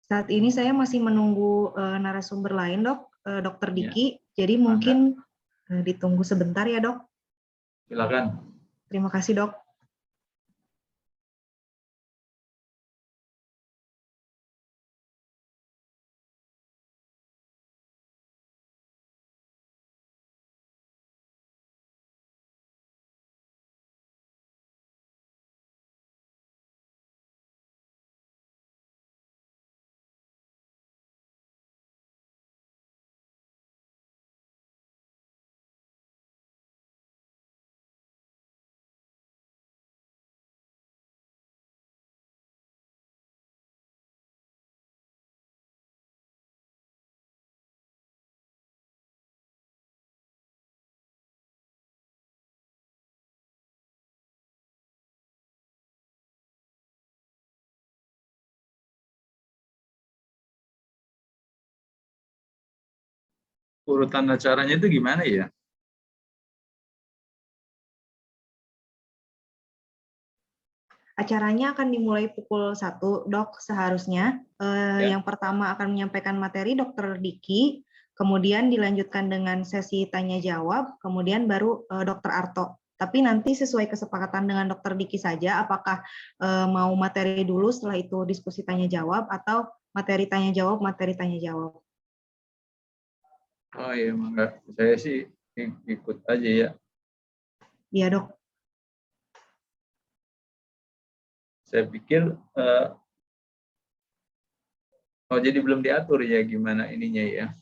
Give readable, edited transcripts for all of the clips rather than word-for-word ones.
Saat ini saya masih menunggu narasumber lain, Dok, Dokter Ya, Diki. Jadi mungkin ditunggu sebentar ya, Dok. silakan. Terima kasih, Dok. Urutan acaranya itu gimana ya? Acaranya akan dimulai pukul 1, Dok, seharusnya. Yang pertama akan menyampaikan materi Dokter Diki, kemudian dilanjutkan dengan sesi tanya-jawab, kemudian baru Dokter Arto. Tapi nanti sesuai kesepakatan dengan Dokter Diki saja, apakah mau materi dulu, setelah itu diskusi tanya-jawab, atau materi tanya-jawab, materi tanya-jawab. Oh iya, enggak. Saya sih ikut aja ya. Iya, Dok. Saya pikir, jadi belum diatur ya gimana ininya ya.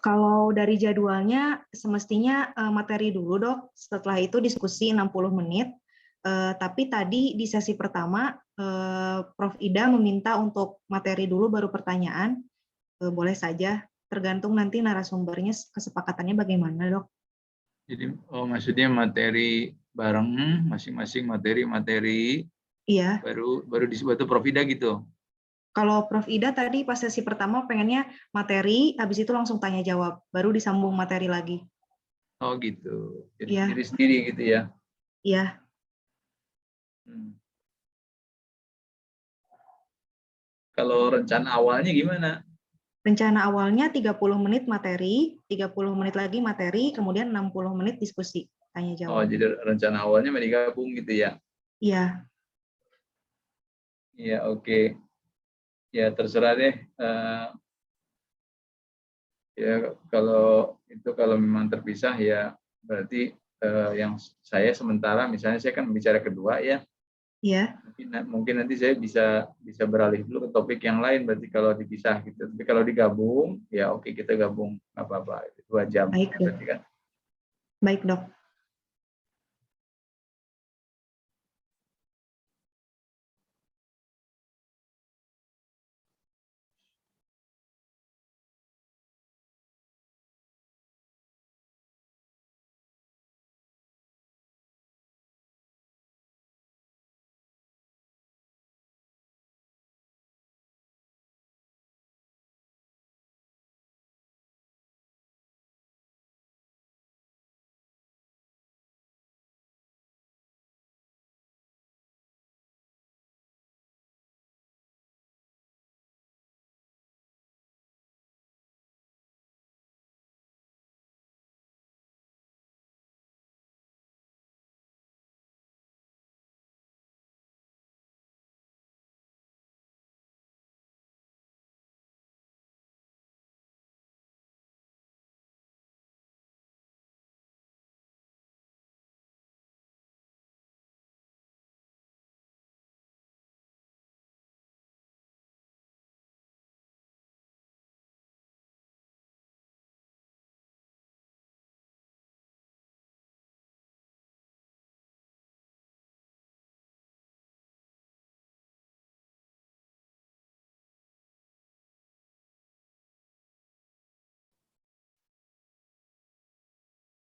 Kalau dari jadwalnya semestinya materi dulu, Dok. Setelah itu diskusi 60 menit. Tapi tadi di sesi pertama Prof. Ida meminta untuk materi dulu baru pertanyaan. Boleh saja, tergantung nanti narasumbernya kesepakatannya bagaimana, Dok. Jadi maksudnya materi bareng masing-masing materi Iya. baru disebut Prof. Ida gitu. Kalau Prof. Ida tadi pas sesi pertama pengennya materi, habis itu langsung tanya jawab, baru disambung materi lagi. Oh gitu. Jadi Iya. sendiri-sendiri gitu ya. Iya. Kalau rencana awalnya gimana? Rencana awalnya 30 menit materi, 30 menit lagi materi, kemudian 60 menit diskusi, tanya Oh, jawab. jadi rencana awalnya digabung gitu ya? Iya. Iya, oke. Ya, terserah deh. Ya, kalau memang terpisah ya berarti yang saya sementara, misalnya saya kan bicara kedua ya. Iya. Mungkin nanti saya bisa beralih dulu ke topik yang lain, berarti kalau dipisah gitu. Tapi kalau digabung, ya oke, kita gabung, nggak apa-apa. 2 jam. Baik, Dok. Berarti kan? Baik, Dok.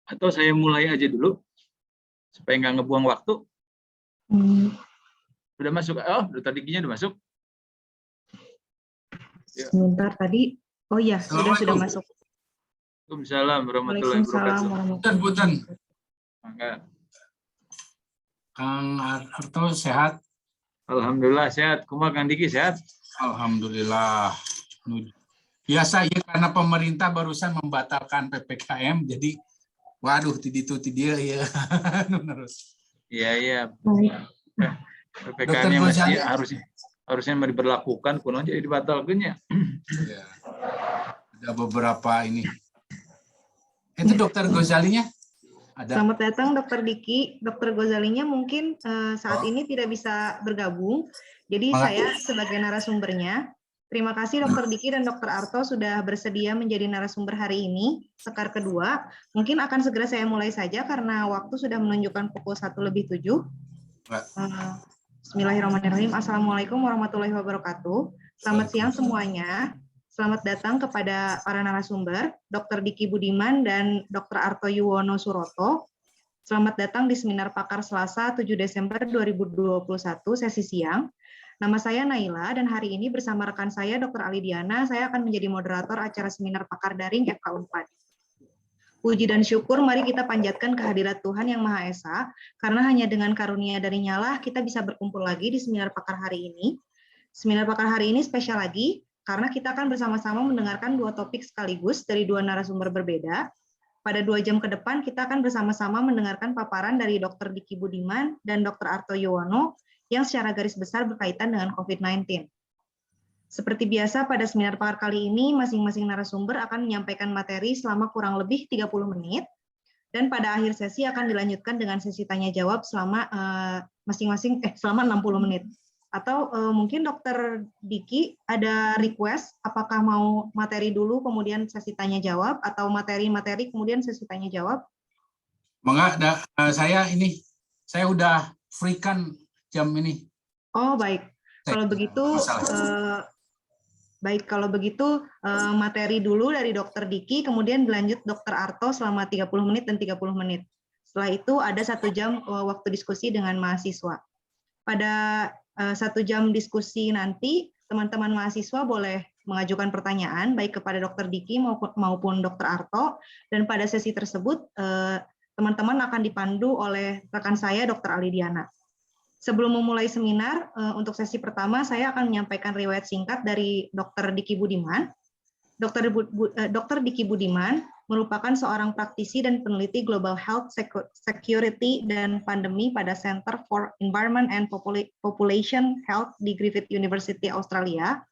Atau saya mulai aja dulu supaya nggak ngebuang waktu. Udah masuk? Oh, Dokter Dikinya udah masuk? Sebentar tadi. Oh iya, sudah masuk. Waalaikumsalam warahmatullahi Waalaikumsalam wabarakatuh. warahmatullahi wabarakatuh. Mangga. Kang Arto sehat? Alhamdulillah sehat. Kumaha Kang Diki sehat? Alhamdulillah. Biasa ya, karena pemerintah barusan membatalkan PPKM, jadi waduh tiditu dia ya. Iya. Dokter PPKM-nya masih harusnya diberlakukan, kuno jadi dibatalkan ya. Ya. Ada beberapa ini. Itu Dokter Gozalinya? Ada. Selamat datang Dokter Diki. Dokter Gozalinya mungkin saat ini tidak bisa bergabung. Jadi saya sebagai narasumbernya. Terima kasih Dokter Diki dan Dokter Arto sudah bersedia menjadi narasumber hari ini, sekar kedua. Mungkin akan segera saya mulai saja karena waktu sudah menunjukkan pukul 1:07. Bismillahirrahmanirrahim. Assalamualaikum warahmatullahi wabarakatuh. Selamat siang semuanya. Selamat datang kepada para narasumber, Dr. Diki Budiman dan Dr. Arto Yuwono Suroto. Selamat datang di Seminar Pakar Selasa 7 Desember 2021 sesi siang. Nama saya Naila dan hari ini bersama rekan saya Dr. Ali Diana, saya akan menjadi moderator acara Seminar Pakar Daring FK Unpad. Puji dan syukur mari kita panjatkan kehadirat Tuhan Yang Maha Esa, karena hanya dengan karunia darinya lah kita bisa berkumpul lagi di Seminar Pakar hari ini. Seminar Pakar hari ini spesial lagi, karena kita akan bersama-sama mendengarkan dua topik sekaligus dari dua narasumber berbeda. Pada 2 jam ke depan kita akan bersama-sama mendengarkan paparan dari Dr. Diki Budiman dan Dr. Arto Yuwono yang secara garis besar berkaitan dengan COVID-19. Seperti biasa pada seminar pakar kali ini, masing-masing narasumber akan menyampaikan materi selama kurang lebih 30 menit, dan pada akhir sesi akan dilanjutkan dengan sesi tanya-jawab selama selama 60 menit. Atau mungkin Dr. Diki ada request, apakah mau materi dulu, kemudian sesi tanya-jawab, atau materi-materi, kemudian sesi tanya-jawab? Saya udah free kan jam ini. Oh baik, kalau begitu, materi dulu dari Dr. Diki, kemudian dilanjut Dr. Arto selama 30 menit dan 30 menit. Setelah itu ada 1 jam waktu diskusi dengan mahasiswa. Pada 1 jam diskusi nanti, teman-teman mahasiswa boleh mengajukan pertanyaan baik kepada Dr. Diki maupun Dr. Arto, dan pada sesi tersebut teman-teman akan dipandu oleh rekan saya Dr. Ali Diana. Sebelum memulai seminar, untuk sesi pertama saya akan menyampaikan riwayat singkat dari Dr. Diki Budiman. Dr. Diki Budiman merupakan seorang praktisi dan peneliti Global Health Security dan Pandemi pada Center for Environment and Population Health di Griffith University, Australia.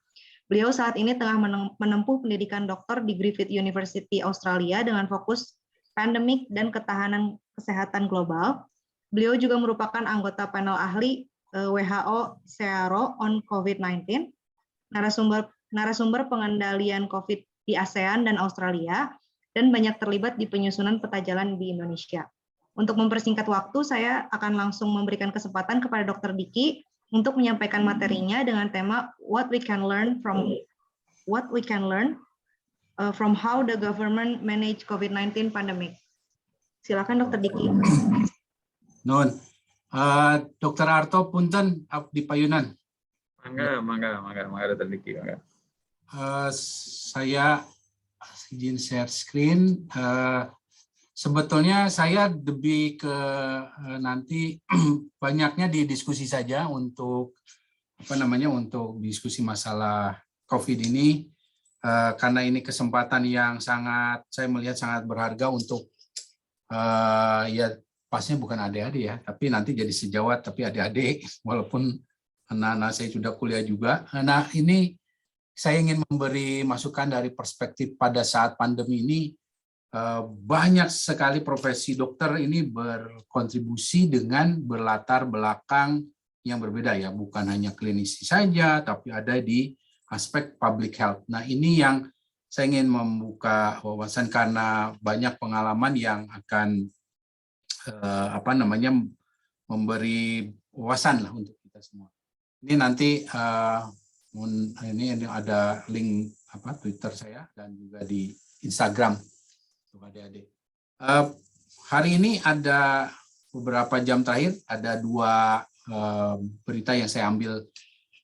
Beliau saat ini tengah menempuh pendidikan doktor di Griffith University, Australia dengan fokus pandemik dan ketahanan kesehatan global. Beliau juga merupakan anggota panel ahli WHO SEARO on COVID-19, narasumber pengendalian COVID di ASEAN dan Australia, dan banyak terlibat di penyusunan peta jalan di Indonesia. Untuk mempersingkat waktu, saya akan langsung memberikan kesempatan kepada Dr. Diki untuk menyampaikan materinya dengan tema What we can learn from how the government manage COVID-19 pandemic. Silakan Dr. Diki. Nun, Dr. Arto punten di payunan. Mangga Dr. Diki. Saya izin share screen. Sebetulnya saya lebih ke nanti banyaknya di diskusi saja untuk untuk diskusi masalah COVID ini, karena ini kesempatan yang saya melihat sangat berharga untuk ya pastinya bukan adik-adik ya, tapi nanti jadi sejawat tapi adik-adik, walaupun anak-anak saya sudah kuliah juga. Nah, ini saya ingin memberi masukan dari perspektif pada saat pandemi ini. Banyak sekali profesi dokter ini berkontribusi dengan berlatar belakang yang berbeda ya, bukan hanya klinisi saja, tapi ada di aspek public health. Nah, ini yang saya ingin membuka wawasan karena banyak pengalaman yang akan memberi wawasan lah untuk kita semua. Ini nanti ini ada link Twitter saya dan juga di Instagram untuk adik-adik. Hari ini ada beberapa jam terakhir ada 2 berita yang saya ambil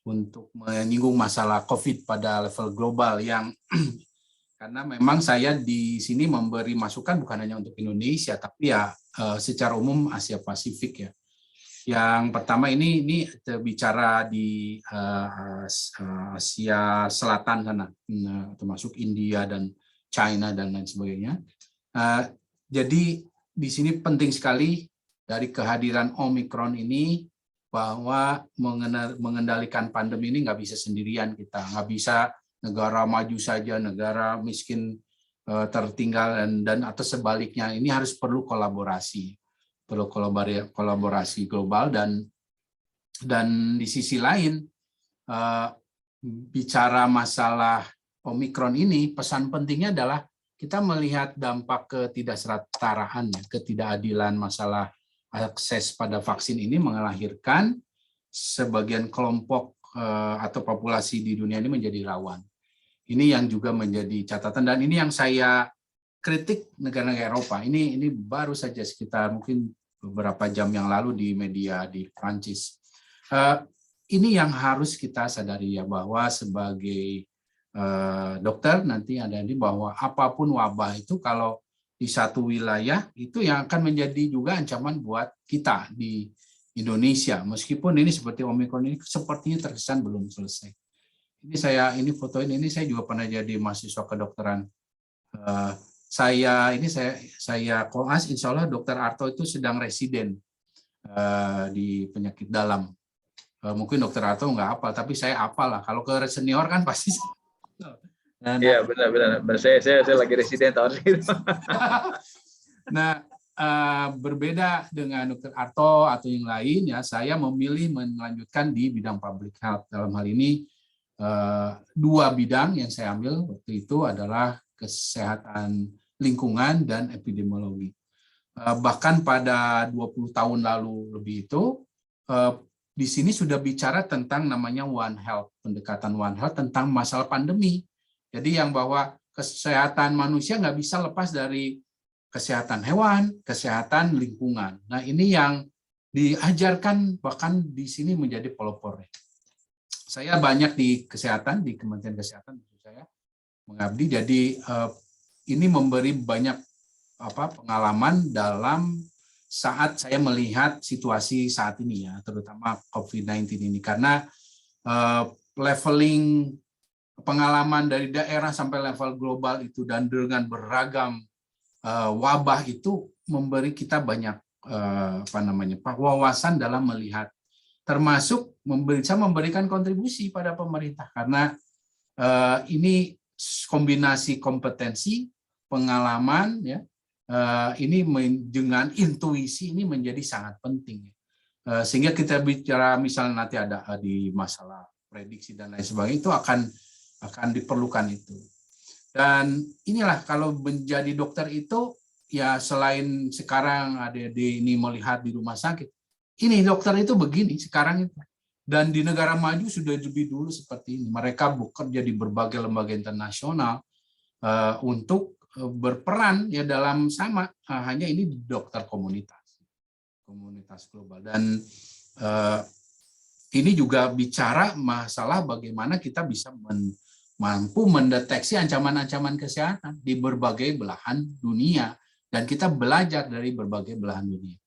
untuk menyinggung masalah COVID pada level global yang karena memang saya di sini memberi masukan bukan hanya untuk Indonesia, tapi ya secara umum Asia Pasifik ya. Yang pertama ini bicara di Asia Selatan sana, termasuk India dan China dan lain sebagainya. Jadi di sini penting sekali dari kehadiran Omikron ini bahwa mengendalikan pandemi ini nggak bisa sendirian kita, nggak bisa negara maju saja, negara miskin tertinggal dan atau sebaliknya. Ini harus perlu kolaborasi global dan di sisi lain bicara masalah Omikron ini, pesan pentingnya adalah kita melihat dampak ketidaksetaraan, ketidakadilan masalah akses pada vaksin ini melahirkan sebagian kelompok atau populasi di dunia ini menjadi rawan. Ini yang juga menjadi catatan dan ini yang saya kritik negara-negara Eropa. Ini baru saja sekitar mungkin beberapa jam yang lalu di media di Prancis. Ini yang harus kita sadari ya, bahwa sebagai dokter nanti ada ini bahwa apapun wabah itu kalau di satu wilayah itu yang akan menjadi juga ancaman buat kita di Indonesia. Meskipun ini seperti Omikron ini sepertinya terkesan belum selesai. Ini foto ini saya juga pernah jadi mahasiswa kedokteran. Saya koas, insya Allah Dokter Arto itu sedang residen di penyakit dalam. Mungkin Dokter Arto nggak hafal, tapi saya hafal lah. Kalau ke senior kan pasti. Iya benar. Saya lagi residen tahun ini. Nah, berbeda dengan Dokter Arto atau yang lain ya, saya memilih melanjutkan di bidang public health. Dalam hal ini 2 bidang yang saya ambil waktu itu adalah kesehatan lingkungan dan epidemiologi. Bahkan pada 20 tahun lalu lebih itu, di sini sudah bicara tentang namanya One Health, pendekatan One Health tentang masalah pandemi. Jadi yang bahwa kesehatan manusia nggak bisa lepas dari kesehatan hewan, kesehatan lingkungan. Nah ini yang diajarkan bahkan di sini menjadi pelopor. Saya banyak di kesehatan, di Kementerian Kesehatan saya mengabdi, jadi ini memberi banyak pengalaman dalam saat saya melihat situasi saat ini ya, terutama COVID-19 ini, karena leveling pengalaman dari daerah sampai level global itu dan dengan beragam wabah itu memberi kita banyak wawasan dalam melihat, termasuk bisa memberikan kontribusi pada pemerintah karena ini kombinasi kompetensi, pengalaman ya, ini dengan intuisi ini menjadi sangat penting. Sehingga kita bicara misalnya nanti ada di masalah prediksi dan lain sebagainya itu akan diperlukan itu. Dan inilah kalau menjadi dokter itu ya, selain sekarang adik-adik ini melihat di rumah sakit, ini dokter itu begini sekarang itu. Dan di negara maju sudah lebih dulu seperti ini. Mereka bekerja di berbagai lembaga internasional untuk berperan ya dalam sama, hanya ini di dokter komunitas global. Dan ini juga bicara masalah bagaimana kita bisa mampu mendeteksi ancaman-ancaman kesehatan di berbagai belahan dunia. Dan kita belajar dari berbagai belahan dunia.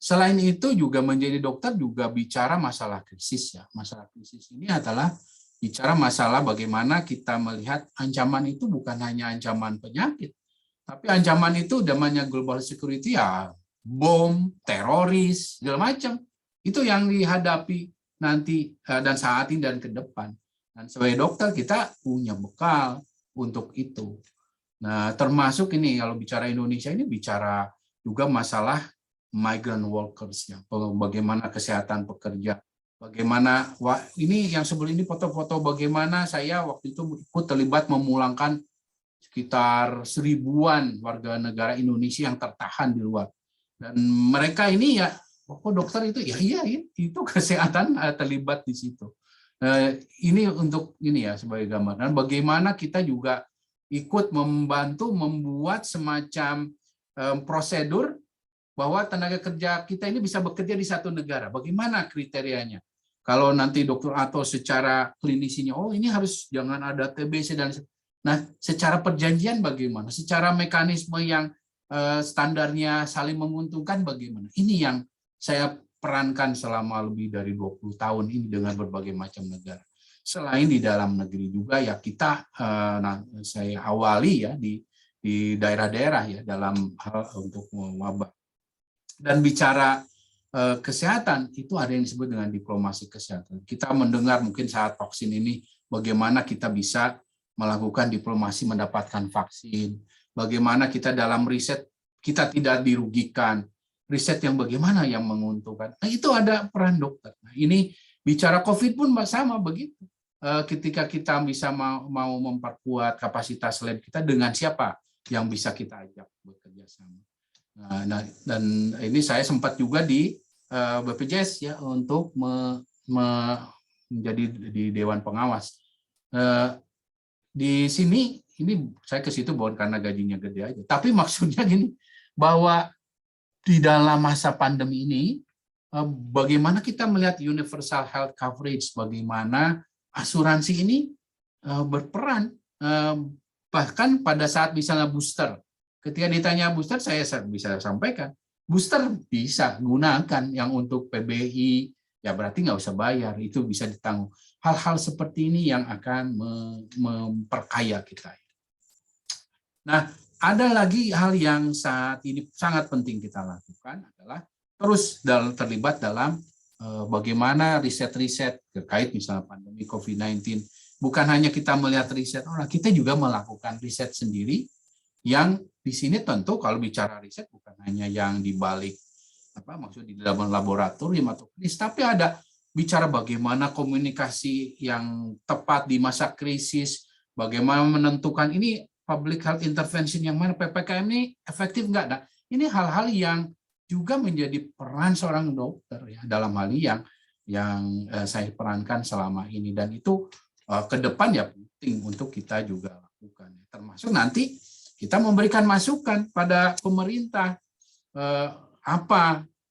Selain itu juga menjadi dokter juga bicara masalah krisis ya. Masalah krisis ini adalah bicara masalah bagaimana kita melihat ancaman itu bukan hanya ancaman penyakit, tapi ancaman itu namanya global security ya, bom, teroris, segala macam. Itu yang dihadapi nanti dan saat ini dan ke depan. Dan sebagai dokter kita punya bekal untuk itu. Nah, termasuk ini kalau bicara Indonesia ini bicara juga masalah migrant workers ya, bagaimana kesehatan pekerja, bagaimana ini yang sebelum ini foto-foto bagaimana saya waktu itu ikut terlibat memulangkan sekitar 1000-an warga negara Indonesia yang tertahan di luar, dan mereka ini ya, dokter itu ya itu kesehatan terlibat di situ. Ini untuk ini ya sebagai gambaran bagaimana kita juga ikut membantu membuat semacam prosedur bahwa tenaga kerja kita ini bisa bekerja di satu negara. Bagaimana kriterianya? Kalau nanti dokter atau secara klinisinya, oh ini harus jangan ada TBC dan nah secara perjanjian bagaimana? Secara mekanisme yang standarnya saling menguntungkan bagaimana? Ini yang saya perankan selama lebih dari 20 tahun ini dengan berbagai macam negara. Selain di dalam negeri juga ya kita, saya awali ya di daerah-daerah ya dalam hal untuk wabah. Dan bicara kesehatan itu ada yang disebut dengan diplomasi kesehatan. Kita mendengar mungkin saat vaksin ini bagaimana kita bisa melakukan diplomasi mendapatkan vaksin, bagaimana kita dalam riset kita tidak dirugikan, riset yang bagaimana yang menguntungkan. Nah, itu ada peran dokter. Nah, ini bicara COVID pun sama begitu. Ketika kita bisa mau memperkuat kapasitas lab kita, dengan siapa yang bisa kita ajak bekerja sama. Nah, dan ini saya sempat juga di BPJS ya untuk menjadi di Dewan Pengawas. Di sini ini saya ke situ bukan karena gajinya gede aja, tapi maksudnya gini, bahwa di dalam masa pandemi ini bagaimana kita melihat universal health coverage, bagaimana asuransi ini berperan, bahkan pada saat misalnya booster. Ketika ditanya booster, saya bisa sampaikan, booster bisa gunakan yang untuk PBI, ya berarti nggak usah bayar, itu bisa ditanggung. Hal-hal seperti ini yang akan memperkaya kita. Nah, ada lagi hal yang saat ini sangat penting kita lakukan adalah terus terlibat dalam bagaimana riset-riset terkait misalnya pandemi COVID-19. Bukan hanya kita melihat riset orang, kita juga melakukan riset sendiri yang di sini tentu kalau bicara riset bukan hanya yang di balik maksud di dalam laboratorium atau klinis, tapi ada bicara bagaimana komunikasi yang tepat di masa krisis, bagaimana menentukan ini public health intervention yang mana, PPKM ini efektif enggak. Nah, ini hal-hal yang juga menjadi peran seorang dokter ya dalam hal yang saya perankan selama ini, dan itu ke depan ya penting untuk kita juga lakukan. Termasuk nanti kita memberikan masukan pada pemerintah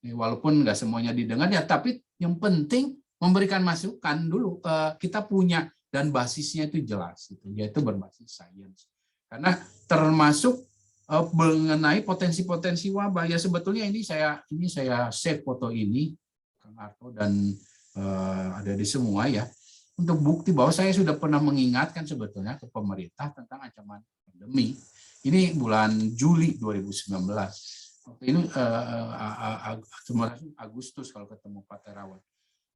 walaupun nggak semuanya didengar ya, tapi yang penting memberikan masukan dulu, kita punya dan basisnya itu jelas, yaitu berbasis sains. Karena termasuk mengenai potensi-potensi wabah ya, sebetulnya ini saya save foto ini Kang Arto dan ada di semua ya, untuk bukti bahwa saya sudah pernah mengingatkan sebetulnya ke pemerintah tentang ancaman pandemi. Ini bulan Juli 2019. Waktu ini Agustus kalau ketemu Pak Terawan.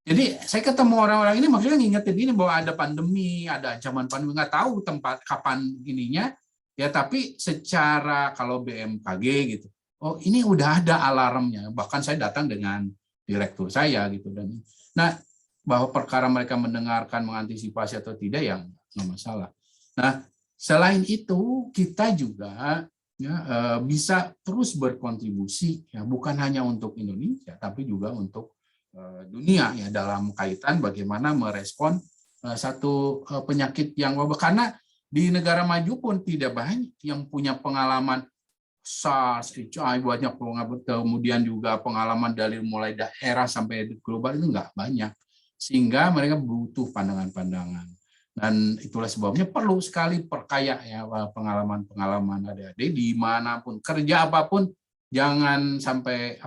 Jadi saya ketemu orang-orang ini maksudnya ngingetin ini bahwa ada pandemi, ada ancaman pandemi, nggak tahu tempat kapan ininya ya, tapi secara kalau BMKG gitu, oh ini udah ada alarmnya. Bahkan saya datang dengan direktur saya gitu, dan nah bahwa perkara mereka mendengarkan, mengantisipasi atau tidak yang nggak masalah. Nah, selain itu kita juga ya, bisa terus berkontribusi ya, bukan hanya untuk Indonesia tapi juga untuk dunia ya, dalam kaitan bagaimana merespon satu penyakit yang wabah, karena di negara maju pun tidak banyak yang punya pengalaman SARS, HIV, banyak kemudian juga pengalaman dari mulai daerah sampai global itu nggak banyak, sehingga mereka butuh pandangan-pandangan. Dan itulah sebabnya perlu sekali perkaya ya pengalaman-pengalaman adik-adik dimanapun kerja apapun, jangan sampai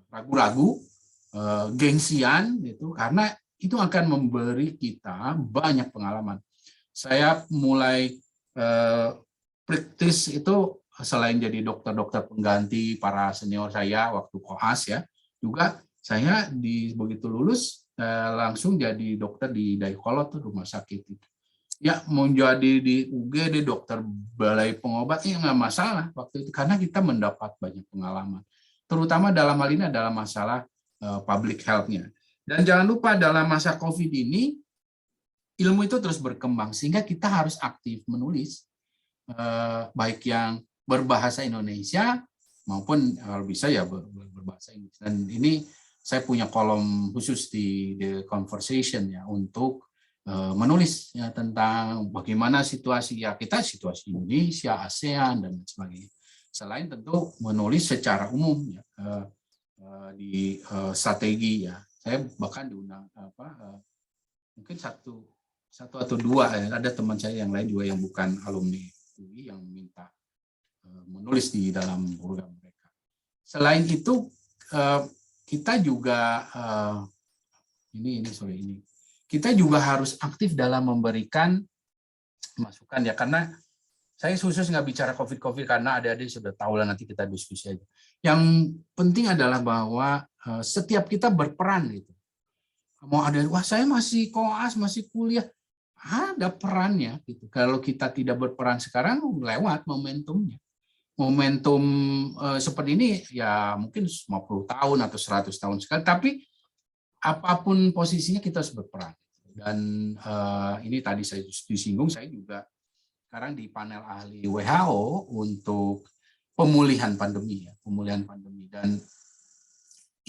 ragu-ragu, gengsian gitu, karena itu akan memberi kita banyak pengalaman. Saya mulai praktis itu selain jadi dokter-dokter pengganti para senior saya waktu koas ya, juga saya begitu lulus langsung jadi dokter di Dayakolot tuh rumah sakit itu. Ya mau jadi di UGD dokter balai pengobat ya nggak masalah waktu itu, karena kita mendapat banyak pengalaman. Terutama dalam hal ini adalah masalah public health-nya. Dan jangan lupa dalam masa COVID ini ilmu itu terus berkembang, sehingga kita harus aktif menulis baik yang berbahasa Indonesia maupun kalau bisa ya berbahasa Inggris. Dan ini saya punya kolom khusus di The Conversation ya untuk menulis ya tentang bagaimana situasi ya kita, situasi Indonesia, ASEAN dan sebagainya. Selain tentu menulis secara umum ya, di strategi ya. Saya bahkan diundang mungkin satu atau dua, ada teman saya yang lain juga yang bukan alumni UI yang minta menulis di dalam program mereka. Selain itu kita juga kita juga harus aktif dalam memberikan masukan ya, karena saya khusus nggak bicara COVID karena adik-adik sudah tahu lah, nanti kita diskusi aja. Yang penting adalah bahwa setiap kita berperan gitu. Mau ada, wah saya masih koas, masih kuliah, ada perannya gitu. Kalau kita tidak berperan sekarang, lewat momentumnya. Momentum seperti ini ya mungkin 50 tahun atau 100 tahun sekali, tapi apapun posisinya kita harus berperan. Dan ini tadi saya disinggung, saya juga sekarang di panel ahli WHO untuk pemulihan pandemi ya, pemulihan pandemi. Dan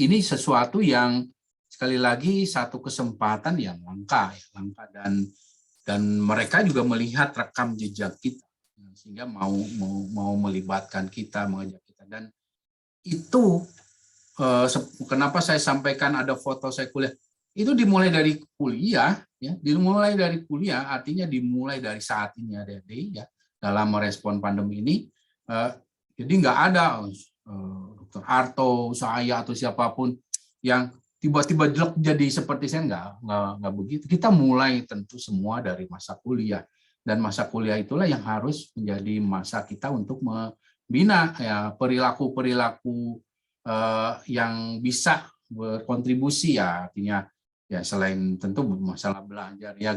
ini sesuatu yang sekali lagi satu kesempatan yang langka ya, langka, dan mereka juga melihat rekam jejak kita sehingga mau melibatkan kita, mengajak kita. Dan itu kenapa saya sampaikan ada foto saya kuliah, itu dimulai dari kuliah ya, dimulai dari kuliah artinya dimulai dari saat ini adik-adik ya, dalam merespon pandemi ini. Jadi nggak ada Dr. Arto, saya atau siapapun yang tiba-tiba jelek jadi seperti saya, nggak begitu. Kita mulai tentu semua dari masa kuliah, dan masa kuliah itulah yang harus menjadi masa kita untuk membina ya perilaku-perilaku yang bisa berkontribusi ya, artinya ya selain tentu masalah belajar ya,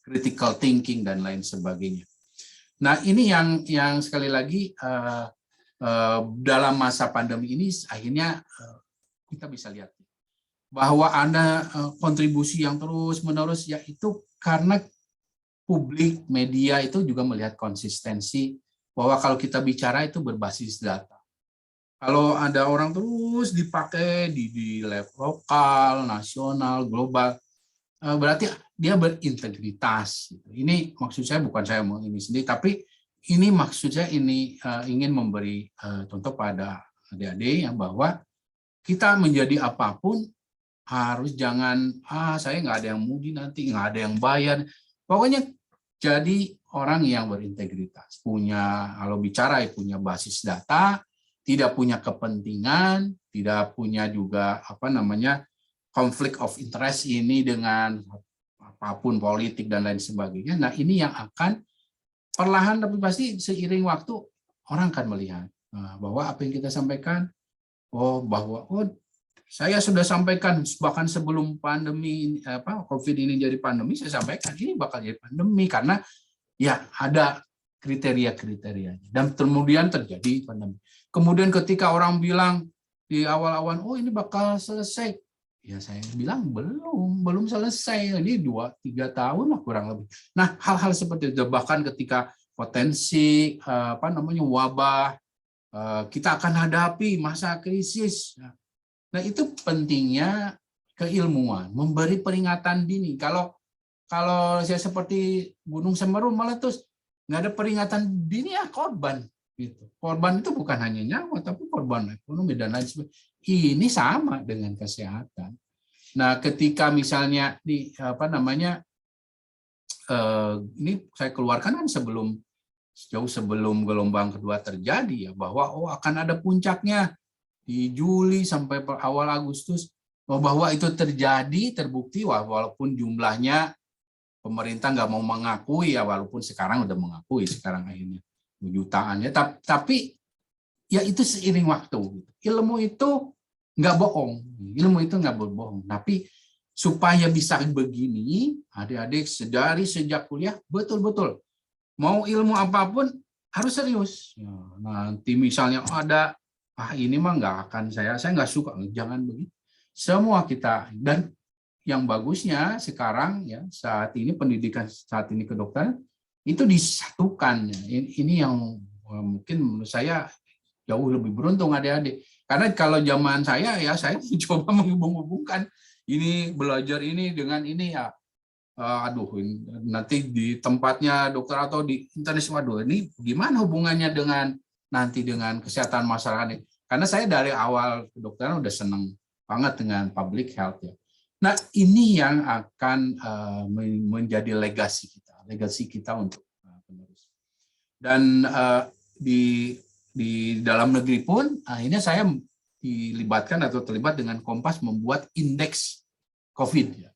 critical thinking dan lain sebagainya. Nah ini yang sekali lagi dalam masa pandemi ini akhirnya kita bisa lihat bahwa ada kontribusi yang terus-menerus, yaitu karena publik, media itu juga melihat konsistensi bahwa kalau kita bicara itu berbasis data. Kalau ada orang terus dipakai di level lokal, nasional, global, berarti dia berintegritas. Ini maksud saya bukan saya mau ini sendiri, tapi ini maksud saya ini ingin memberi contoh pada adik-adik yang bahwa kita menjadi apapun harus jangan saya nggak ada yang muji nanti, nggak ada yang bayar. Pokoknya jadi orang yang berintegritas, punya, kalau bicara ya punya basis data, tidak punya kepentingan, tidak punya juga konflik of interest ini dengan apapun politik dan lain sebagainya. Nah ini yang akan perlahan tapi pasti seiring waktu orang akan melihat bahwa apa yang kita sampaikan, bahwa saya sudah sampaikan bahkan sebelum pandemi COVID ini jadi pandemi, saya sampaikan ini bakal jadi pandemi karena ya ada kriteria-kriterianya, dan kemudian terjadi pandemi. Kemudian ketika orang bilang di awal-awal, ini bakal selesai, ya saya bilang belum selesai, ini 2-3 tahun lah kurang lebih. Nah hal-hal seperti itu, bahkan ketika potensi wabah, kita akan hadapi masa krisis. Nah itu pentingnya keilmuan, memberi peringatan dini. Kalau saya seperti Gunung Semeru malah terus nggak ada peringatan dini, ya korban. Gitu. Korban itu bukan hanya nyawa, tapi korban ekonomi dan lain sebagainya. Ini sama dengan kesehatan. Nah ketika misalnya ini saya keluarkan kan jauh sebelum gelombang kedua terjadi ya, bahwa akan ada puncaknya di Juli sampai awal Agustus, bahwa itu terjadi, terbukti, walaupun jumlahnya pemerintah nggak mau mengakui ya, walaupun sekarang udah mengakui sekarang akhirnya jutaan ya, tapi ya itu seiring waktu. Ilmu itu nggak bohong, tapi supaya bisa begini, adik-adik dari sejak kuliah betul-betul mau ilmu apapun harus serius. Ya, nanti misalnya ada ini mah nggak akan saya nggak suka, jangan begitu. Semua kita, dan yang bagusnya sekarang ya saat ini pendidikan saat ini kedokteran itu disatukan. Ini yang mungkin menurut saya jauh lebih beruntung adik-adik. Karena kalau zaman saya ya saya coba menghubung-hubungkan ini belajar ini dengan ini ya. Nanti di tempatnya dokter atau di internet, ini gimana hubungannya dengan kesehatan masyarakat. Karena saya dari awal kedokteran udah seneng banget dengan public health ya. Nah ini yang akan menjadi legasi kita untuk penerus. Dan di di dalam negeri pun akhirnya saya dilibatkan atau terlibat dengan Kompas membuat indeks COVID, ya.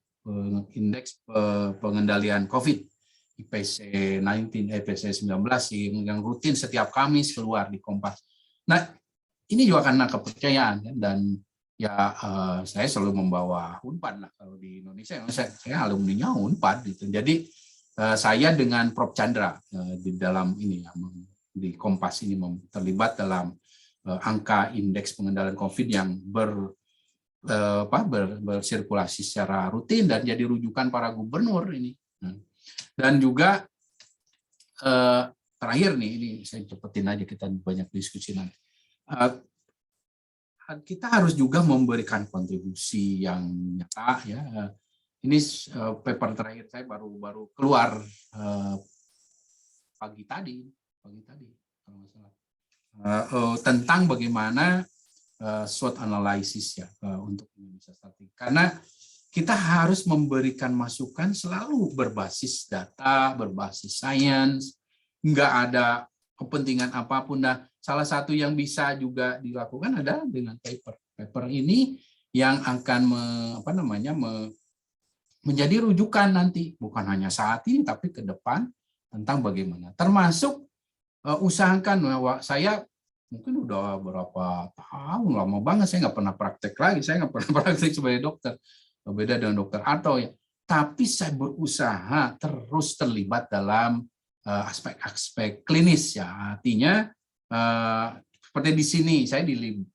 Indeks pengendalian COVID, IPC 19 yang rutin setiap Kamis keluar di Kompas. Nah, ini juga karena kepercayaan, kan? Dan ya saya selalu membawa Unpad lah kalau di Indonesia. Saya alumninya Unpad gitu. Jadi saya dengan Prof Chandra di dalam ini ya, di Kompas ini terlibat dalam angka indeks pengendalian COVID yang bersirkulasi secara rutin dan jadi rujukan para gubernur ini. Dan juga terakhir nih, ini saya cepetin aja, kita banyak diskusi nanti. Kita harus juga memberikan kontribusi yang nyata, ya. Ini paper terakhir saya baru keluar pagi tadi kalau nggak salah. Tentang bagaimana SWOT analysis ya untuk Indonesia Statistik. Karena kita harus memberikan masukan selalu berbasis data, berbasis sains, nggak ada kepentingan apapun. Nah, salah satu yang bisa juga dilakukan adalah dengan paper. Paper ini yang akan menjadi rujukan nanti, bukan hanya saat ini tapi ke depan tentang bagaimana. Termasuk usahakan bahwa saya mungkin udah berapa tahun, lama banget saya nggak pernah praktek lagi, saya nggak pernah praktek sebagai dokter, berbeda dengan dokter Arto ya. Tapi saya berusaha terus terlibat dalam aspek-aspek klinis ya. Artinya seperti di sini saya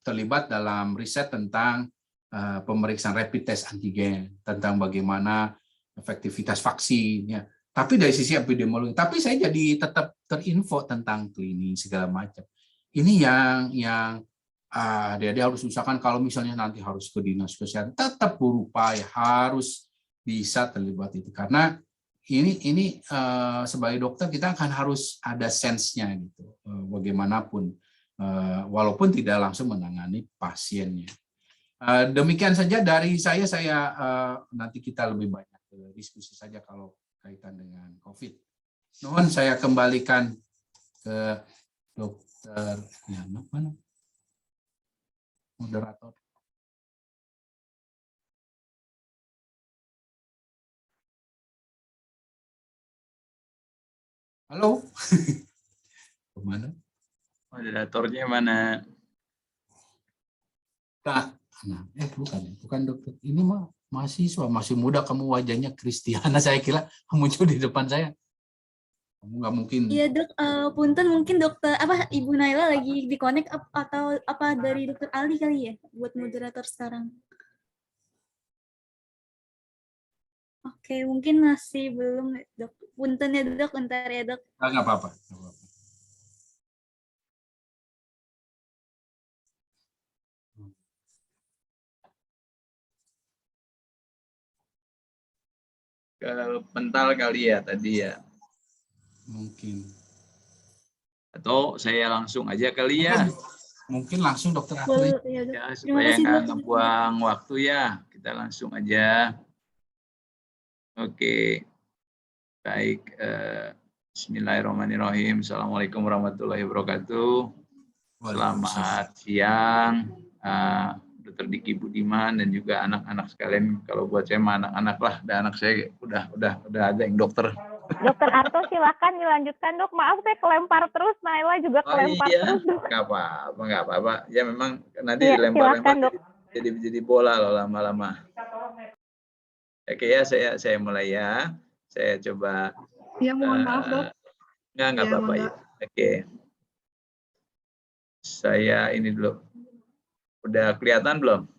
terlibat dalam riset tentang pemeriksaan rapid test antigen, tentang bagaimana efektivitas vaksin ya. Tapi dari sisi epidemiologi, tapi saya jadi tetap terinfo tentang klinis segala macam. Ini yang dia harus usahakan kalau misalnya nanti harus ke dinas kesehatan, tetap berupaya harus bisa terlibat itu, karena ini sebagai dokter kita akan harus ada sense-nya gitu, bagaimanapun, walaupun tidak langsung menangani pasiennya. Demikian saja dari saya nanti kita lebih banyak diskusi saja kalau kaitan dengan COVID. Mohon saya kembalikan ke Dokter Yana, mana? Moderator. Halo. Kemana? Moderatornya mana? Kak. Nah, bukan dokter. Ini mah mahasiswa, masih muda kamu, wajahnya Kristiana. Saya kira muncul di depan saya. Kamu nggak mungkin. Iya dok, punten mungkin dokter Ibu Naila lagi di connect atau apa dari dokter Ali kali ya buat moderator sekarang. Oke, mungkin masih belum dok. Punten ya dok, bentar ya dok. Nggak apa-apa. Mental kali ya tadi ya. Mungkin. Atau saya langsung aja kali ya. Mungkin langsung dokter Ahli. Ya, supaya nggak ngebuang waktu ya. Kita langsung aja. Oke. Baik. Bismillahirrahmanirrahim. Assalamualaikum warahmatullahi wabarakatuh. Selamat siang. Dr. Diki Budiman dan juga anak-anak sekalian. Kalau buat saya mah anak-anak lah, dan anak saya udah ada yang dokter. Dokter Arto silakan dilanjutkan dok. Maaf saya kelempar terus, Naila juga kelempar terus. Nggak apa-apa. Ya memang nanti dilempar-lempar jadi bola loh lama-lama. Oke ya, saya mulai ya. Saya coba. Ya mohon maaf dok. Nggak apa-apa ya. Oke. Saya ini dulu. Udah kelihatan belum?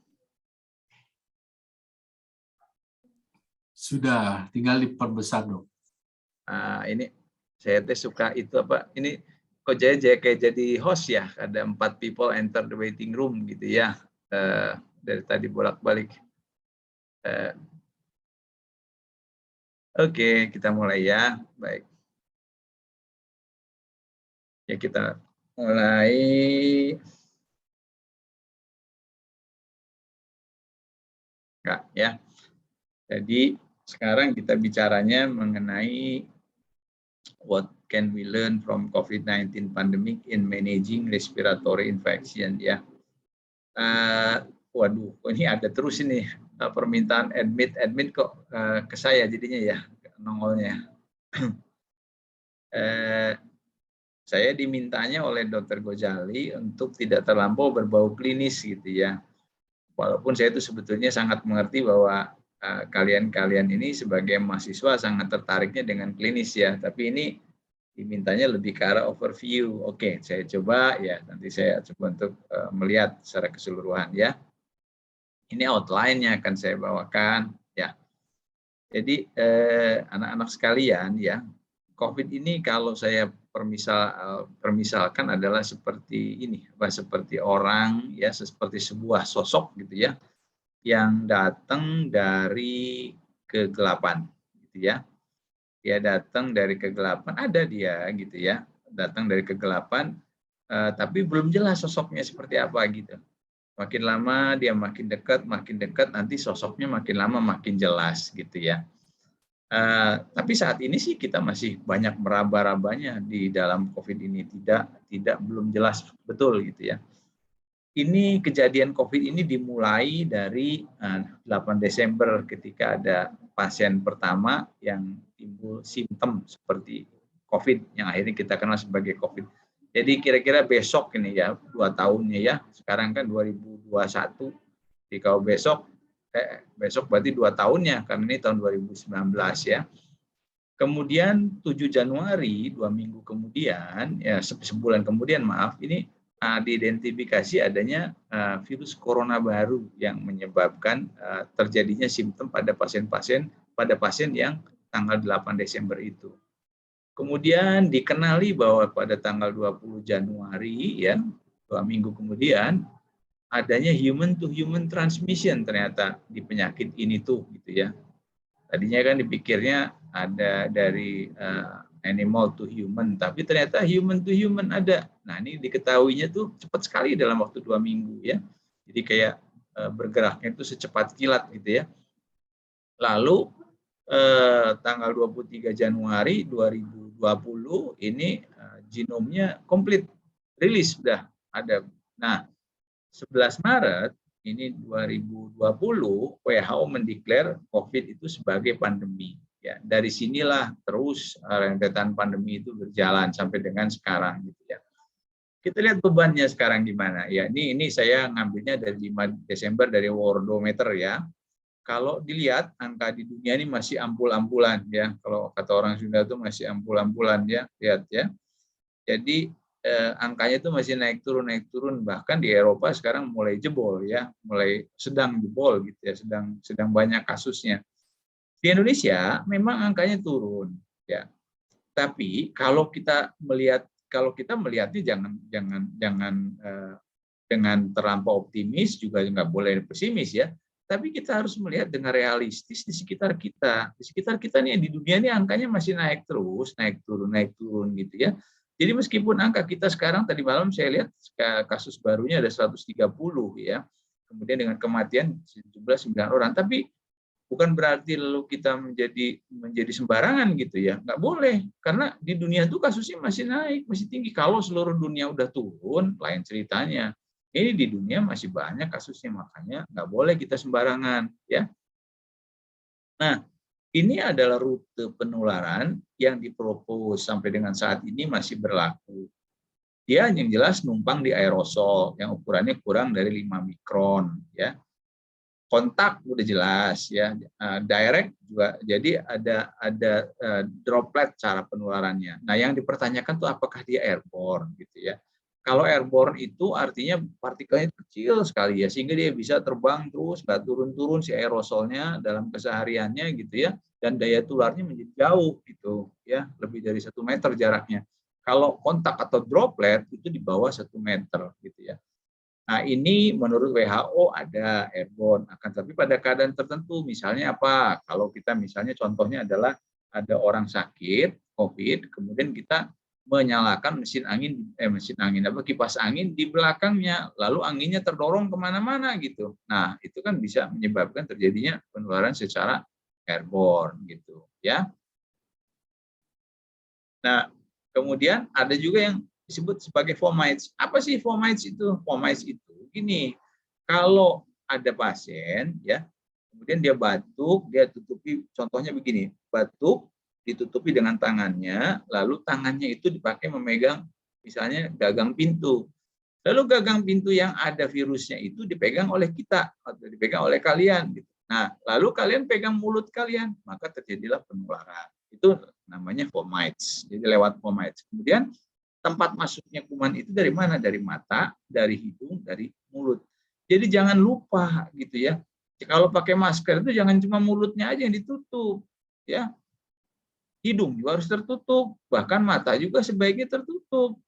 Sudah, tinggal diperbesar dok. Ini saya suka itu apa? Ini kok kayak jadi host ya? Ada 4 people enter the waiting room gitu ya. Dari tadi bolak-balik. Oke, kita mulai ya. Baik. Ya kita mulai. Enggak, ya. Jadi sekarang kita bicaranya mengenai can we learn from COVID-19 pandemic in managing respiratory infection ya. Waduh, ini ada terus ini permintaan admit kok ke saya jadinya ya nongolnya. Saya dimintanya oleh Dr. Ghazali untuk tidak terlampau berbau klinis gitu ya. Walaupun saya itu sebetulnya sangat mengerti bahwa kalian-kalian ini sebagai mahasiswa sangat tertariknya dengan klinis ya, tapi ini dimintanya lebih ke arah overview. Oke, saya coba ya, nanti saya coba untuk melihat secara keseluruhan ya. Ini outline-nya akan saya bawakan ya. Jadi anak-anak sekalian ya, COVID ini kalau saya permisalkan adalah seperti ini, seperti orang ya, seperti sebuah sosok gitu ya, yang datang dari kegelapan gitu ya. Dia datang dari kegelapan, ada dia gitu ya, datang dari kegelapan, tapi belum jelas sosoknya seperti apa gitu. Makin lama dia makin dekat, nanti sosoknya makin lama makin jelas gitu ya. Tapi saat ini sih kita masih banyak meraba-rabanya di dalam COVID ini, belum jelas betul gitu ya. Ini kejadian COVID ini dimulai dari 8 Desember ketika ada pasien pertama yang timbul simptom seperti COVID yang akhirnya kita kenal sebagai COVID. Jadi kira-kira besok ini ya 2 tahunnya ya. Sekarang kan 2021. Jadi kalau besok berarti 2 tahunnya karena ini tahun 2019 ya. Kemudian 7 Januari 2 minggu kemudian ya sebulan kemudian maaf ini diidentifikasi adanya virus corona baru yang menyebabkan terjadinya simptom pada pasien yang tanggal 8 Desember itu. Kemudian dikenali bahwa pada tanggal 20 Januari ya 2 minggu kemudian adanya human to human transmission ternyata di penyakit ini tuh gitu ya. Tadinya kan dipikirnya ada dari animal to human, tapi ternyata human to human ada. Nah ini diketahuinya tuh cepat sekali dalam waktu 2 minggu ya. Jadi kayak bergeraknya itu secepat kilat gitu ya. Lalu tanggal 23 Januari 2020 ini genomnya komplit rilis sudah ada. Nah 11 Maret ini 2020 WHO mendeklar COVID itu sebagai pandemi. Ya, dari sinilah terus rentetan pandemi itu berjalan sampai dengan sekarang gitu ya. Kita lihat bebannya sekarang gimana. Ya, ini saya ngambilnya dari 5 Desember dari Worldometer ya. Kalau dilihat angka di dunia ini masih ampul-ampulan ya. Kalau kata orang Sunda itu masih ampul-ampulan ya, lihat ya. Jadi angkanya itu masih naik turun, bahkan di Eropa sekarang mulai jebol ya, mulai sedang jebol gitu ya, sedang banyak kasusnya. Di Indonesia memang angkanya turun ya, tapi kalau kita melihatnya jangan dengan terlampau optimis, juga nggak boleh pesimis ya, tapi kita harus melihat dengan realistis di sekitar kita. Di sekitar kita nih di dunia ini angkanya masih naik terus, naik turun gitu ya. Jadi meskipun angka kita sekarang tadi malam saya lihat kasus barunya ada 130 ya. Kemudian dengan kematian jumlah 9 orang, tapi bukan berarti lalu kita menjadi sembarangan gitu ya. Nggak boleh, karena di dunia itu kasusnya masih naik, masih tinggi. Kalau seluruh dunia udah turun, lain ceritanya. Ini di dunia masih banyak kasusnya, makanya nggak boleh kita sembarangan ya. Nah, ini adalah rute penularan yang dipropos sampai dengan saat ini masih berlaku. Dia yang jelas numpang di aerosol yang ukurannya kurang dari 5 mikron ya. Kontak udah jelas ya. Direct juga, jadi ada droplet cara penularannya. Nah, yang dipertanyakan tuh apakah dia airborne gitu ya. Kalau airborne itu artinya partikelnya kecil sekali ya, sehingga dia bisa terbang terus, nggak turun-turun si aerosolnya dalam kesehariannya gitu ya, dan daya tularnya menjadi jauh gitu ya, lebih dari 1 meter jaraknya. Kalau kontak atau droplet itu di bawah 1 meter gitu ya. Nah ini menurut WHO ada airborne, akan tapi pada keadaan tertentu, misalnya apa? Kalau kita misalnya contohnya adalah ada orang sakit COVID, kemudian kita menyalakan kipas angin di belakangnya, lalu anginnya terdorong kemana-mana gitu. Nah itu kan bisa menyebabkan terjadinya penularan secara airborne gitu ya. Nah Kemudian ada juga yang disebut sebagai fomites. Apa sih fomites itu? Fomites itu gini, kalau ada pasien ya, kemudian dia batuk, dia tutupi, contohnya begini, batuk ditutupi dengan tangannya, lalu tangannya itu dipakai memegang misalnya gagang pintu. Lalu gagang pintu yang ada virusnya itu dipegang oleh kita atau dipegang oleh kalian. Nah, lalu kalian pegang mulut kalian, maka terjadilah penularan. Itu namanya fomites. Jadi lewat fomites. Kemudian tempat masuknya kuman itu dari mana? Dari mata, dari hidung, dari mulut. Jadi jangan lupa gitu ya. Kalau pakai masker itu jangan cuma mulutnya aja yang ditutup, ya. Hidung juga harus tertutup, bahkan mata juga sebaiknya tertutup.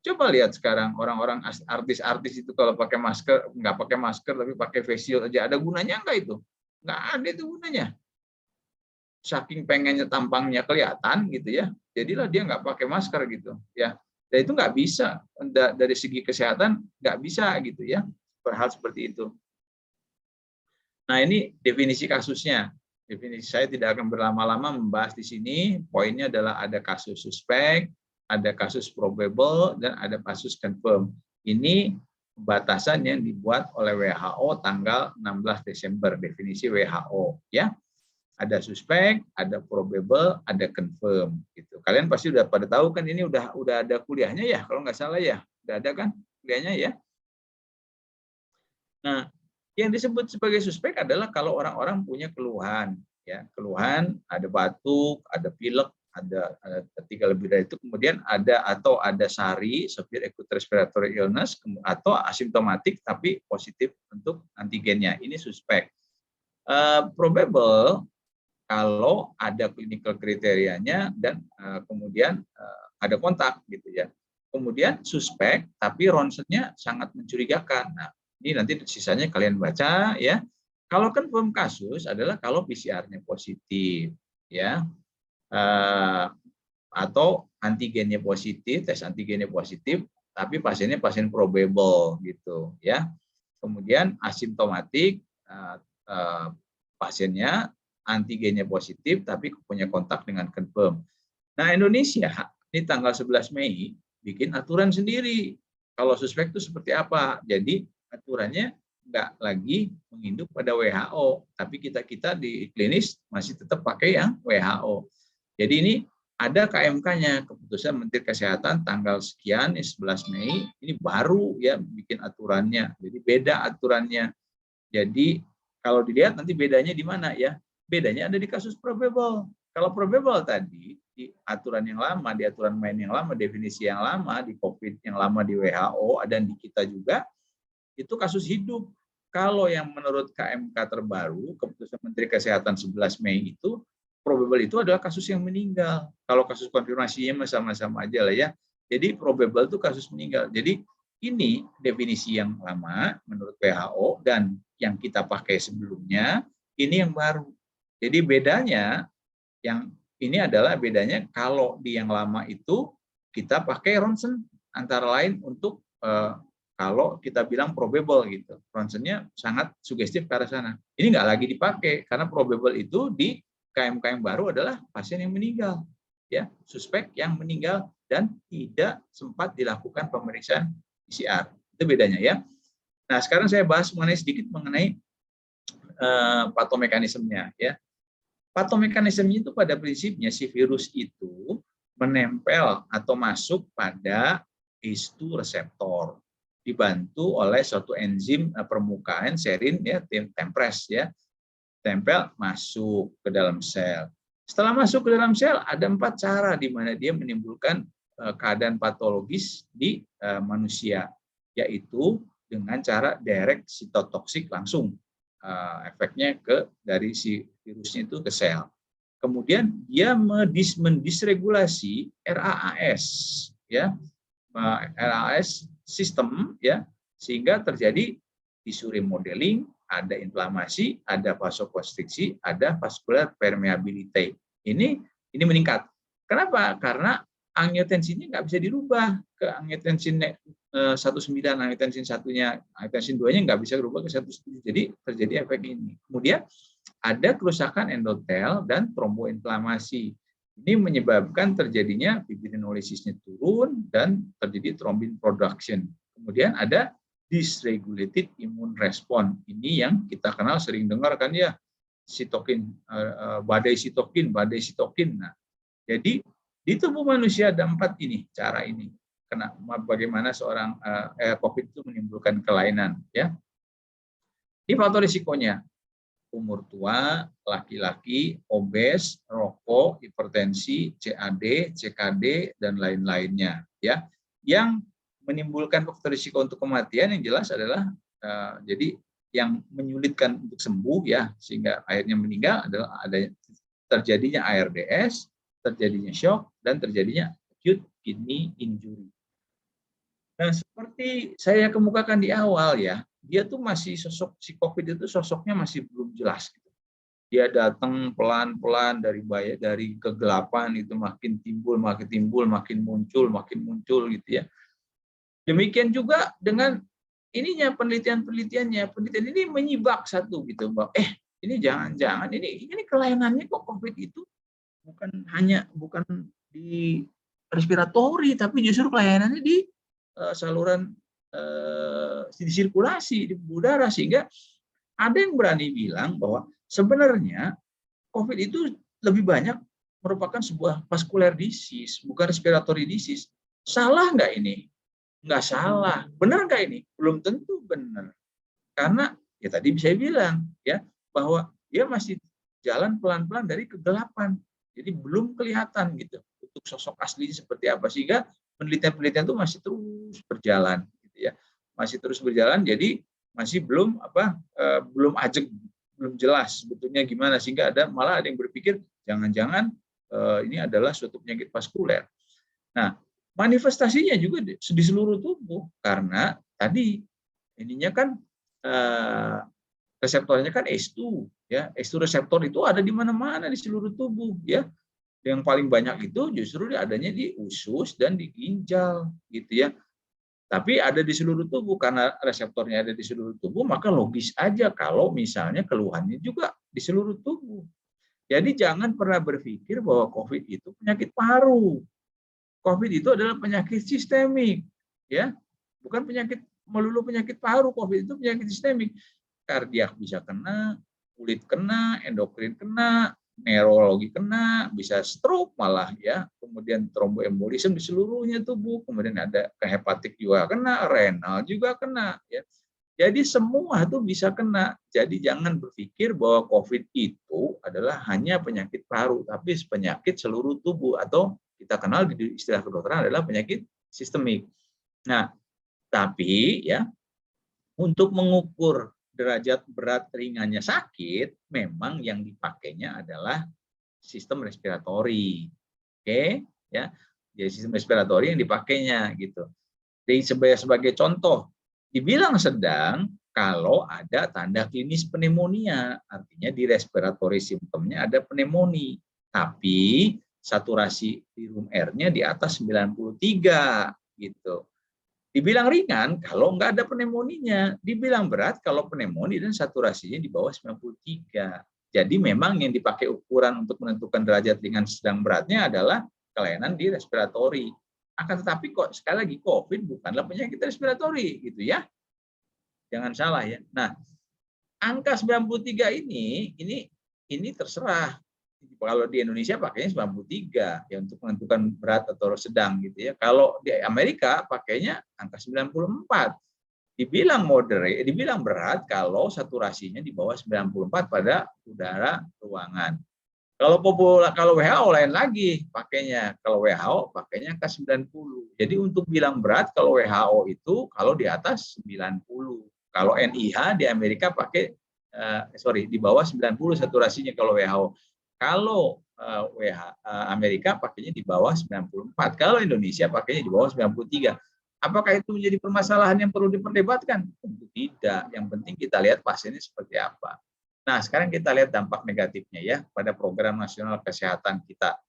Coba lihat sekarang orang-orang artis-artis itu kalau pakai masker, nggak pakai masker tapi pakai face shield aja, ada gunanya nggak itu? Nggak ada itu gunanya. Saking pengennya tampangnya kelihatan gitu ya, jadilah dia nggak pakai masker gitu ya. Dan itu nggak bisa dari segi kesehatan, nggak bisa gitu ya, berhal seperti itu. Nah ini definisi kasusnya. Definisi saya tidak akan berlama-lama membahas di sini. Poinnya adalah ada kasus suspek, ada kasus probable, dan ada kasus confirm. Ini batasan yang dibuat oleh WHO tanggal 16 Desember, definisi WHO ya. Ada suspek, ada probable, ada confirm gitu. Kalian pasti udah pada tahu kan, ini udah ada kuliahnya ya kalau nggak salah ya. Udah ada kan kuliahnya ya. Nah, yang disebut sebagai suspek adalah kalau orang-orang punya keluhan ya, keluhan, ada batuk, ada pilek, ada 3 lebih dari itu, kemudian ada SARI, severe acute respiratory illness, atau asimptomatik tapi positif untuk antigennya. Ini suspek. Probable kalau ada clinical kriterianya dan kemudian ada kontak gitu ya. Kemudian suspek tapi ronsennya sangat mencurigakan. Nah, ini nanti sisanya kalian baca ya. Kalau confirm kasus adalah kalau PCR-nya positif ya. Atau antigennya positif, tes antigennya positif, tapi pasiennya pasien probable gitu ya. Kemudian asimptomatik, pasiennya antigennya positif tapi punya kontak dengan confirm. Nah, Indonesia ini tanggal 11 Mei bikin aturan sendiri. Kalau suspek itu seperti apa? Jadi aturannya nggak lagi menginduk pada WHO, tapi kita di klinis masih tetap pakai yang WHO. Jadi ini ada KMK-nya, keputusan Menteri Kesehatan tanggal sekian 11 Mei, ini baru ya bikin aturannya. Jadi beda aturannya. Jadi kalau dilihat nanti bedanya di mana ya? Bedanya ada di kasus probable. Kalau probable tadi di aturan yang lama, di aturan main yang lama, definisi yang lama, di COVID yang lama di WHO dan di kita juga, itu kasus hidup. Kalau yang menurut KMK terbaru, keputusan Menteri Kesehatan 11 Mei itu, probable itu adalah kasus yang meninggal. Kalau kasus konfirmasinya sama-sama aja lah ya. Jadi probable itu kasus meninggal. Jadi ini definisi yang lama menurut WHO dan yang kita pakai sebelumnya, ini yang baru. Jadi bedanya, yang ini adalah bedanya kalau di yang lama itu kita pakai ronsen, antara lain untuk kalau kita bilang probable gitu. Ronsennya sangat sugestif ke arah sana. Ini nggak lagi dipakai karena probable itu di KMK yang baru adalah pasien yang meninggal, ya, suspek yang meninggal dan tidak sempat dilakukan pemeriksaan PCR. Itu bedanya ya. Nah, sekarang saya bahas sedikit mengenai patomekanismenya ya. Patomekanismenya itu pada prinsipnya si virus itu menempel atau masuk pada ACE2 reseptor dibantu oleh suatu enzim permukaan serin ya, tempres ya, tempel masuk ke dalam sel. Setelah masuk ke dalam sel ada 4 cara di mana dia menimbulkan keadaan patologis di manusia, yaitu dengan cara direct sitotoksik langsung, efeknya dari si virusnya itu ke sel. Kemudian dia mendisregulasi RAAS ya, RAAS sistem ya, sehingga terjadi tisu remodeling, ada inflamasi, ada vasokonstriksi, ada vascular permeability. Ini meningkat. Kenapa? Karena angiotensinnya nggak bisa dirubah ke angiotensin 19, angiotensin 1-nya, angiotensin 2-nya nggak bisa berubah ke 1,7. Jadi terjadi efek ini. Kemudian ada kerusakan endotel dan tromboinflamasi. Ini menyebabkan terjadinya fibrinolisisnya turun dan terjadi thrombin production. Kemudian ada dysregulated immune response. Ini yang kita kenal sering dengar kan ya, sitokin, badai sitokin. Nah, jadi di tubuh manusia ada 4 ini, cara ini. Bagaimana seorang COVID itu menimbulkan kelainan, ya. Ini faktor risikonya: umur tua, laki-laki, obes, rokok, hipertensi, CAD, CKD, dan lain-lainnya. Ya, yang menimbulkan faktor risiko untuk kematian yang jelas adalah jadi yang menyulitkan untuk sembuh ya sehingga akhirnya meninggal adalah terjadinya ARDS, terjadinya shock, dan terjadinya acute kidney injury. Nah, seperti saya kemukakan di awal ya, dia tuh masih sosok si COVID itu sosoknya masih belum jelas. Dia datang pelan-pelan dari kegelapan itu makin timbul, makin muncul gitu ya. Demikian juga dengan ininya penelitian-penelitiannya. Penelitian ini menyibak satu gitu, Mbak. Ini jangan-jangan ini kelainannya kok COVID itu bukan di respiratori, tapi justru kelainannya di saluran di sirkulasi di udara, sehingga ada yang berani bilang bahwa sebenarnya COVID itu lebih banyak merupakan sebuah vascular disease, bukan respiratory disease. Salah nggak ini? Nggak salah. Benar nggak ini? Belum tentu benar. Karena ya tadi saya bilang ya bahwa dia masih jalan pelan-pelan dari kegelapan. Jadi belum kelihatan gitu untuk sosok aslinya seperti apa, sehingga penelitian-penelitian itu masih terus berjalan gitu ya. Masih terus berjalan, jadi masih belum ajeg, belum jelas sebetulnya gimana, sehingga malah ada yang berpikir jangan-jangan ini adalah suatu penyakit vaskuler. Nah, manifestasinya juga di seluruh tubuh karena tadi ininya kan reseptornya kan ACE2 ya. ACE2 reseptor itu ada di mana-mana di seluruh tubuh ya. Yang paling banyak itu justru adanya di usus dan di ginjal gitu ya. Tapi ada di seluruh tubuh, karena reseptornya ada di seluruh tubuh, maka logis aja kalau misalnya keluhannya juga di seluruh tubuh. Jadi jangan pernah berpikir bahwa COVID itu penyakit paru. COVID itu adalah penyakit sistemik, ya, bukan melulu penyakit paru. COVID itu penyakit sistemik, kardiak bisa kena, kulit kena, endokrin kena, neurologi kena, bisa stroke malah ya, kemudian tromboembolisme di seluruhnya tubuh, kemudian ada ke hepatik juga kena, renal juga kena, ya. Jadi semua itu bisa kena. Jadi jangan berpikir bahwa COVID itu adalah hanya penyakit paru, tapi penyakit seluruh tubuh, atau kita kenal di istilah kedokteran adalah penyakit sistemik. Nah, tapi ya untuk mengukur derajat berat ringannya sakit, memang yang dipakainya adalah sistem respiratori. Oke, ya. Jadi sistem respiratori yang dipakainya gitu. Jadi sebagai contoh, dibilang sedang kalau ada tanda klinis pneumonia, artinya di respiratory simptomnya ada pneumonia, tapi saturasi di room air-nya di atas 93 gitu. Dibilang ringan kalau nggak ada pneumonia, dibilang berat kalau pneumonia dan saturasinya di bawah 93. Jadi memang yang dipakai ukuran untuk menentukan derajat ringan sedang beratnya adalah kelainan di respiratori. Akan tetapi kok sekali lagi COVID bukanlah penyakit respiratori gitu ya. Jangan salah ya. Nah, angka 93 ini terserah. Kalau di Indonesia pakainya 93 ya untuk menentukan berat atau sedang gitu ya. Kalau di Amerika pakainya angka 94. Dibilang moderate, dibilang berat kalau saturasinya di bawah 94 pada udara ruangan. Kalau WHO lain lagi pakainya. Kalau WHO pakainya angka 90. Jadi untuk bilang berat kalau WHO itu kalau di atas 90. Kalau NIH di Amerika pakai di bawah 90 saturasinya kalau WHO. Kalau Amerika pakainya di bawah 94. Kalau Indonesia pakainya di bawah 93. Apakah itu menjadi permasalahan yang perlu diperdebatkan? Tentu tidak. Yang penting kita lihat pasiennya seperti apa. Nah, sekarang kita lihat dampak negatifnya ya pada program nasional kesehatan kita.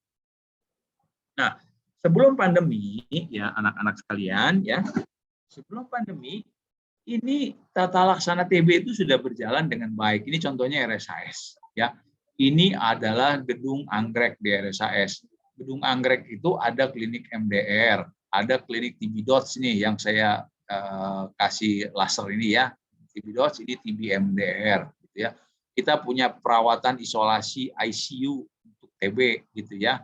Nah, sebelum pandemi ya anak-anak sekalian ya, sebelum pandemi ini tata laksana TB itu sudah berjalan dengan baik. Ini contohnya RSAS ya. Ini adalah gedung anggrek di RSAS. Gedung Anggrek itu ada klinik MDR, ada klinik TB Dots nih yang saya kasih laser ini ya. TB Dots ini TB MDR gitu ya. Kita punya perawatan isolasi ICU untuk TB gitu ya.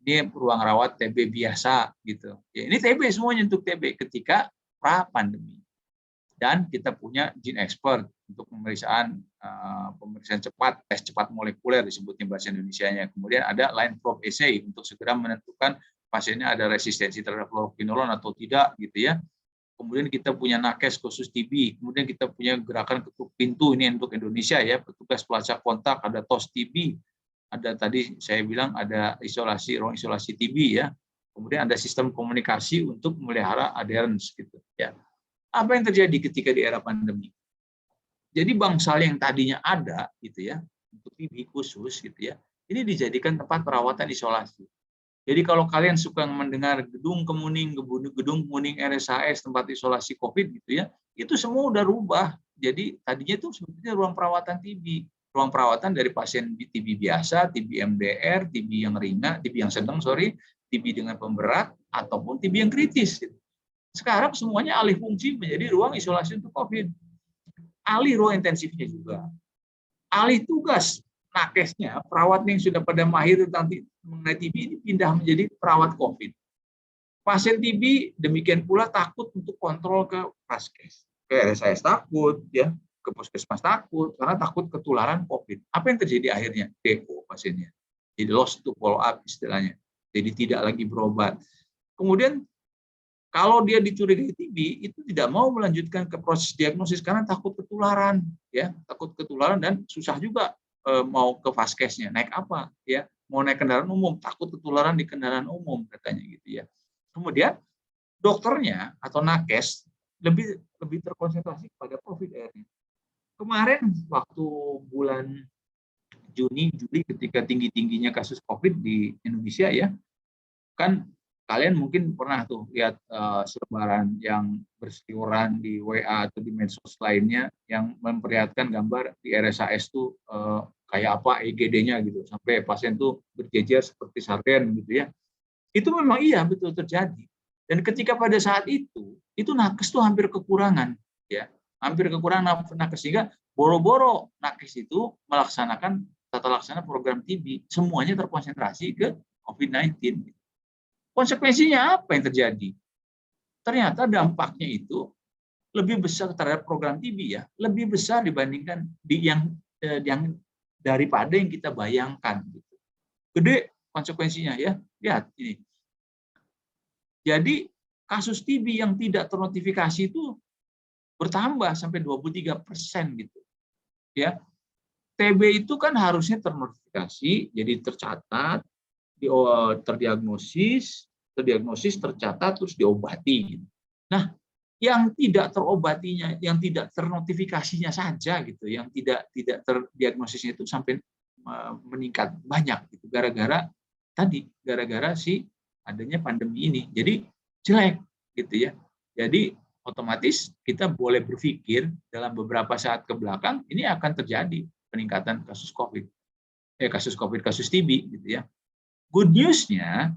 Ini ruang rawat TB biasa gitu. Ya, ini TB semuanya untuk TB ketika pra pandemi. Dan kita punya gene expert untuk pemeriksaan cepat, tes cepat molekuler disebutnya bahasa Indonesianya. Kemudian ada line probe assay untuk segera menentukan pasiennya ada resistensi terhadap fluoroquinolone atau tidak gitu ya. Kemudian kita punya nakes khusus TB. Kemudian kita punya gerakan ketuk pintu ini untuk Indonesia ya, petugas pelacak kontak, ada TOS TB. Ada tadi saya bilang ada ruang isolasi TB ya. Kemudian ada sistem komunikasi untuk memelihara adherence gitu ya. Apa yang terjadi ketika di era pandemi? Jadi bangsal yang tadinya ada gitu ya, untuk TB khusus gitu ya, ini dijadikan tempat perawatan isolasi. Jadi kalau kalian suka mendengar gedung kemuning RSHS tempat isolasi COVID gitu ya, itu semua udah rubah. Jadi tadinya itu sebetulnya ruang perawatan TB, ruang perawatan dari pasien TB biasa, TB MDR, TB yang ringan, TB yang sedang, TB dengan pemberat ataupun TB yang kritis. Sekarang semuanya alih fungsi menjadi ruang isolasi untuk COVID. Alih ruang intensifnya juga. Alih tugas nakesnya, perawat yang sudah pada mahir tentang mengenai TB ini pindah menjadi perawat COVID. Pasien TB demikian pula takut untuk kontrol ke Paskes. Ke RSHS takut, ya, ke Puskesmas takut, karena takut ketularan COVID. Apa yang terjadi akhirnya? DO pasiennya. Jadi lost to follow up istilahnya. Jadi tidak lagi berobat. Kemudian kalau dia dicurigai TB, itu tidak mau melanjutkan ke proses diagnosis karena takut ketularan, ya, takut ketularan dan susah juga mau ke Vaskesnya. Naik apa, ya? Mau naik kendaraan umum, takut ketularan di kendaraan umum katanya gitu ya. Kemudian dokternya atau nakes lebih terkonsentrasi pada profit akhirnya. Kemarin waktu bulan Juni, Juli ketika tinggi-tingginya kasus COVID di Indonesia ya, kan kalian mungkin pernah tuh lihat selebaran yang berseliweran di WA atau di medsos lainnya yang memperlihatkan gambar di RSHS tuh kayak apa EGD-nya gitu, sampai pasien tuh berjejer seperti sarden gitu ya. Itu memang iya betul terjadi. Dan ketika pada saat itu nakes tuh hampir kekurangan, ya, hampir kekurangan nakes sehingga boro-boro nakes itu melaksanakan tata laksana program TB, semuanya terkonsentrasi ke COVID-19. Konsekuensinya apa yang terjadi? Ternyata dampaknya itu lebih besar terhadap program TB ya, lebih besar dibandingkan yang daripada yang kita bayangkan. Gede konsekuensinya ya. Lihat ini. Jadi kasus TB yang tidak ternotifikasi itu bertambah sampai 23% gitu. Ya. TB itu kan harusnya ternotifikasi, jadi tercatat, terdiagnosis, tercatat, terus diobati. Nah, yang tidak terobatinya, yang tidak ternotifikasinya saja gitu, yang tidak terdiagnosisnya itu sampai meningkat banyak gitu, gara-gara si adanya pandemi ini. Jadi jelek gitu ya. Jadi otomatis kita boleh berpikir dalam beberapa saat ke belakang ini akan terjadi peningkatan kasus TB gitu ya. Good news-nya,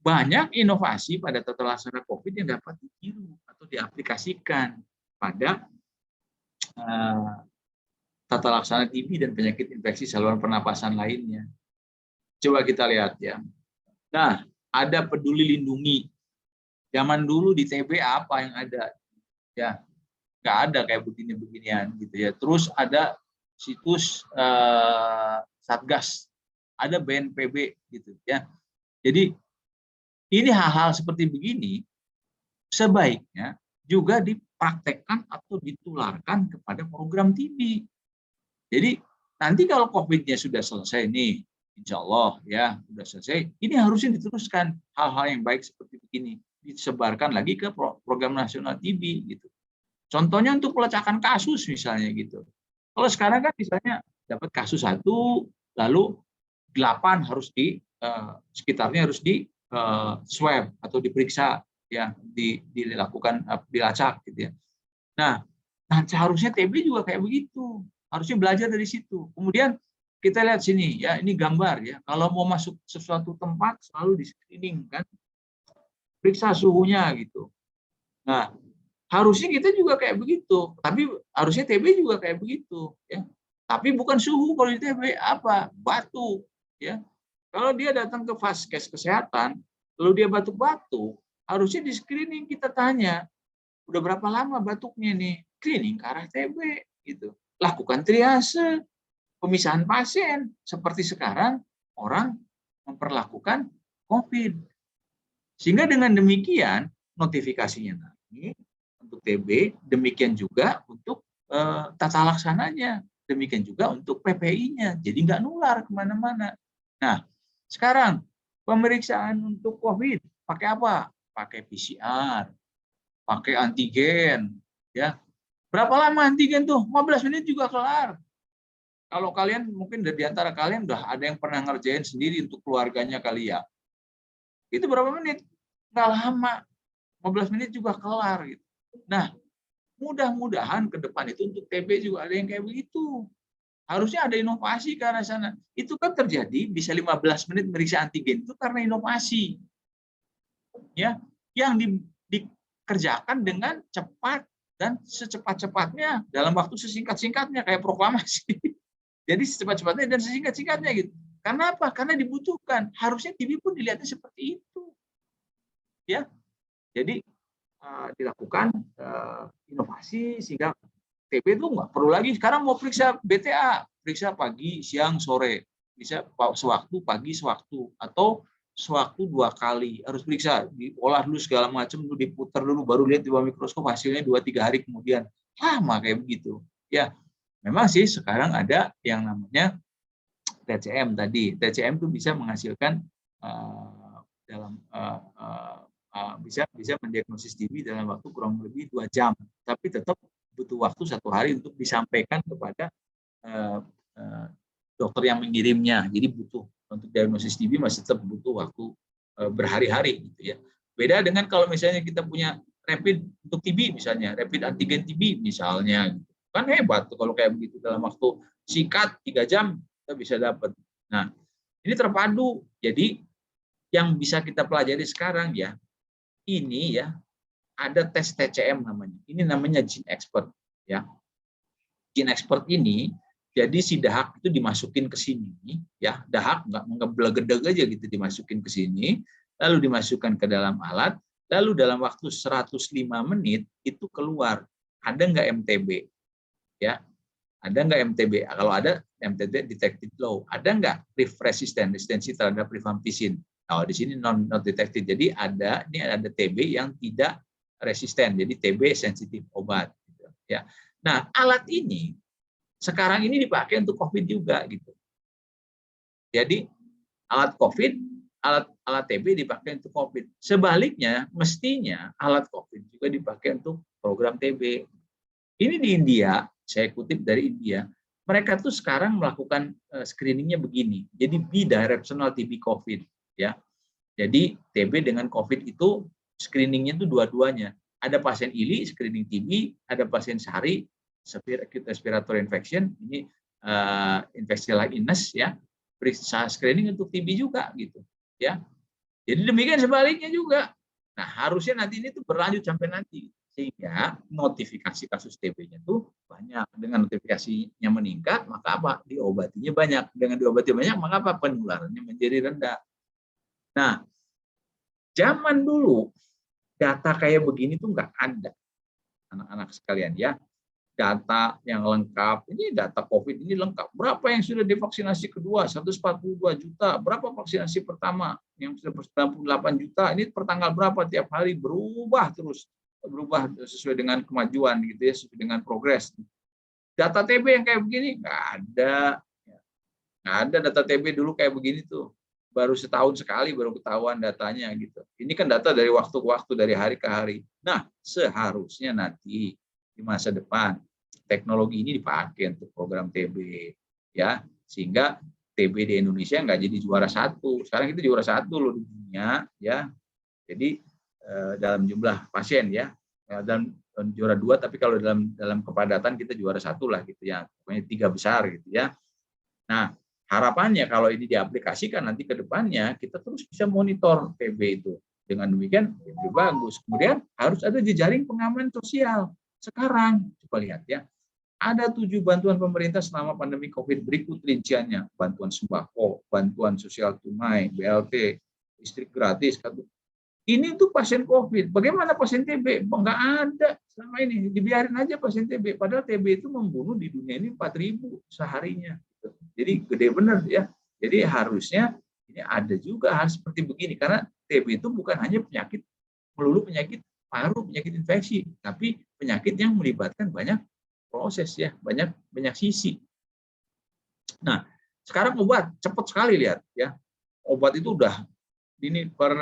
banyak inovasi pada tata laksana COVID yang dapat ditiru atau diaplikasikan pada tata laksana TB dan penyakit infeksi saluran pernapasan lainnya. Coba kita lihat ya. Nah, ada Peduli Lindungi. Zaman dulu di TB apa yang ada? Ya, nggak ada kayak begini-beginian gitu ya. Terus ada situs Satgas, ada BNPB gitu ya. Jadi ini hal-hal seperti begini sebaiknya juga dipraktekkan atau ditularkan kepada program TB. Jadi nanti kalau COVID-nya sudah selesai nih, insya Allah ya sudah selesai, ini harusnya diteruskan hal-hal yang baik seperti begini, disebarkan lagi ke program nasional TB gitu. Contohnya untuk pelacakan kasus misalnya gitu. Kalau sekarang kan misalnya dapat kasus 1, lalu 8 harus sekitarnya harus di swab atau diperiksa ya, dilakukan dilacak gitu ya. Nah, seharusnya TB juga kayak begitu. Harusnya belajar dari situ. Kemudian kita lihat sini ya, ini gambar ya. Kalau mau masuk sesuatu tempat selalu di screening kan, periksa suhunya gitu. Nah, harusnya kita juga kayak begitu, tapi harusnya TB juga kayak begitu ya. Tapi bukan suhu kalau di TB, apa? Batuk ya. Kalau dia datang ke vaskes kesehatan, lalu dia batuk-batuk, harusnya di screening kita tanya, udah berapa lama batuknya nih? Screening ke arah TB gitu. Lakukan triase, pemisahan pasien seperti sekarang orang memperlakukan COVID. Sehingga dengan demikian notifikasinya naik untuk TB, demikian juga untuk tata laksananya, demikian juga untuk PPI-nya. Jadi nggak nular kemana-mana. Nah, sekarang pemeriksaan untuk COVID pakai apa? Pakai PCR, pakai antigen, ya. Berapa lama antigen tuh? 15 menit juga kelar. Kalau kalian mungkin di antara kalian udah ada yang pernah ngerjain sendiri untuk keluarganya kali ya. Itu berapa menit? Nggak lama. 15 menit juga kelar gitu. Nah, mudah-mudahan ke depan itu untuk TB juga ada yang kayak begitu. Harusnya ada inovasi ke arah sana. Itu kan terjadi bisa 15 menit meriksa antigen itu karena inovasi. Ya, yang dikerjakan dengan cepat dan secepat-cepatnya dalam waktu sesingkat-singkatnya kayak proklamasi. Jadi secepat-cepatnya dan sesingkat-singkatnya gitu. Karena apa? Karena dibutuhkan. Harusnya TB pun dilihatnya seperti itu. Ya, jadi dilakukan inovasi sehingga TB itu nggak perlu lagi. Sekarang mau periksa BTA, periksa pagi, siang, sore, bisa sewaktu pagi, sewaktu atau sewaktu 2 kali. Harus periksa, diolah dulu segala macam, dulu diputar dulu, baru lihat di bawah mikroskop hasilnya 2-3 hari kemudian. Lama kayak begitu. Ya. Memang sih sekarang ada yang namanya TCM tadi. TCM itu bisa menghasilkan bisa mendiagnosis TB dalam waktu kurang lebih 2 jam. Tapi tetap butuh waktu 1 hari untuk disampaikan kepada dokter yang mengirimnya. Jadi butuh untuk diagnosis TB masih tetap butuh waktu berhari-hari gitu ya. Beda dengan kalau misalnya kita punya rapid untuk TB misalnya, rapid antigen TB misalnya. Kan hebat tuh kalau kayak begitu dalam waktu singkat 3 jam kita bisa dapat. Nah, ini terpadu. Jadi yang bisa kita pelajari sekarang ya, ini ya ada tes TCM namanya. Ini namanya Gene Expert ya. Gene Expert ini jadi si dahak itu dimasukin ke sini ya, dahak nggak ngeblegedeg aja gitu dimasukin ke sini, lalu dimasukkan ke dalam alat, lalu dalam waktu 105 menit itu keluar ada nggak MTB. Ya, ada nggak MTB? Kalau ada MTB detected low, ada nggak resistensi terhadap rifampicin? Nah, di sini not detected. Jadi ini ada TB yang tidak resisten. Jadi TB sensitif obat. Gitu. Ya. Nah, alat ini sekarang ini dipakai untuk COVID juga gitu. Jadi alat COVID, alat TB dipakai untuk COVID. Sebaliknya, mestinya alat COVID juga dipakai untuk program TB. Ini di India. Saya kutip dari India, mereka tuh sekarang melakukan screeningnya begini. Jadi bidirectional TB COVID, ya. Jadi TB dengan COVID itu screeningnya itu dua-duanya. Ada pasien ILI screening TB, ada pasien SARI severe acute respiratory infection, ini infeksial illness ya, periksa screening untuk TB juga gitu, ya. Jadi demikian sebaliknya juga. Nah harusnya nanti ini tuh berlanjut sampai nanti. Sehingga notifikasi kasus TB-nya itu banyak. Dengan notifikasinya meningkat, maka apa? Diobatinya banyak. Dengan diobati banyak, maka apa? Penularannya menjadi rendah. Nah, zaman dulu, data kayak begini tuh nggak ada. Anak-anak sekalian ya. Data yang lengkap, ini data COVID ini lengkap. Berapa yang sudah divaksinasi kedua? 142 juta. Berapa vaksinasi pertama? Yang sudah 98 juta. Ini per tanggal berapa? Tiap hari berubah terus. Berubah sesuai dengan kemajuan gitu ya, sesuai dengan progres. Data TB yang kayak begini nggak ada data TB dulu kayak begini tuh, baru setahun sekali baru ketahuan datanya gitu. Ini kan data dari waktu ke waktu, dari hari ke hari. Nah seharusnya nanti di masa depan teknologi ini dipakai untuk program TB ya, sehingga TB di Indonesia nggak jadi juara 1. Sekarang kita juara 1 loh di dunia ya. Jadi dalam jumlah pasien ya, dan juara 2, tapi kalau dalam kepadatan kita juara 1 lah gitu ya, pokoknya 3 besar gitu ya. Nah harapannya kalau ini diaplikasikan nanti ke depannya kita terus bisa monitor TB itu. Dengan demikian lebih bagus. Kemudian harus ada jejaring pengaman sosial. Sekarang coba lihat ya. Ada 7 bantuan pemerintah selama pandemi COVID berikut rinciannya. Bantuan sembako, bantuan sosial tunai, BLT, listrik gratis. Ini tuh pasien COVID. Bagaimana pasien TB? Nggak ada selama ini. Dibiarin aja pasien TB. Padahal TB itu membunuh di dunia ini 4.000 seharinya. Jadi gede bener ya. Jadi harusnya ini ada juga hal seperti begini. Karena TB itu bukan hanya penyakit, melulu penyakit paru, penyakit infeksi. Tapi penyakit yang melibatkan banyak proses ya, banyak sisi. Nah, sekarang obat cepat sekali lihat ya. Obat itu udah ini per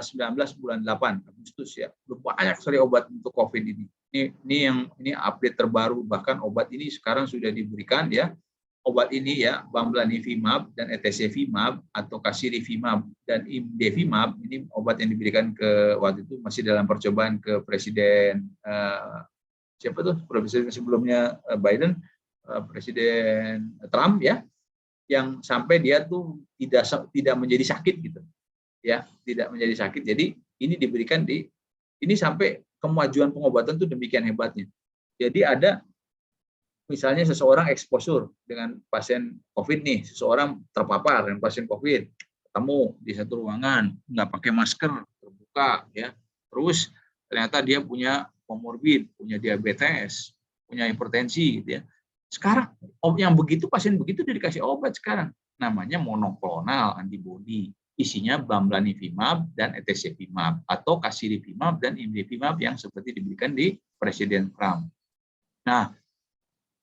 19 bulan 8 Agustus ya. Udah banyak sekali obat untuk COVID ini. Ini update terbaru, bahkan obat ini sekarang sudah diberikan ya. Obat ini ya, Bamlanivimab dan Etesevimab atau Casirivimab dan Imdevimab, ini obat yang diberikan ke waktu itu masih dalam percobaan ke Presiden siapa tuh presiden sebelumnya Biden, Presiden Trump ya, yang sampai dia tuh tidak menjadi sakit gitu ya, tidak menjadi sakit. Jadi ini diberikan ini sampai kemajuan pengobatan tuh demikian hebatnya. Jadi ada misalnya seseorang exposure dengan pasien COVID nih, seseorang terpapar dengan pasien COVID, ketemu di satu ruangan, nggak pakai masker, terbuka ya, terus ternyata dia punya komorbid, punya diabetes, punya hipertensi gitu ya. Sekarang yang begitu, pasien begitu dikasih obat sekarang, namanya monoklonal antibody, isinya Bamlanivimab dan Etesevimab atau Casirivimab dan Imdevimab yang seperti diberikan di Presiden Trump. Nah,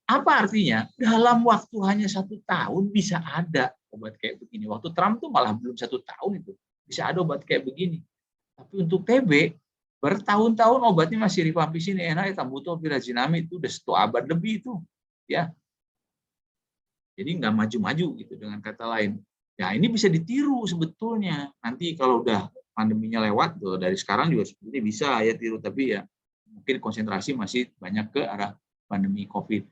apa artinya? Dalam waktu hanya 1 tahun bisa ada obat kayak begini. Waktu Trump tuh malah belum 1 tahun itu bisa ada obat kayak begini. Tapi untuk TB bertahun-tahun obatnya masih rifampicin, enalaetambutol, pirazinamid, itu udah 1 abad lebih itu, ya. Jadi nggak maju-maju gitu dengan kata lain. Ya ini bisa ditiru sebetulnya. Nanti kalau udah pandeminya lewat, tuh, dari sekarang juga sebetulnya bisa ya tiru, tapi ya mungkin konsentrasi masih banyak ke arah pandemi COVID.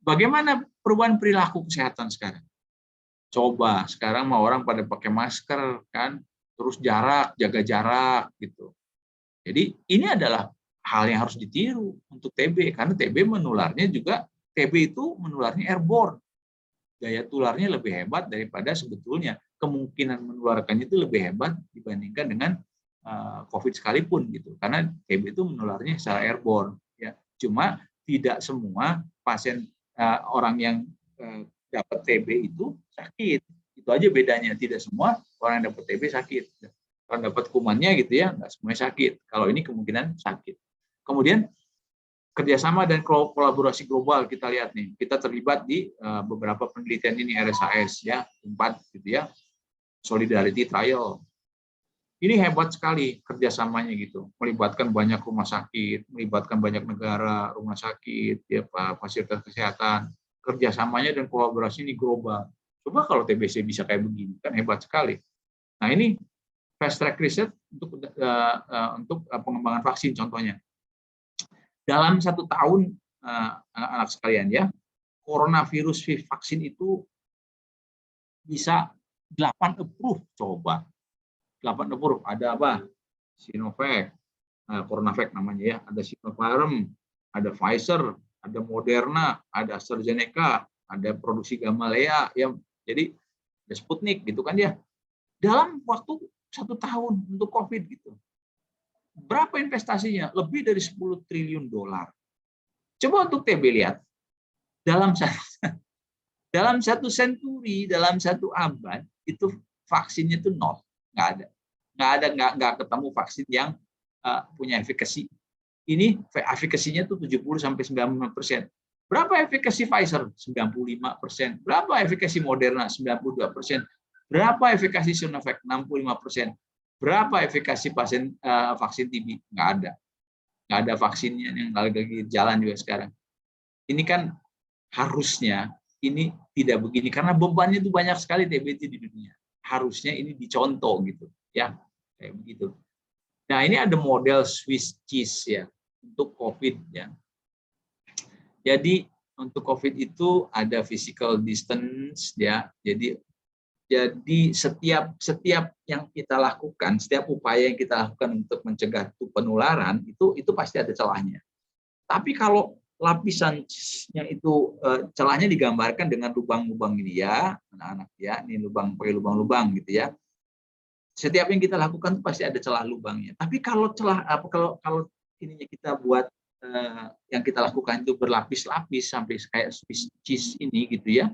Bagaimana perubahan perilaku kesehatan sekarang? Coba sekarang mau orang pada pakai masker kan, terus jaga jarak gitu. Jadi ini adalah hal yang harus ditiru untuk TB, karena TB menularnya juga, TB itu menularnya airborne. Daya tularnya lebih hebat daripada sebetulnya kemungkinan menularkannya itu lebih hebat dibandingkan dengan COVID sekalipun gitu. Karena TB itu menularnya secara airborne ya. Cuma tidak semua pasien orang yang dapat TB itu sakit. Itu aja bedanya, tidak semua orang yang dapat TB sakit. Kalau dapat kumannya gitu ya, nggak semuanya sakit. Kalau ini kemungkinan sakit. Kemudian kerjasama dan kolaborasi global kita lihat nih, kita terlibat di beberapa penelitian ini RSAS ya, 4 gitu ya, Solidarity Trial. Ini hebat sekali kerjasamanya gitu, melibatkan banyak rumah sakit, melibatkan banyak negara, rumah sakit, ya fasilitas kesehatan, kerjasamanya dan kolaborasi ini global. Coba kalau TBC bisa kayak begini, kan hebat sekali. Nah ini fast track research untuk pengembangan vaksin contohnya. Dalam 1 tahun anak-anak sekalian ya, coronavirus vaksin itu bisa 8 approve, coba. 8 approve, ada apa? Sinovac, CoronaVac namanya ya, ada Sinopharm, ada Pfizer, ada Moderna, ada AstraZeneca, ada produksi Gamaleya, ya. Jadi ada Sputnik gitu kan ya. Dalam waktu 1 tahun untuk COVID gitu. Berapa investasinya? Lebih dari 10 triliun dolar. Coba untuk TB lihat. Dalam 1 senturi, dalam 1 abad itu vaksinnya itu 0, nggak ada. Nggak ketemu vaksin yang punya efikasi. Ini efikasinya tuh 70-95%. Berapa efikasi Pfizer? 95%. Berapa efikasi Moderna? 92%. Berapa efikasi Sinovac? 65%. Berapa efikasi vaksin TB? Nggak ada. Nggak ada vaksinnya yang lagi jalan juga sekarang. Ini kan harusnya ini tidak begini karena bebannya itu banyak sekali TB di dunia. Harusnya ini dicontoh gitu, ya kayak begitu. Nah ini ada model Swiss cheese ya untuk COVID ya. Jadi untuk COVID itu ada physical distance ya. Jadi setiap yang kita lakukan, setiap upaya yang kita lakukan untuk mencegah penularan itu pasti ada celahnya. Tapi kalau lapisannya itu celahnya digambarkan dengan lubang-lubang ini ya, anak-anak ya, ini lubang pakai lubang-lubang gitu ya. Setiap yang kita lakukan pasti ada celah lubangnya. Tapi kalau kalau ininya kita buat yang kita lakukan itu berlapis-lapis sampai kayak Swiss cheese ini gitu ya.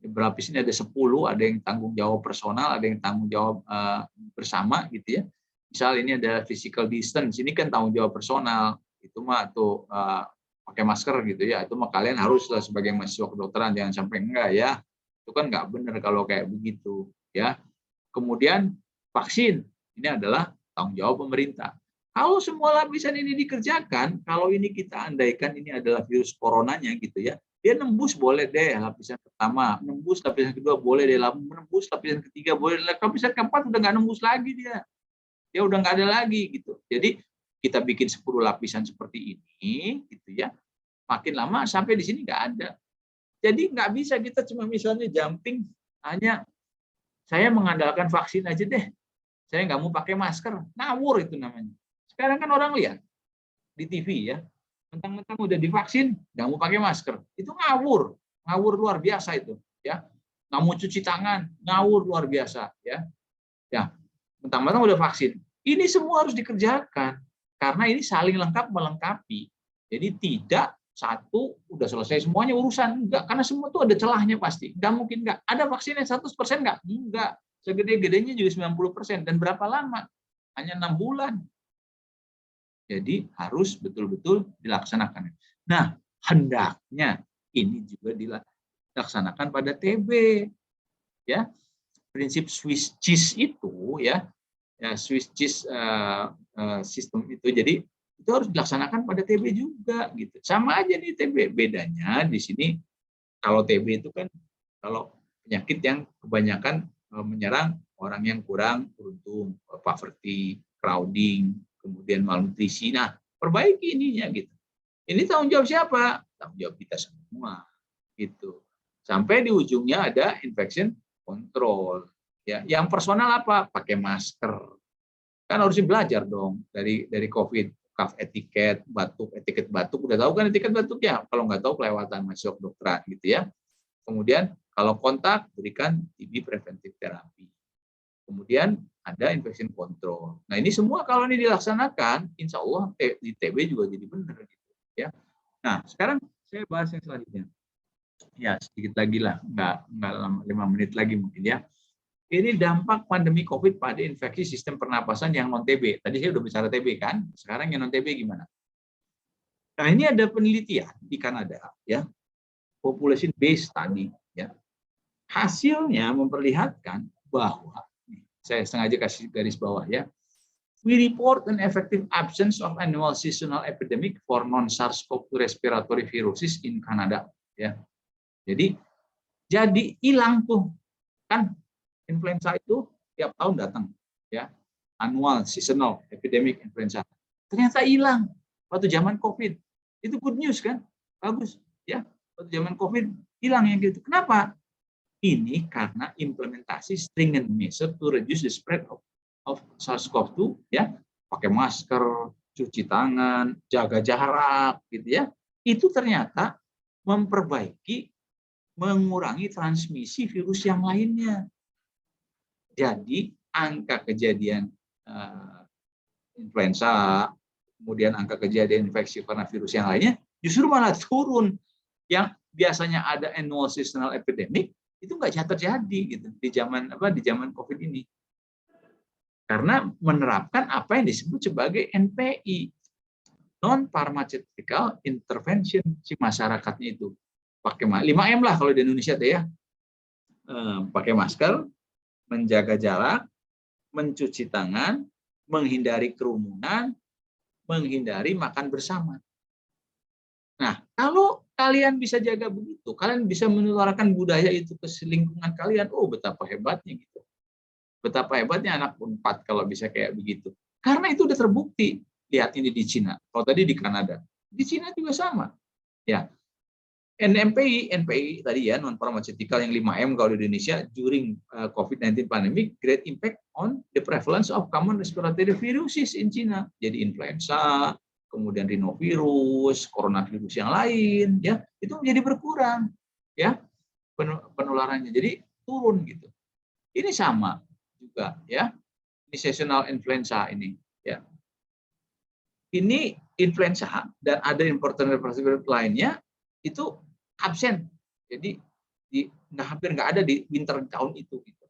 Berlapis ini ada 10, ada yang tanggung jawab personal, ada yang tanggung jawab bersama gitu ya. Misal ini ada physical distance, ini kan tanggung jawab personal, itu mah tuh pakai masker gitu ya, itu mah kalian haruslah sebagai mahasiswa kedokteran, jangan sampai enggak ya. Itu kan enggak benar kalau kayak begitu ya. Kemudian vaksin, ini adalah tanggung jawab pemerintah. Kalau semua lapisan ini dikerjakan, kalau ini kita andaikan ini adalah virus coronanya gitu ya, dia nembus boleh deh lapisan pertama, nembus lapisan kedua boleh deh, nembus lapisan ketiga boleh, lapisan keempat udah nggak nembus lagi dia udah nggak ada lagi gitu. Jadi kita bikin 10 lapisan seperti ini gitu ya, makin lama sampai di sini nggak ada. Jadi nggak bisa kita cuma misalnya jumping hanya saya mengandalkan vaksin aja deh, saya nggak mau pakai masker, ngawur itu namanya. Sekarang kan orang lihat di TV ya, mentang-mentang udah divaksin, nggak mau pakai masker, itu ngawur luar biasa itu, ya. Nggak mau cuci tangan, ngawur luar biasa, ya. Mentang-mentang udah vaksin, ini semua harus dikerjakan karena ini saling lengkap melengkapi. Jadi tidak satu udah selesai semuanya urusan, enggak, karena semua tuh ada celahnya pasti, nggak mungkin nggak. Ada vaksinnya 100% enggak, segede-gedenya juga 90%, dan berapa lama? Hanya 6 bulan. Jadi harus betul-betul dilaksanakan. Nah, hendaknya ini juga dilaksanakan pada TB. Ya, prinsip Swiss cheese itu ya Swiss cheese sistem itu. Jadi itu harus dilaksanakan pada TB juga gitu. Sama aja nih TB. Bedanya di sini kalau TB itu kan kalau penyakit yang kebanyakan menyerang orang yang kurang beruntung, poverty, crowding, kemudian malnutrisi. Nah, perbaiki ininya gitu. Ini tanggung jawab siapa? Tanggung jawab kita semua gitu. Sampai di ujungnya ada infection control. Ya, yang personal apa? Pakai masker. Kan harusnya belajar dong dari COVID, cough etiket, etiket batuk. Udah tahu kan etiket batuk ya? Kalau nggak tahu kelewatan masuk kedokteran gitu ya. Kemudian kalau kontak berikan TB preventive therapy. Kemudian ada infection control. Nah, ini semua kalau ini dilaksanakan, insya Allah di TB juga jadi benar gitu ya. Nah, sekarang saya bahas yang selanjutnya. Ya, sedikit lagi lah, nggak 5 menit lagi mungkin ya. Ini dampak pandemi COVID pada infeksi sistem pernapasan yang non TB. Tadi saya udah bicara TB kan, sekarang yang non TB gimana? Nah, ini ada penelitian di Kanada ya, population based study ya. Hasilnya memperlihatkan bahwa saya sengaja kasih garis bawah ya. We report an effective absence of annual seasonal epidemic for non-SARS-CoV-2 respiratory viruses in Canada. Ya, jadi hilang tuh kan influenza itu tiap tahun datang, ya, annual seasonal epidemic influenza. Ternyata hilang waktu zaman COVID. Itu good news kan, bagus ya. Waktu zaman COVID hilang yang gitu. Kenapa? Ini karena implementasi stringent measure to reduce the spread of SARS-CoV-2 ya, pakai masker, cuci tangan, jaga jarak gitu ya. Itu ternyata mengurangi transmisi virus yang lainnya. Jadi angka kejadian influenza, kemudian angka kejadian infeksi karena virus yang lainnya justru malah turun. Yang biasanya ada annual seasonal epidemic itu nggak terjadi gitu di zaman COVID ini, karena menerapkan apa yang disebut sebagai NPI, non pharmaceutical intervention, si masyarakatnya itu pakai 5M lah kalau di Indonesia tuh ya, pakai masker, menjaga jarak, mencuci tangan, menghindari kerumunan, menghindari makan bersama. Nah, kalau kalian bisa jaga begitu, kalian bisa menularkan budaya itu ke lingkungan kalian. Oh, betapa hebatnya gitu. Betapa hebatnya anak Unpad kalau bisa kayak begitu. Karena itu udah terbukti. Lihat ini di Cina. Kalau tadi di Kanada, di Cina juga sama. Ya, NPI tadi ya, non pharmaceutical yang 5M kalau di Indonesia, during COVID-19 pandemic, great impact on the prevalence of common respiratory viruses in China. Jadi influenza, kemudian rhinovirus, coronavirus yang lain, ya itu menjadi berkurang, ya penularannya. Jadi turun gitu. Ini sama juga, ya. Ini seasonal influenza ini, ya. Ini influenza dan ada important respiratory lainnya itu absen, jadi hampir nggak ada di winter tahun itu. Gitu.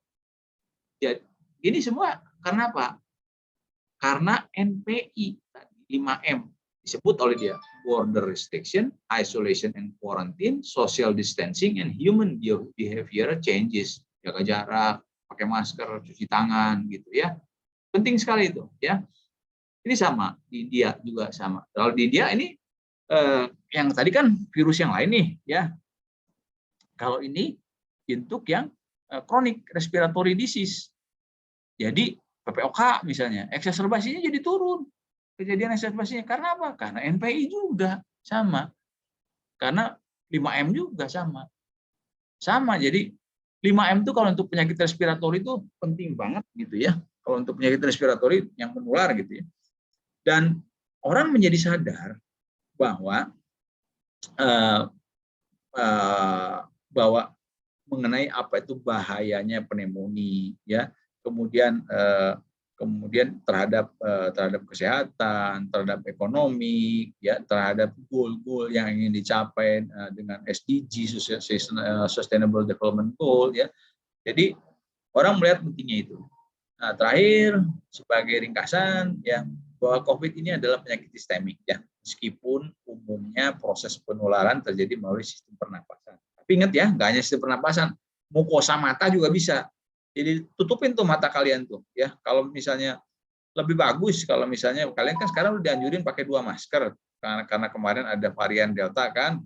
Jadi ini semua karena apa? Karena NPI tadi 5M disebut oleh dia, border restriction, isolation and quarantine, social distancing, and human behavior changes. Jaga jarak, pakai masker, cuci tangan, gitu ya. Penting sekali itu, ya. Ini sama di India juga sama. Kalau di India ini yang tadi kan virus yang lain nih, ya. Kalau ini untuk yang chronic respiratory disease. Jadi PPOK misalnya, eksaserbasinya jadi turun. Kejadian eksaserbasinya karena apa? Karena NPI juga sama. Karena 5M juga sama. Sama. Jadi 5M itu kalau untuk penyakit respiratori itu penting banget gitu ya. Kalau untuk penyakit respiratori yang menular gitu ya. Dan orang menjadi sadar bahwa mengenai apa itu bahayanya pneumonia, ya, kemudian terhadap kesehatan, terhadap ekonomi, ya, terhadap goal-goal yang ingin dicapai dengan SDG, Sustainable Development Goal, ya. Jadi orang melihat pentingnya itu. Nah, terakhir sebagai ringkasan, ya, bahwa COVID ini adalah penyakit sistemik, ya. Meskipun umumnya proses penularan terjadi melalui sistem pernapasan. Tapi ingat ya, nggak hanya sistem pernapasan, mukosa mata juga bisa. Jadi tutupin tuh mata kalian tuh, ya. Kalau misalnya lebih bagus, kalau misalnya kalian kan sekarang udah dianjurin pakai 2 masker, karena kemarin ada varian Delta kan,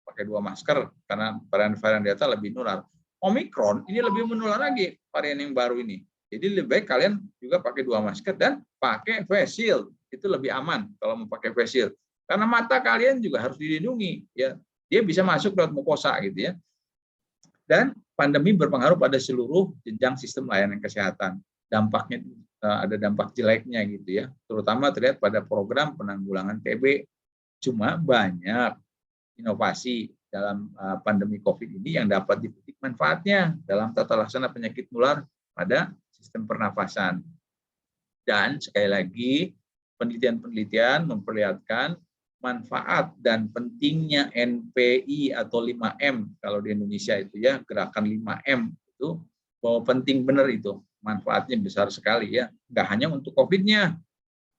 pakai 2 masker karena varian Delta lebih menular. Omikron ini lebih menular lagi varian yang baru ini. Jadi lebih baik kalian juga pakai 2 masker dan pakai face shield. Itu lebih aman kalau mau pakai face shield. Karena mata kalian juga harus dilindungi, ya. Dia bisa masuk lewat mukosa gitu ya. Dan pandemi berpengaruh pada seluruh jenjang sistem layanan kesehatan. Dampaknya ada dampak jeleknya gitu ya. Terutama terlihat pada program penanggulangan TB. Cuma banyak inovasi dalam pandemi COVID ini yang dapat dipetik manfaatnya dalam tata laksana penyakit menular pada sistem pernafasan. Dan sekali lagi, penelitian-penelitian memperlihatkan manfaat dan pentingnya NPI atau 5M kalau di Indonesia itu ya, gerakan 5M itu, bahwa penting benar itu, manfaatnya besar sekali ya, nggak hanya untuk COVID-nya,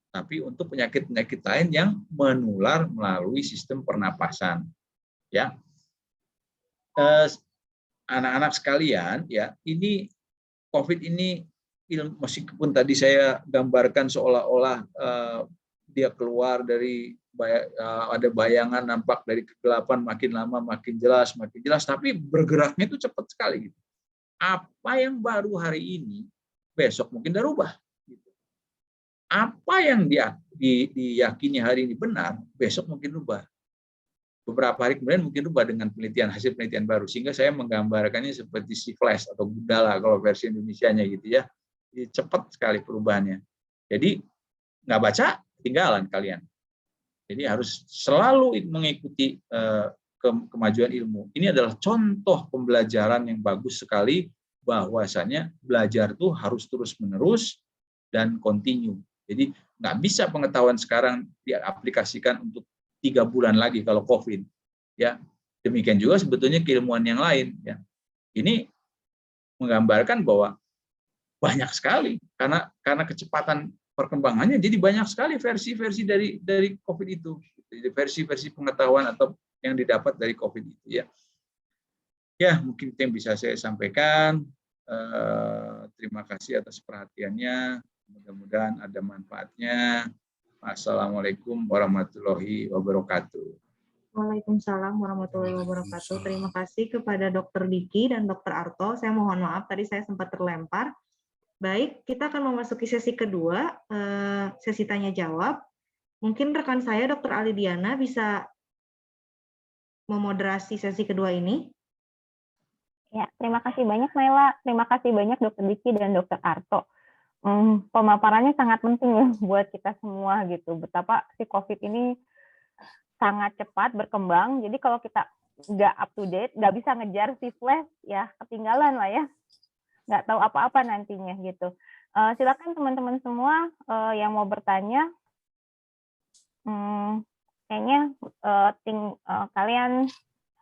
tapi untuk penyakit-penyakit lain yang menular melalui sistem pernapasan. Ya, anak-anak sekalian, ya, ini COVID ini, meskipun tadi saya gambarkan seolah-olah dia keluar dari ada bayangan nampak dari kegelapan, makin lama makin jelas, tapi bergeraknya itu cepat sekali. Gitu. Apa yang baru hari ini, besok mungkin udah rubah. Gitu. Apa yang diyakini hari ini benar, besok mungkin rubah. Beberapa hari kemudian mungkin rubah dengan hasil penelitian baru. Sehingga saya menggambarkannya seperti si flash atau gundala kalau versi Indonesianya gitu ya. Jadi cepat sekali perubahannya. Jadi nggak baca, ketinggalan kalian. Jadi harus selalu mengikuti kemajuan ilmu. Ini adalah contoh pembelajaran yang bagus sekali, bahwasanya belajar itu harus terus-menerus dan continue. Jadi nggak bisa pengetahuan sekarang diaplikasikan untuk 3 bulan lagi kalau COVID. Ya, demikian juga sebetulnya keilmuan yang lain. Ya, ini menggambarkan bahwa banyak sekali karena kecepatan perkembangannya, jadi banyak sekali versi-versi dari COVID itu, jadi versi-versi pengetahuan atau yang didapat dari COVID itu ya. Ya, mungkin itu yang bisa saya sampaikan. Terima kasih atas perhatiannya. Mudah-mudahan ada manfaatnya. Assalamualaikum warahmatullahi wabarakatuh. Waalaikumsalam warahmatullahi wabarakatuh. Terima kasih kepada Dr. Diki dan Dr. Arto. Saya mohon maaf tadi saya sempat terlempar. Baik, kita akan memasuki sesi kedua, sesi tanya jawab. Mungkin rekan saya Dr. Ali Diana bisa memoderasi sesi kedua ini. Ya, terima kasih banyak Naila. Terima kasih banyak Dr. Diki dan Dr. Arto. Pemaparannya sangat penting ya buat kita semua gitu. Betapa si COVID ini sangat cepat berkembang. Jadi kalau kita nggak up to date, nggak bisa ngejar si flash, ya ketinggalan lah ya. Nggak tahu apa-apa nantinya gitu. Silakan teman-teman semua yang mau bertanya. Kayaknya kalian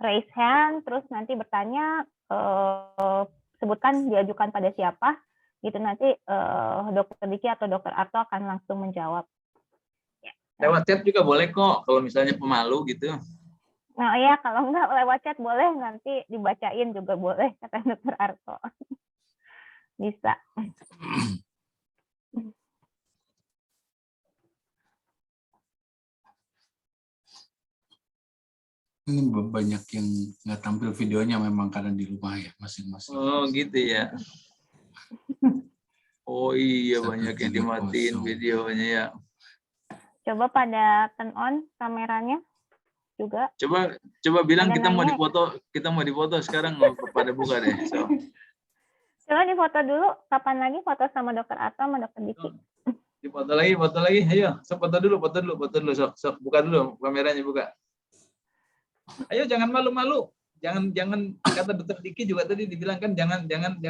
raise hand, terus nanti bertanya, sebutkan diajukan pada siapa, gitu nanti Dr. Diki atau Dr. Arto akan langsung menjawab. Lewat chat juga boleh kok, kalau misalnya pemalu gitu. Nah ya, kalau nggak lewat chat boleh, nanti dibacain juga boleh, kata Dr. Arto. Bisa. Ini banyak yang nggak tampil videonya memang karena di rumah ya masing-masing. Oh gitu ya. Oh iya, banyak yang 1300. dimatiin videonya ya. Coba pada turn on kameranya juga. Coba bilang Ada nanya. kita mau difoto sekarang, mau pada buka deh. So. Coba difoto dulu, kapan lagi foto sama Dr. Arto sama Dr. Diki. Foto lagi. Ayo, foto dulu. Sok, buka dulu kameranya, buka. Ayo, jangan malu-malu. Jangan kata Dr. Diki juga tadi dibilang kan jangan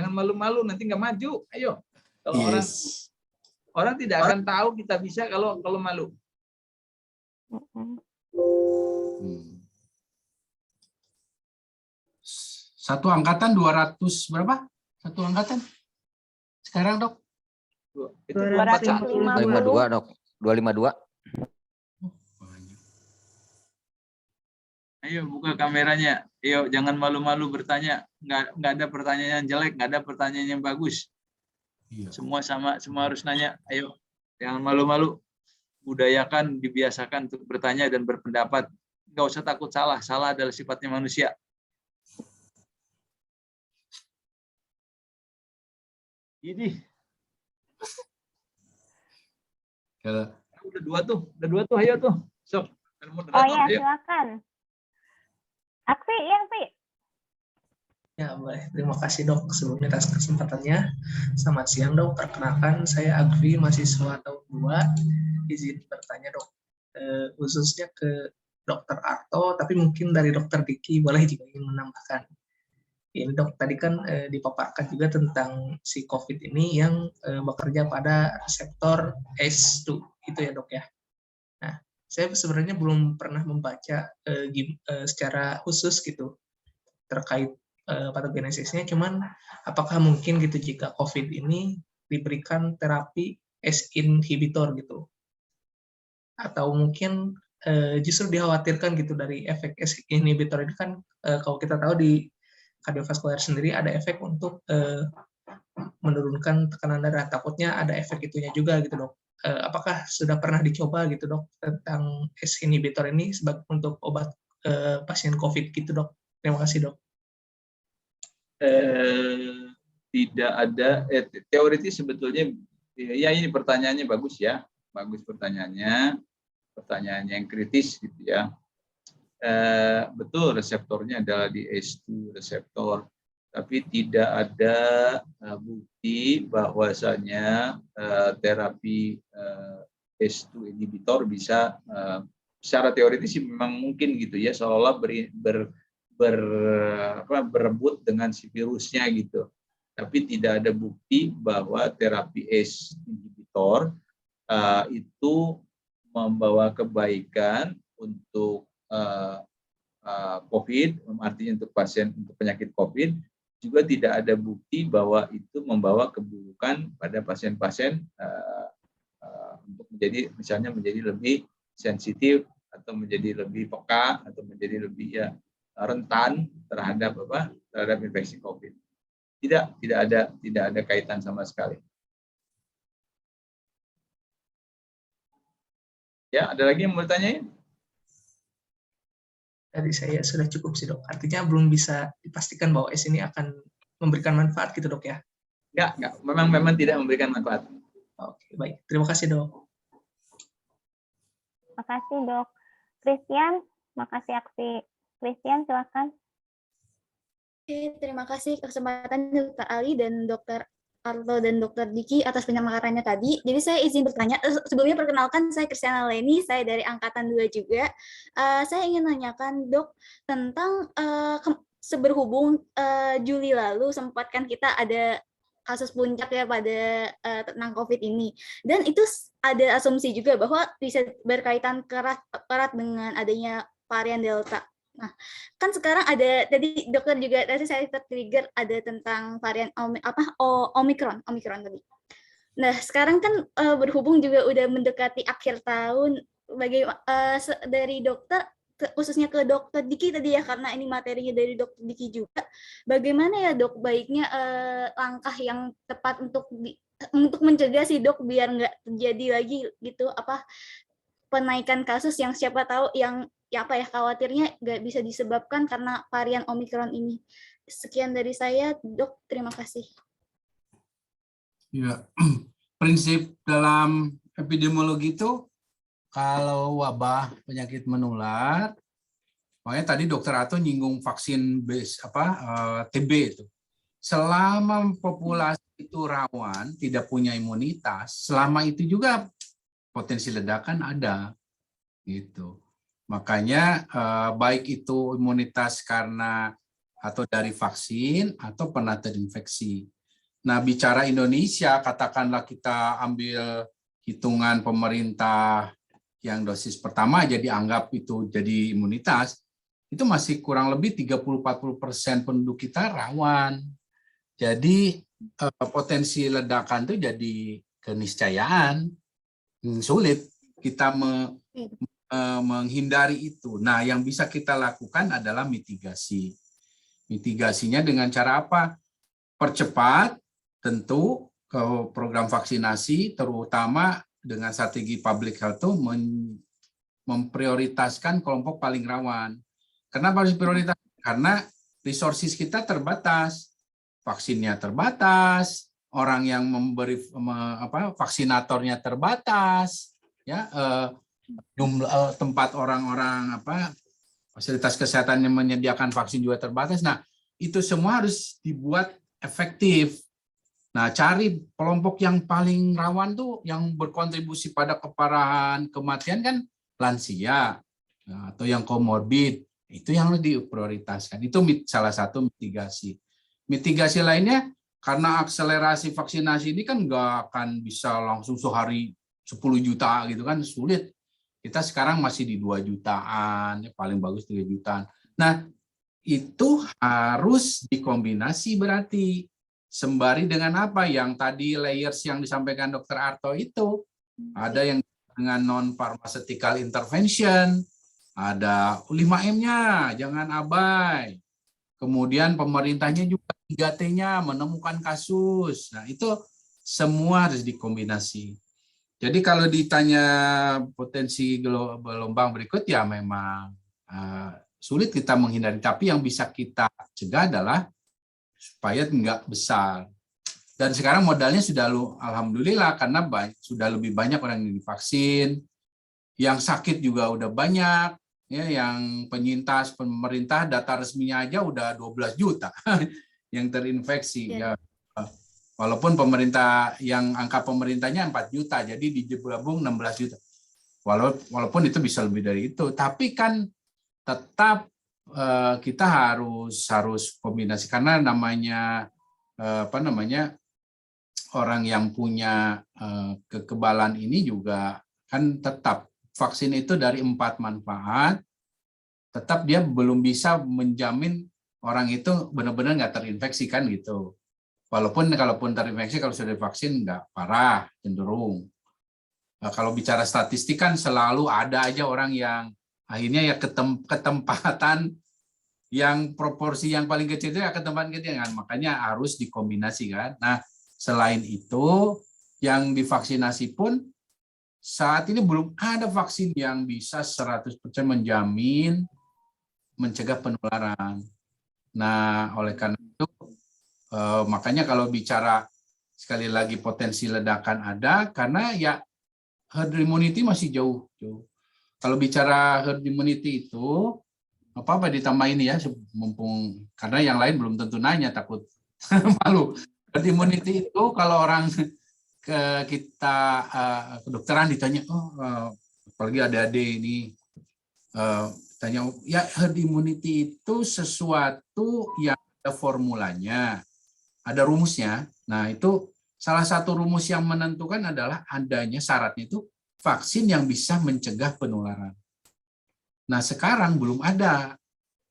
malu-malu, nanti nggak maju. Ayo. Kalau orang tidak akan tahu kita bisa kalau malu. Satu angkatan 200 berapa? Satu angkatan? Sekarang, Dok? Itu 252, Dok. 252. Ayo buka kameranya. Ayo, jangan malu-malu bertanya. Nggak ada pertanyaan yang jelek, nggak ada pertanyaan yang bagus. Iya. Semua harus nanya. Ayo, jangan malu-malu. Budayakan, dibiasakan untuk bertanya dan berpendapat. Nggak usah takut salah. Salah adalah sifatnya manusia. Ini. Udah dua tuh. Ayo tuh. Sok. Oh ya, silakan. Aksi, yang sih. Ya, boleh. Terima kasih Dok sebelumnya atas kesempatannya. Selamat siang Dok. Perkenalkan saya Agvi, mahasiswa tahun 2. Izin bertanya Dok, khususnya ke Dr. Arto, tapi mungkin dari Dr. Diki boleh jika ingin menambahkan. Ini Dok, tadi kan dipaparkan juga tentang si COVID ini yang bekerja pada reseptor ACE2, itu ya Dok ya. Nah, saya sebenarnya belum pernah membaca secara khusus gitu terkait patogenesisnya, cuman apakah mungkin gitu jika COVID ini diberikan terapi ACE inhibitor gitu, atau mungkin justru dikhawatirkan gitu dari efek ACE inhibitor ini kan kalau kita tahu di kardiovaskular sendiri ada efek untuk menurunkan tekanan darah, takutnya ada efek itunya juga gitu Dok. Apakah sudah pernah dicoba gitu Dok tentang ACE inhibitor ini sebagai untuk obat pasien COVID gitu Dok? Terima kasih Dok. Tidak ada teoritis sebetulnya ya. Ini pertanyaannya bagus ya, pertanyaannya yang kritis gitu ya. Betul, reseptornya adalah di ACE2 reseptor, tapi tidak ada bukti bahwasanya terapi ACE2 inhibitor bisa secara teoritis memang mungkin gitu ya, seolah-olah berebut dengan si virusnya gitu. Tapi tidak ada bukti bahwa terapi ACE inhibitor itu membawa kebaikan untuk COVID, artinya untuk penyakit COVID. Juga tidak ada bukti bahwa itu membawa keburukan pada pasien-pasien untuk menjadi lebih sensitif atau menjadi lebih peka atau menjadi lebih rentan terhadap infeksi COVID. Tidak ada kaitan sama sekali. Ya, ada lagi yang mau ditanyain? Dari saya sudah cukup sih Dok. Artinya belum bisa dipastikan bahwa ACE ini akan memberikan manfaat gitu Dok ya? Enggak. Memang tidak memberikan manfaat. Oke, baik. Terima kasih Dok. Makasih Dok. Christian, makasih Aksi Christian, silakan. Oke, terima kasih kesempatan Dr. Ali dan Dr. Arto dan Dr. Diki atas penyamakarannya tadi. Jadi saya izin bertanya, sebelumnya perkenalkan saya Christiana Leni, saya dari Angkatan 2 juga. Saya ingin nanyakan Dok tentang seberhubung Juli lalu sempat kan kita ada kasus puncak ya pada tentang COVID ini. Dan itu ada asumsi juga bahwa bisa berkaitan erat dengan adanya varian Delta. Nah, kan sekarang ada tadi dokter juga tadi saya tertrigger ada tentang varian Omikron tadi. Nah, sekarang kan berhubung juga udah mendekati akhir tahun, dari dokter khususnya ke dokter Diki tadi ya, karena ini materinya dari dokter Diki juga. Bagaimana ya dok baiknya langkah yang tepat untuk mencegah si dok biar nggak terjadi lagi gitu penaikan kasus yang siapa tahu yang khawatirnya nggak bisa disebabkan karena varian Omikron ini. Sekian dari saya, Dok. Terima kasih. Ya, prinsip dalam epidemiologi itu kalau wabah penyakit menular, makanya tadi Dokter Ato nyinggung vaksin TB itu. Selama populasi itu rawan, tidak punya imunitas, selama itu juga potensi ledakan ada, gitu. Makanya baik itu imunitas karena atau dari vaksin atau pernah terinfeksi. Nah, bicara Indonesia, katakanlah kita ambil hitungan pemerintah yang dosis pertama aja dianggap itu jadi imunitas, itu masih kurang lebih 30-40% penduduk kita rawan. Jadi potensi ledakan itu jadi keniscayaan. Sulit kita menghindari itu. Nah, yang bisa kita lakukan adalah mitigasi. Mitigasinya dengan cara apa? Percepat, tentu ke program vaksinasi, terutama dengan strategi public health itu memprioritaskan kelompok paling rawan. Kenapa harus prioritas? Karena resources kita terbatas, vaksinnya terbatas, orang yang memberi vaksinatornya terbatas, ya. Jumlah tempat orang-orang fasilitas kesehatan yang menyediakan vaksin juga terbatas. Nah, itu semua harus dibuat efektif. Nah, cari kelompok yang paling rawan tuh yang berkontribusi pada keparahan kematian kan lansia atau yang komorbid. Itu yang harus diprioritaskan. Itu salah satu mitigasi. Mitigasi lainnya karena akselerasi vaksinasi ini kan nggak akan bisa langsung sehari 10 juta gitu kan, sulit. Kita sekarang masih di 2 jutaan, paling bagus 3 jutaan. Nah, itu harus dikombinasi berarti. Sembari dengan apa? Yang tadi layers yang disampaikan Dr. Arto itu. Ada yang dengan non-pharmaceutical intervention, ada 5M-nya, jangan abai. Kemudian pemerintahnya juga 3T-nya, menemukan kasus. Nah, itu semua harus dikombinasi. Jadi kalau ditanya potensi gelombang berikut ya memang sulit kita menghindari. Tapi yang bisa kita cegah adalah supaya nggak besar. Dan sekarang modalnya sudah alhamdulillah karena sudah lebih banyak orang yang divaksin, yang sakit juga udah banyak, ya, yang penyintas pemerintah data resminya aja udah 12 juta yang terinfeksi. Ya. Walaupun pemerintah yang angka pemerintahnya 4 juta, jadi digabung 16 juta. Walaupun itu bisa lebih dari itu, tapi kan tetap kita harus kombinasi karena namanya orang yang punya kekebalan ini juga kan tetap vaksin itu dari 4 manfaat, tetap dia belum bisa menjamin orang itu benar-benar nggak terinfeksi kan gitu. Kalaupun terinfeksi kalau sudah divaksin nggak parah cenderung. Nah, kalau bicara statistik kan selalu ada aja orang yang akhirnya ya ketempatan yang proporsi yang paling kecil itu ya ketempatan kecil kan, makanya harus dikombinasikan. Nah, selain itu yang divaksinasi pun saat ini belum ada vaksin yang bisa 100% menjamin mencegah penularan. Nah, oleh karena itu makanya kalau bicara sekali lagi potensi ledakan ada karena ya herd immunity masih jauh. Kalau bicara herd immunity itu apa ditambah ini ya, mumpung karena yang lain belum tentu nanya, takut malu. Herd immunity itu kalau orang kita kedokteran ditanya, apalagi adik-adik ini tanya, ya herd immunity itu sesuatu yang ada formulanya, ada rumusnya. Nah itu salah satu rumus yang menentukan adalah adanya syaratnya itu vaksin yang bisa mencegah penularan. Nah sekarang belum ada.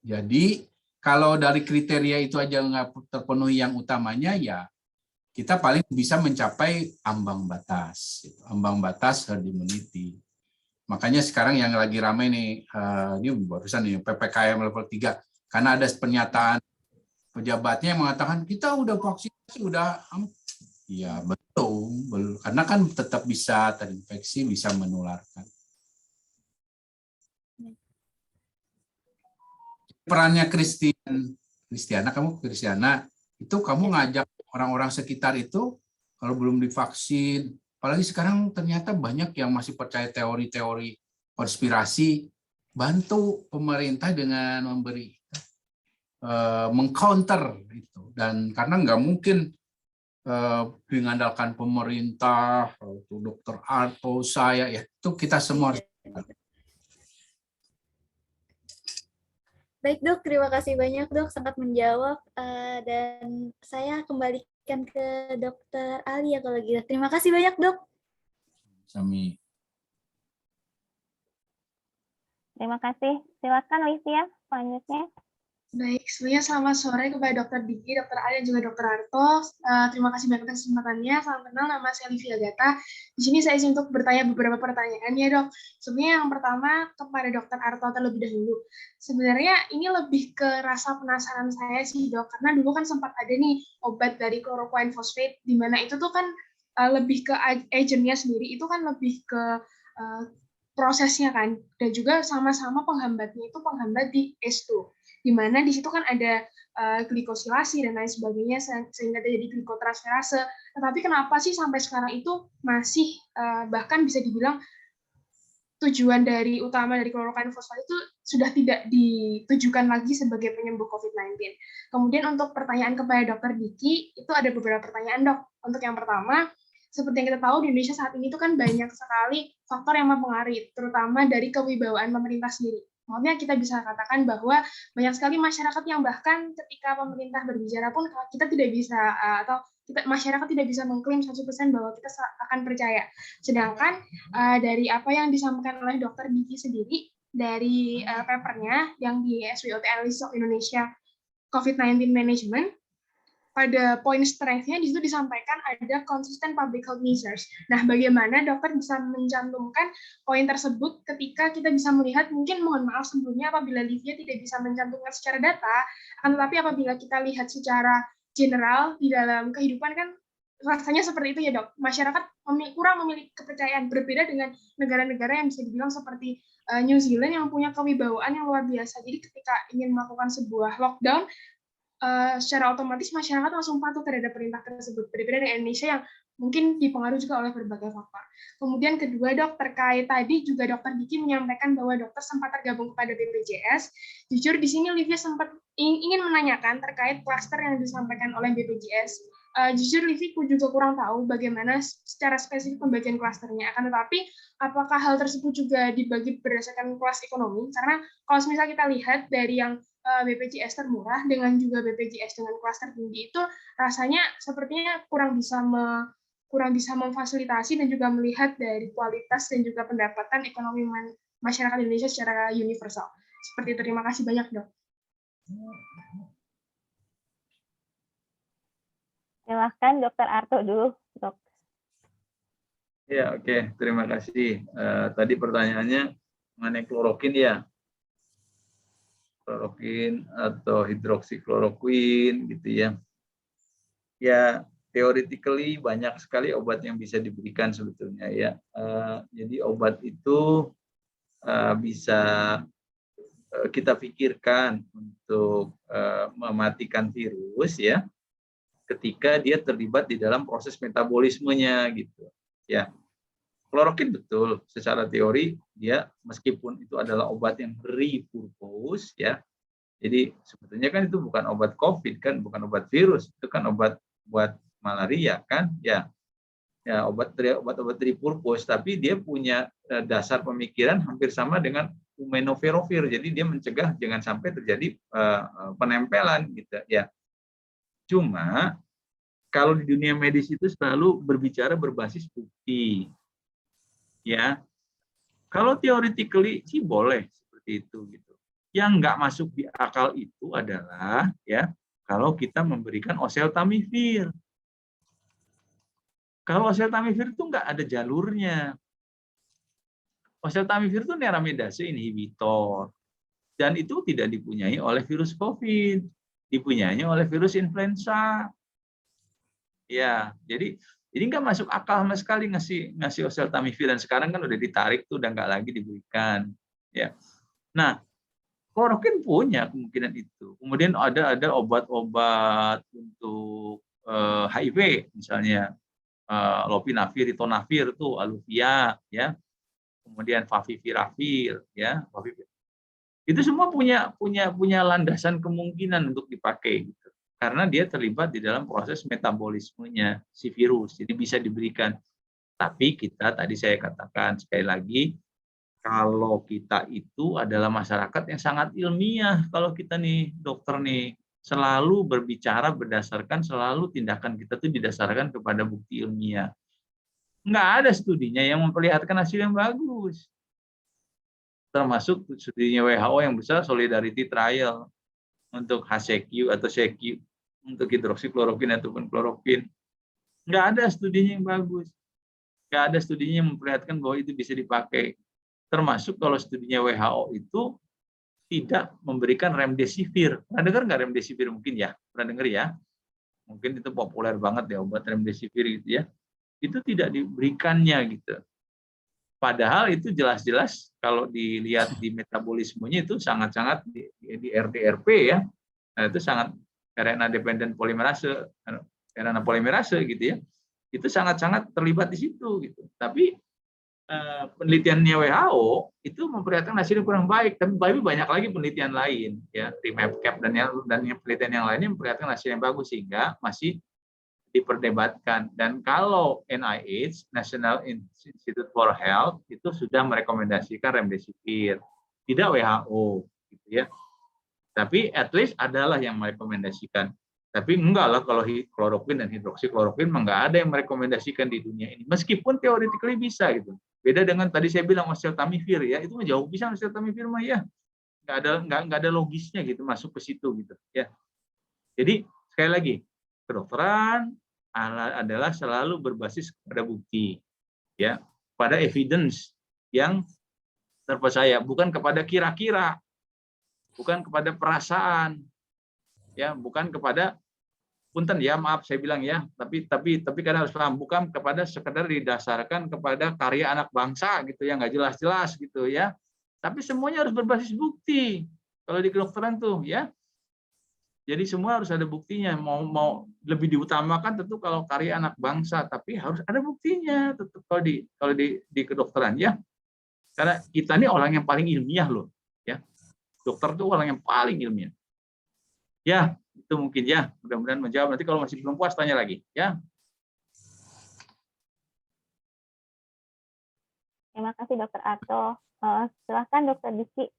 Jadi kalau dari kriteria itu aja nggak terpenuhi yang utamanya, ya kita paling bisa mencapai ambang batas herd immunity. Makanya sekarang yang lagi ramai nih, ini barusan nih PPKM level 3, karena ada pernyataan pejabatnya yang mengatakan kita udah vaksinasi, udah, ya betul, karena kan tetap bisa terinfeksi, bisa menularkan. Perannya Kristiana, itu kamu ngajak orang-orang sekitar itu, kalau belum divaksin, apalagi sekarang ternyata banyak yang masih percaya teori-teori konspirasi, bantu pemerintah dengan memberi mengcounter itu. Dan karena nggak mungkin mengandalkan pemerintah, Dokter Arto, saya, ya itu kita semua harus. Baik dok, terima kasih banyak dok, sangat menjawab. Dan saya kembalikan ke Dokter Ali ya kalau gitu. Terima kasih banyak dok. Sami. Terima kasih. Silakan Livia, selanjutnya. Baik, sebelumnya selamat sore kepada Dr. Diki, Dr. Ali, dan juga Dr. Arto. Terima kasih banyak atas kesempatannya. Salam kenal, nama saya Livia Gata. Di sini saya izin untuk bertanya beberapa pertanyaan ya dok. Sebelumnya yang pertama kepada Dr. Arto terlebih dahulu. Sebenarnya ini lebih ke rasa penasaran saya sih dok, karena dulu kan sempat ada nih obat dari chloroquine phosphate, di mana itu tuh kan lebih ke agentnya sendiri, itu kan lebih ke prosesnya kan, dan juga sama-sama penghambatnya itu penghambat di ACE2. Di mana di situ kan ada glikosilasi dan lain sebagainya sehingga terjadi glikotransferase. Tetapi kenapa sih sampai sekarang itu masih bahkan bisa dibilang tujuan dari utama dari chloroquine phosphate itu sudah tidak ditujukan lagi sebagai penyembuh COVID-19. Kemudian untuk pertanyaan kepada Dr. Diki, itu ada beberapa pertanyaan dok. Untuk yang pertama, seperti yang kita tahu di Indonesia saat ini itu kan banyak sekali faktor yang mempengaruhi, terutama dari kewibawaan pemerintah sendiri. Maksudnya kita bisa katakan bahwa banyak sekali masyarakat yang bahkan ketika pemerintah berbicara pun kita tidak bisa masyarakat tidak bisa mengklaim 100% bahwa kita akan percaya. Sedangkan dari apa yang disampaikan oleh Dr. Diki sendiri dari papernya yang di SWOT Analysis of Indonesia COVID-19 Management, pada poin strength-nya di situ disampaikan ada consistent public health measures. Nah, bagaimana dokter bisa mencantumkan poin tersebut ketika kita bisa melihat, mungkin mohon maaf sebelumnya apabila Livia tidak bisa mencantumkan secara data, akan tetapi apabila kita lihat secara general di dalam kehidupan kan rasanya seperti itu ya dok. Masyarakat kurang memiliki kepercayaan, berbeda dengan negara-negara yang bisa dibilang seperti New Zealand yang punya kewibawaan yang luar biasa. Jadi ketika ingin melakukan sebuah lockdown, secara otomatis masyarakat langsung patuh terhadap perintah tersebut. Berbeda dengan Indonesia yang mungkin dipengaruhi juga oleh berbagai faktor. Kemudian kedua dok, terkait tadi juga Dr. Diki menyampaikan bahwa dokter sempat tergabung kepada BPJS. Jujur di sini Livia sempat ingin menanyakan terkait klaster yang disampaikan oleh BPJS. Jujur Livia juga kurang tahu bagaimana secara spesifik pembagian klasternya. Akan tetapi apakah hal tersebut juga dibagi berdasarkan kelas ekonomi? Karena kalau misalnya kita lihat dari yang BPJS termurah dengan juga BPJS dengan kelas tertinggi itu rasanya sepertinya kurang bisa memfasilitasi dan juga melihat dari kualitas dan juga pendapatan ekonomi masyarakat Indonesia secara universal. Seperti itu. Terima kasih banyak dok. Silahkan Dr. Arto dulu, dok. Ya, oke. Terima kasih. Tadi pertanyaannya mengenai klorokin ya. Klorokin atau hidroksikloroquine gitu ya. Ya, theoretically banyak sekali obat yang bisa diberikan sebetulnya ya. Jadi obat itu bisa kita pikirkan untuk mematikan virus ya, ketika dia terlibat di dalam proses metabolismenya gitu ya. Klorokin betul, secara teori dia meskipun itu adalah obat yang repurpose ya. Jadi sebetulnya kan itu bukan obat COVID kan, bukan obat virus, itu kan obat buat malaria kan, ya. Ya, obat-obat repurpose, tapi dia punya dasar pemikiran hampir sama dengan Umenovirovir. Jadi dia mencegah jangan sampai terjadi penempelan gitu ya. Cuma kalau di dunia medis itu selalu berbicara berbasis bukti. Ya. Kalau theoretically sih boleh seperti itu gitu. Yang nggak masuk di akal itu adalah ya kalau kita memberikan oseltamivir. Kalau oseltamivir itu nggak ada jalurnya. Oseltamivir itu neramidase inhibitor. Dan itu tidak dipunyai oleh virus COVID. Dipunyai oleh virus influenza. Ya, jadi nggak masuk akal sama sekali ngasih oseltamivir. Dan sekarang kan udah ditarik tuh, udah nggak lagi diberikan. Ya. Nah, klorokin punya kemungkinan itu. Kemudian ada obat-obat untuk HIV misalnya. Lopinavir, ritonavir tuh, Aluvia, ya, kemudian favipiravir, ya, itu semua punya landasan kemungkinan untuk dipakai, gitu. Karena dia terlibat di dalam proses metabolismenya si virus, jadi bisa diberikan. Tapi kita tadi saya katakan sekali lagi, kalau kita itu adalah masyarakat yang sangat ilmiah, kalau kita nih dokter nih selalu berbicara berdasarkan selalu tindakan kita tuh didasarkan kepada bukti ilmiah. Nggak ada studinya yang memperlihatkan hasil yang bagus. Termasuk studinya WHO yang besar, Solidarity Trial untuk HCQ atau CQ untuk hidroksikloroquine ataupun kloroquine. Nggak ada studinya yang bagus. Nggak ada studinya yang memperlihatkan bahwa itu bisa dipakai. Termasuk kalau studinya WHO itu tidak memberikan remdesivir. Pernah dengar nggak remdesivir mungkin ya? Pernah dengar ya? Mungkin itu populer banget ya obat remdesivir gitu ya. Itu tidak diberikannya gitu. Padahal itu jelas-jelas kalau dilihat di metabolismenya itu sangat-sangat di RDRP ya. Nah, itu sangat RNA dependent polymerase, RNA polymerase gitu ya. Itu sangat-sangat terlibat di situ gitu. Tapi penelitiannya WHO itu memperlihatkan hasilnya kurang baik, tapi banyak lagi penelitian lain ya, REMAP-CAP dan yang penelitian yang lainnya memperlihatkan hasil yang bagus sehingga masih diperdebatkan. Dan kalau NIH, National Institute for Health, itu sudah merekomendasikan remdesivir, tidak WHO gitu ya. Tapi at least adalah yang merekomendasikan. Tapi enggak lah kalau kloroquine dan hidroksikloroquine enggak ada yang merekomendasikan di dunia ini. Meskipun theoretically bisa gitu. Beda dengan tadi saya bilang oseltamivir ya, itu jauh bisa oseltamivir mah ya. Enggak ada logisnya gitu masuk ke situ gitu ya. Jadi sekali lagi, kedokteran adalah selalu berbasis pada bukti ya, pada evidence yang terpercaya, bukan kepada kira-kira, bukan kepada perasaan. Ya, bukan kepada punten ya, maaf saya bilang ya, tapi kan harus paham, bukan kepada sekedar didasarkan kepada karya anak bangsa gitu ya, nggak jelas-jelas gitu ya. Tapi semuanya harus berbasis bukti. Kalau di kedokteran tuh ya. Jadi semua harus ada buktinya. Mau lebih diutamakan tentu kalau karya anak bangsa, tapi harus ada buktinya tetap kalau di kedokteran ya. Karena kita ini orang yang paling ilmiah loh ya. Dokter itu orang yang paling ilmiah. Ya, itu mungkin ya. Mudah-mudahan menjawab. Nanti kalau masih belum puas, tanya lagi. Ya. Terima kasih, Dokter Arto. Silakan, Dokter Diki.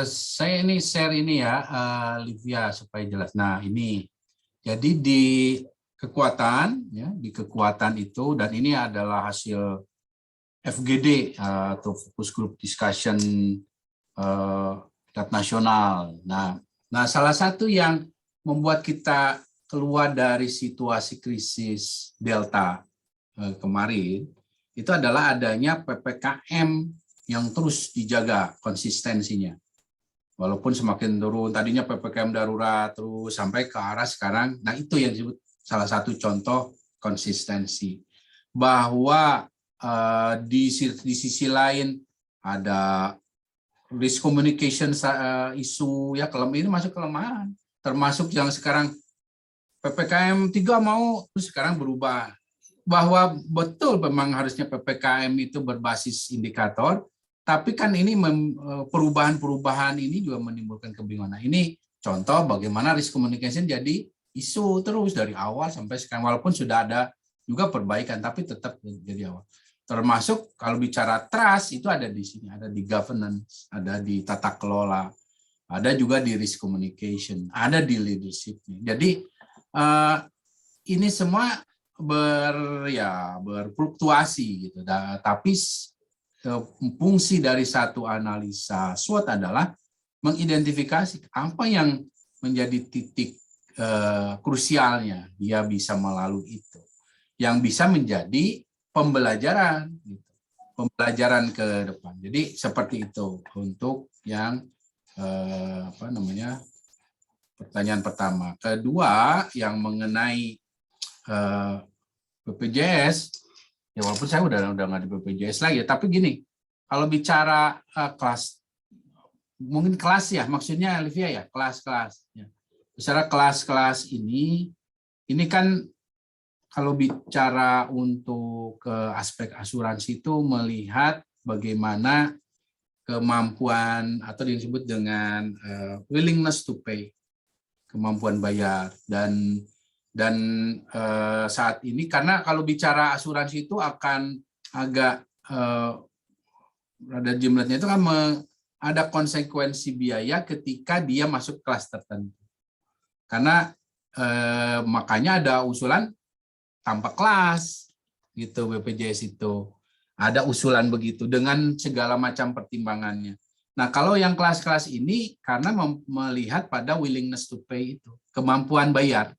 Saya ini share ini ya, Livia, supaya jelas. Nah, ini. Jadi di kekuatan, ya, di kekuatan itu, dan ini adalah hasil FGD, atau Focus Group Discussion nasional. Nah, salah satu yang membuat kita keluar dari situasi krisis Delta kemarin itu adalah adanya PPKM yang terus dijaga konsistensinya. Walaupun semakin turun, tadinya PPKM darurat terus sampai ke arah sekarang. Nah, itu yang disebut salah satu contoh konsistensi. Bahwa di sisi lain ada risk communication isu ya, ini masuk kelemahan, termasuk yang sekarang PPKM 3 mau terus sekarang berubah bahwa betul memang harusnya PPKM itu berbasis indikator, tapi kan ini perubahan-perubahan ini juga menimbulkan kebingungan. Nah, ini contoh bagaimana risk communication jadi isu terus dari awal sampai sekarang, walaupun sudah ada juga perbaikan, tapi tetap jadi awal. Termasuk kalau bicara trust itu ada di sini, ada di governance, ada di tata kelola, ada juga di risk communication, ada di leadership. Jadi ini semua berfluktuasi gitu. Tapi fungsi dari satu analisa SWOT adalah mengidentifikasi apa yang menjadi titik krusialnya dia bisa melalui itu, yang bisa menjadi pembelajaran gitu. Pembelajaran ke depan. Jadi seperti itu untuk yang pertanyaan pertama. Kedua yang mengenai BPJS, ya walaupun saya udah nggak di BPJS lagi, tapi gini, kalau bicara kelas, mungkin kelas ya, maksudnya Olivia ya, kelas-kelas. Ya. Bicara kelas-kelas ini kan kalau bicara untuk aspek asuransi itu melihat bagaimana kemampuan atau disebut dengan willingness to pay, kemampuan bayar, dan saat ini karena kalau bicara asuransi itu akan agak ada jumlahnya itu kan ada konsekuensi biaya ketika dia masuk kelas tertentu, karena makanya ada usulan tanpa kelas gitu. BPJS itu ada usulan begitu dengan segala macam pertimbangannya. Nah, kalau yang kelas-kelas ini karena melihat pada willingness to pay itu, kemampuan bayar.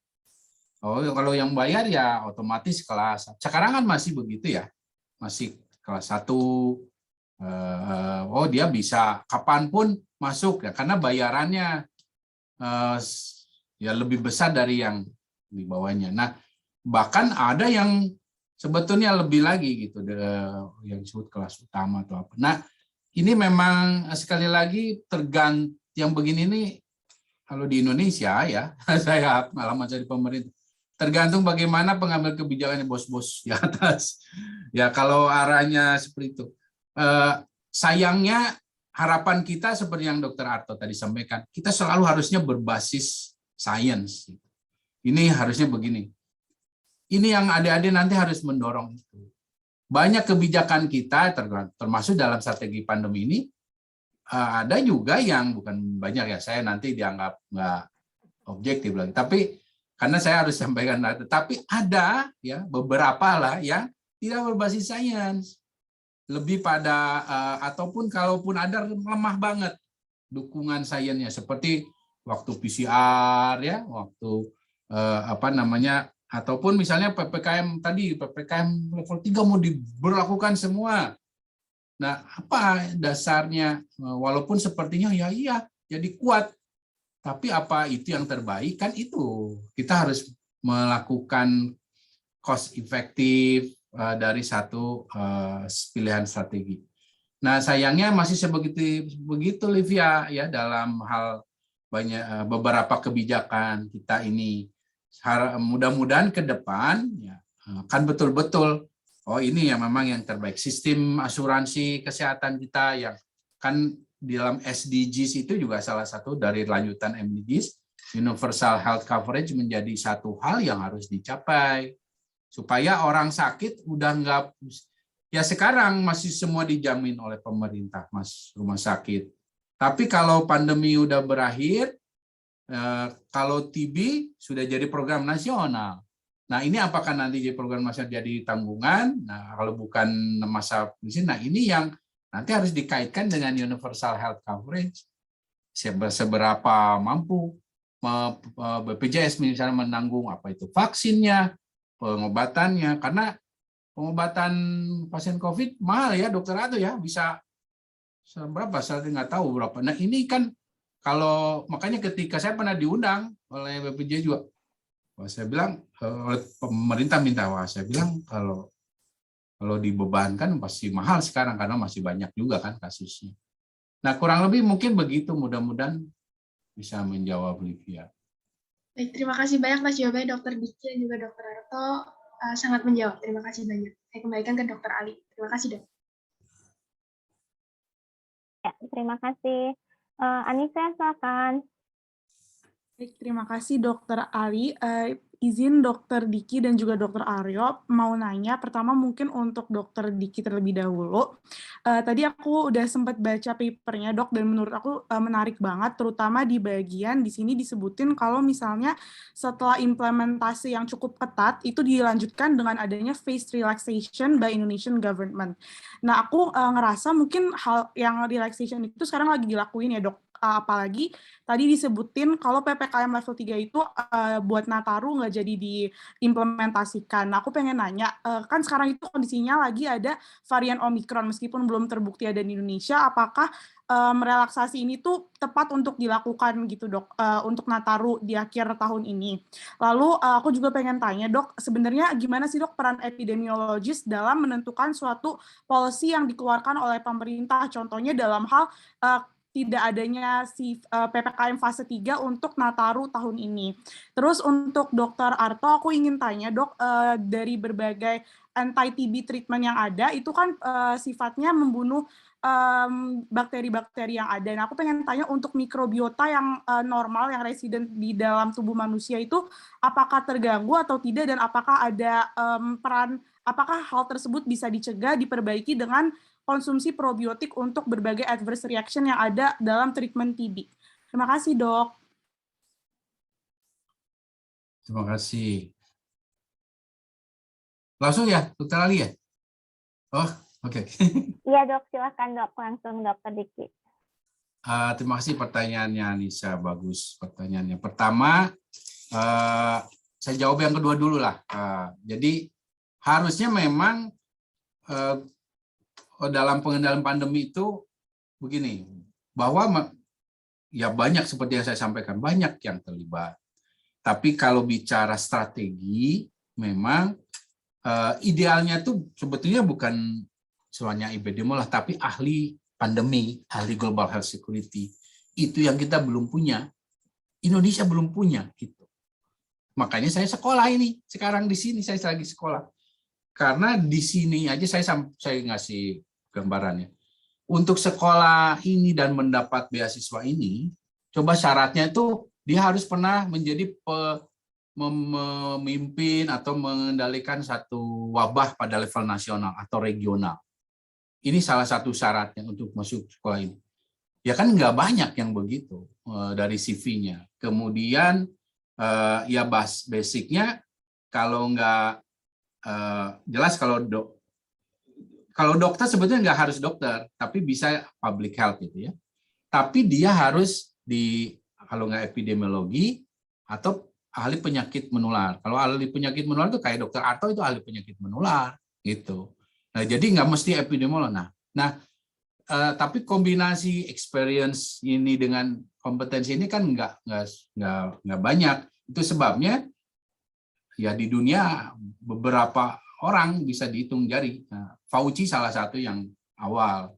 Oh, kalau yang bayar ya otomatis kelas. Sekarang kan masih begitu ya, masih kelas 1. Oh, dia bisa kapanpun masuk ya, karena bayarannya ya lebih besar dari yang di bawahnya. Nah, bahkan ada yang sebetulnya lebih lagi gitu, yang disebut kelas utama atau apa. Nah, ini memang sekali lagi tergantung yang begini nih. Kalau di Indonesia ya, saya pengalaman saya di pemerintah. Tergantung bagaimana pengambil kebijakannya bos-bos di atas. Ya kalau arahnya seperti itu. Sayangnya harapan kita seperti yang Dr. Arto tadi sampaikan, kita selalu harusnya berbasis sains. Ini harusnya begini. Ini yang adik-adik nanti harus mendorong itu. Banyak kebijakan kita, termasuk dalam strategi pandemi ini, ada juga yang bukan banyak ya, saya nanti dianggap nggak objektif lagi. Tapi karena saya harus sampaikan, tapi ada ya beberapa lah yang tidak berbasis sains, lebih pada ataupun kalaupun ada lemah banget dukungan sainsnya, seperti waktu PCR ya, waktu ataupun misalnya PPKM tadi, PPKM level 3 mau diberlakukan semua. Nah, apa dasarnya? Walaupun sepertinya ya iya jadi kuat. Tapi apa itu yang terbaik? Kan itu kita harus melakukan cost efektif dari satu pilihan strategi. Nah, sayangnya masih begitu Livia ya, dalam hal beberapa kebijakan kita ini. Mudah-mudahan ke depan ya kan betul-betul ini yang memang yang terbaik. Sistem asuransi kesehatan kita yang kan di dalam SDGs itu juga salah satu dari lanjutan MDGs, universal health coverage menjadi satu hal yang harus dicapai supaya orang sakit udah nggak, ya sekarang masih semua dijamin oleh pemerintah mas rumah sakit, tapi kalau pandemi udah berakhir, kalau TB sudah jadi program nasional. Nah, ini apakah nanti jadi program nasional jadi tanggungan? Nah, kalau bukan masa krisis, nah ini yang nanti harus dikaitkan dengan universal health coverage. Seberapa mampu BPJS misalnya menanggung apa itu vaksinnya, pengobatannya, karena pengobatan pasien COVID mahal ya dokter Ato ya, bisa berapa? Saya nggak tahu berapa. Nah ini kan kalau makanya ketika saya pernah diundang oleh BPJS juga, saya bilang oleh pemerintah minta, saya bilang kalau dibebankan pasti mahal sekarang karena masih banyak juga kan kasusnya. Nah, kurang lebih mungkin begitu, mudah-mudahan bisa menjawab Livia. Baik, terima kasih banyak atas jawabannya Dr. Diki dan juga Dr. Arto. sangat menjawab. Terima kasih banyak. Saya kembalikan ke Dr. Ali. Terima kasih, Dok. Ya, terima kasih. Anissa, silakan. Baik, terima kasih Dokter Ali. Izin Dokter Diki dan juga Dokter Aryo mau nanya, pertama mungkin untuk Dokter Diki terlebih dahulu. Tadi aku udah sempat baca papernya Dok, dan menurut aku menarik banget, terutama di bagian di sini disebutin kalau misalnya setelah implementasi yang cukup ketat, itu dilanjutkan dengan adanya phase relaxation by Indonesian government. Nah, aku ngerasa mungkin hal yang relaxation itu sekarang lagi dilakuin ya Dok. Apalagi tadi disebutin kalau PPKM level 3 itu buat Nataru nggak jadi diimplementasikan. Nah, aku pengen nanya, kan sekarang itu kondisinya lagi ada varian Omicron, meskipun belum terbukti ada di Indonesia, apakah relaksasi ini tuh tepat untuk dilakukan gitu Dok, untuk Nataru di akhir tahun ini. Lalu aku juga pengen tanya Dok, sebenarnya gimana sih Dok peran epidemiologis dalam menentukan suatu policy yang dikeluarkan oleh pemerintah, contohnya dalam hal tidak adanya si PPKM fase 3 untuk Nataru tahun ini. Terus untuk Dr. Arto, aku ingin tanya Dok, dari berbagai anti-TB treatment yang ada, itu kan sifatnya membunuh bakteri-bakteri yang ada. Nah, aku pengen tanya untuk mikrobiota yang normal, yang resident di dalam tubuh manusia itu, apakah terganggu atau tidak, dan apakah ada apakah hal tersebut bisa dicegah, diperbaiki dengan konsumsi probiotik untuk berbagai adverse reaction yang ada dalam treatment TB. Terima kasih, Dok. Terima kasih. Langsung ya, Dr. Ali ya? Oh, oke. Iya Dok, silakan Dok, langsung Dr. Diki. Terima kasih pertanyaannya, Nisa. Bagus pertanyaannya. Pertama, saya jawab yang kedua dulu lah. Jadi harusnya memang dalam pengendalian pandemi itu begini, bahwa ya banyak seperti yang saya sampaikan, banyak yang terlibat. Tapi kalau bicara strategi, memang idealnya itu sebetulnya bukan semuanya epidemiolog, tapi ahli pandemi, ahli global health security. Itu yang kita belum punya. Indonesia belum punya itu. Makanya saya sekolah ini, sekarang di sini saya lagi sekolah. Karena di sini aja saya ngasih gambarannya. Untuk sekolah ini dan mendapat beasiswa ini, coba syaratnya itu dia harus pernah menjadi memimpin atau mengendalikan satu wabah pada level nasional atau regional. Ini salah satu syaratnya untuk masuk sekolah ini. Ya kan nggak banyak yang begitu dari CV-nya. Kemudian ya basicnya kalau nggak jelas kalau dokter sebetulnya nggak harus dokter, tapi bisa public health gitu ya. Tapi dia harus kalau nggak epidemiologi atau ahli penyakit menular. Kalau ahli penyakit menular itu kayak Dokter Arto itu ahli penyakit menular gitu. Nah, jadi nggak mesti epidemiolog. Nah, tapi kombinasi experience ini dengan kompetensi ini kan nggak banyak. Itu sebabnya ya di dunia beberapa orang bisa dihitung jari. Nah, Fauci salah satu yang awal.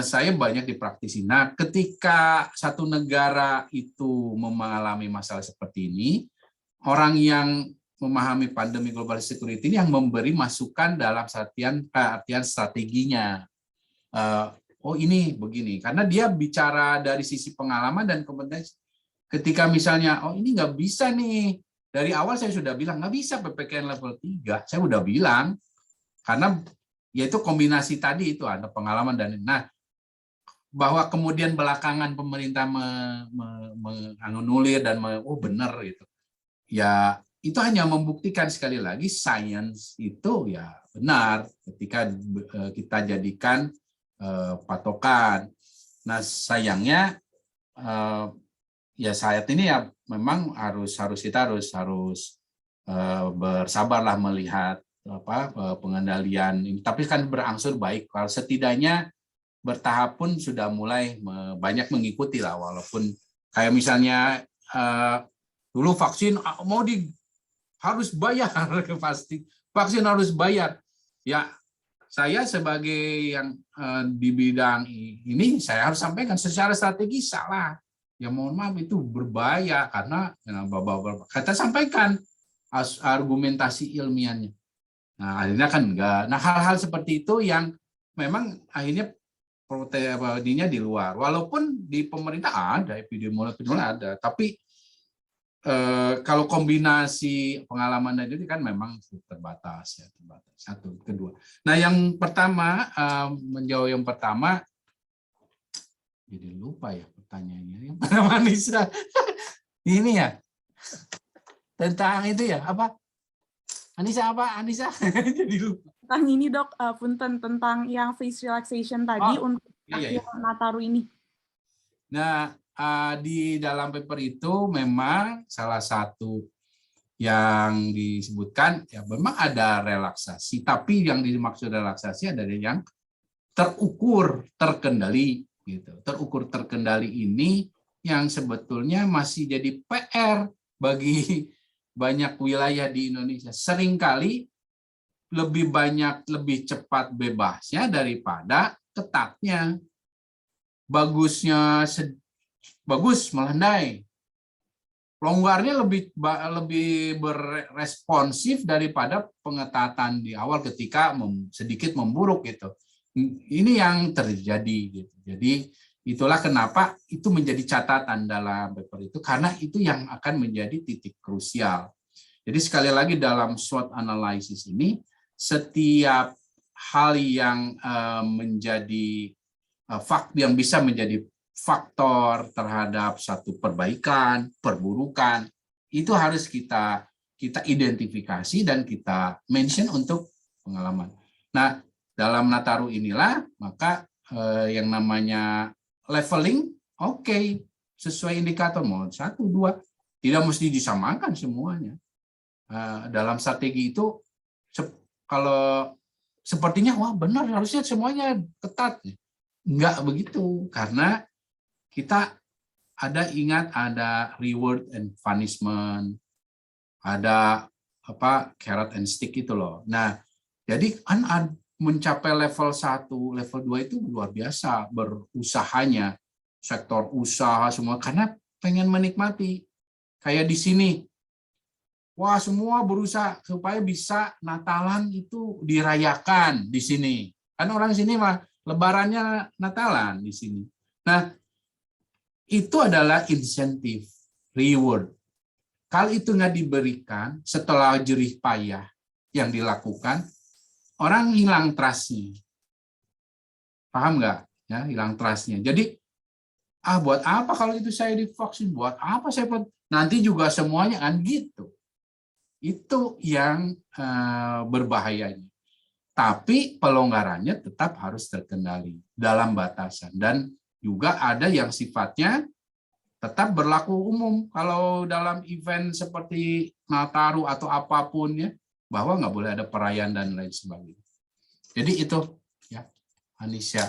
Saya banyak dipraktisi. Nah, ketika satu negara itu mengalami masalah seperti ini, orang yang memahami pandemi global security ini yang memberi masukan dalam artian strateginya. Oh ini begini, karena dia bicara dari sisi pengalaman dan kompetensi. Ketika misalnya, oh ini nggak bisa nih, dari awal saya sudah bilang nggak bisa PPKM level 3, saya udah bilang, karena yaitu kombinasi tadi itu ada pengalaman dan bahwa kemudian belakangan pemerintah menganulir dan benar gitu. Ya itu hanya membuktikan sekali lagi sains itu ya benar ketika kita jadikan patokan. Nah sayangnya ya saat ini ya memang kita harus bersabarlah melihat pengendalian ini, tapi kan berangsur baik. Kalau setidaknya bertahap pun sudah mulai banyak mengikuti lah, walaupun kayak misalnya dulu vaksin harus bayar pasti vaksin harus bayar. Ya saya sebagai yang di bidang ini saya harus sampaikan secara strategis salah. Ya mohon maaf itu berbahaya karena kita sampaikan argumentasi ilmiahnya. Nah, akhirnya kan enggak. Nah, hal-hal seperti itu yang memang akhirnya proteinnya di luar. Walaupun di pemerintah ada epidemiolog ada, tapi kalau kombinasi pengalaman dan itu kan memang terbatas ya, terbatas. Satu, kedua. Nah, yang pertama menjawab yang pertama, jadi lupa ya pertanyaannya. Yang pertama Anissa, ini ya tentang itu ya apa? Anissa apa? Anissa jadi lupa. Tentang ini dok, punten tentang yang face relaxation tadi untuk iya. Nataru ini. Nah, di dalam paper itu memang salah satu yang disebutkan ya memang ada relaksasi, tapi yang dimaksud relaksasi adalah yang terukur, terkendali gitu. Terukur terkendali ini yang sebetulnya masih jadi PR bagi banyak wilayah di Indonesia. Seringkali lebih banyak, lebih cepat bebasnya daripada ketatnya. Bagusnya bagus melandai, longgarnya lebih berresponsif daripada pengetatan di awal ketika sedikit memburuk gitu. Ini yang terjadi gitu. Jadi itulah kenapa itu menjadi catatan dalam paper itu, karena itu yang akan menjadi titik krusial. Jadi sekali lagi dalam SWOT analysis ini, setiap hal yang menjadi yang bisa menjadi faktor terhadap satu perbaikan, perburukan, itu harus kita identifikasi dan kita mention untuk pengalaman. Nah, dalam Nataru inilah maka yang namanya leveling, oke, sesuai indikator mau 1, 2, tidak mesti disamakan semuanya. Dalam strategi itu kalau sepertinya wah benar harusnya semuanya ketat. Enggak begitu, karena kita ingat ada reward and punishment, ada carrot and stick itu loh. Nah, jadi kan mencapai level 1, level 2 itu luar biasa berusahanya, sektor usaha semua, karena pengen menikmati. Kayak di sini, wah semua berusaha supaya bisa Natalan itu dirayakan di sini. Kan orang sini mah Lebarannya Natalan di sini. Nah, itu adalah insentif, reward. Kalau itu nggak diberikan setelah jerih payah yang dilakukan, orang hilang trust-nya. Paham nggak? Ya, hilang trust-nya. Jadi, buat apa kalau itu saya divaksin? Buat apa saya nanti juga semuanya kan gitu. Itu yang berbahayanya. Tapi pelonggarannya tetap harus terkendali dalam batasan. Dan juga ada yang sifatnya tetap berlaku umum. Kalau dalam event seperti Nataru atau apapun ya, bahwa nggak boleh ada perayaan dan lain sebagainya. Jadi itu ya, Anissa.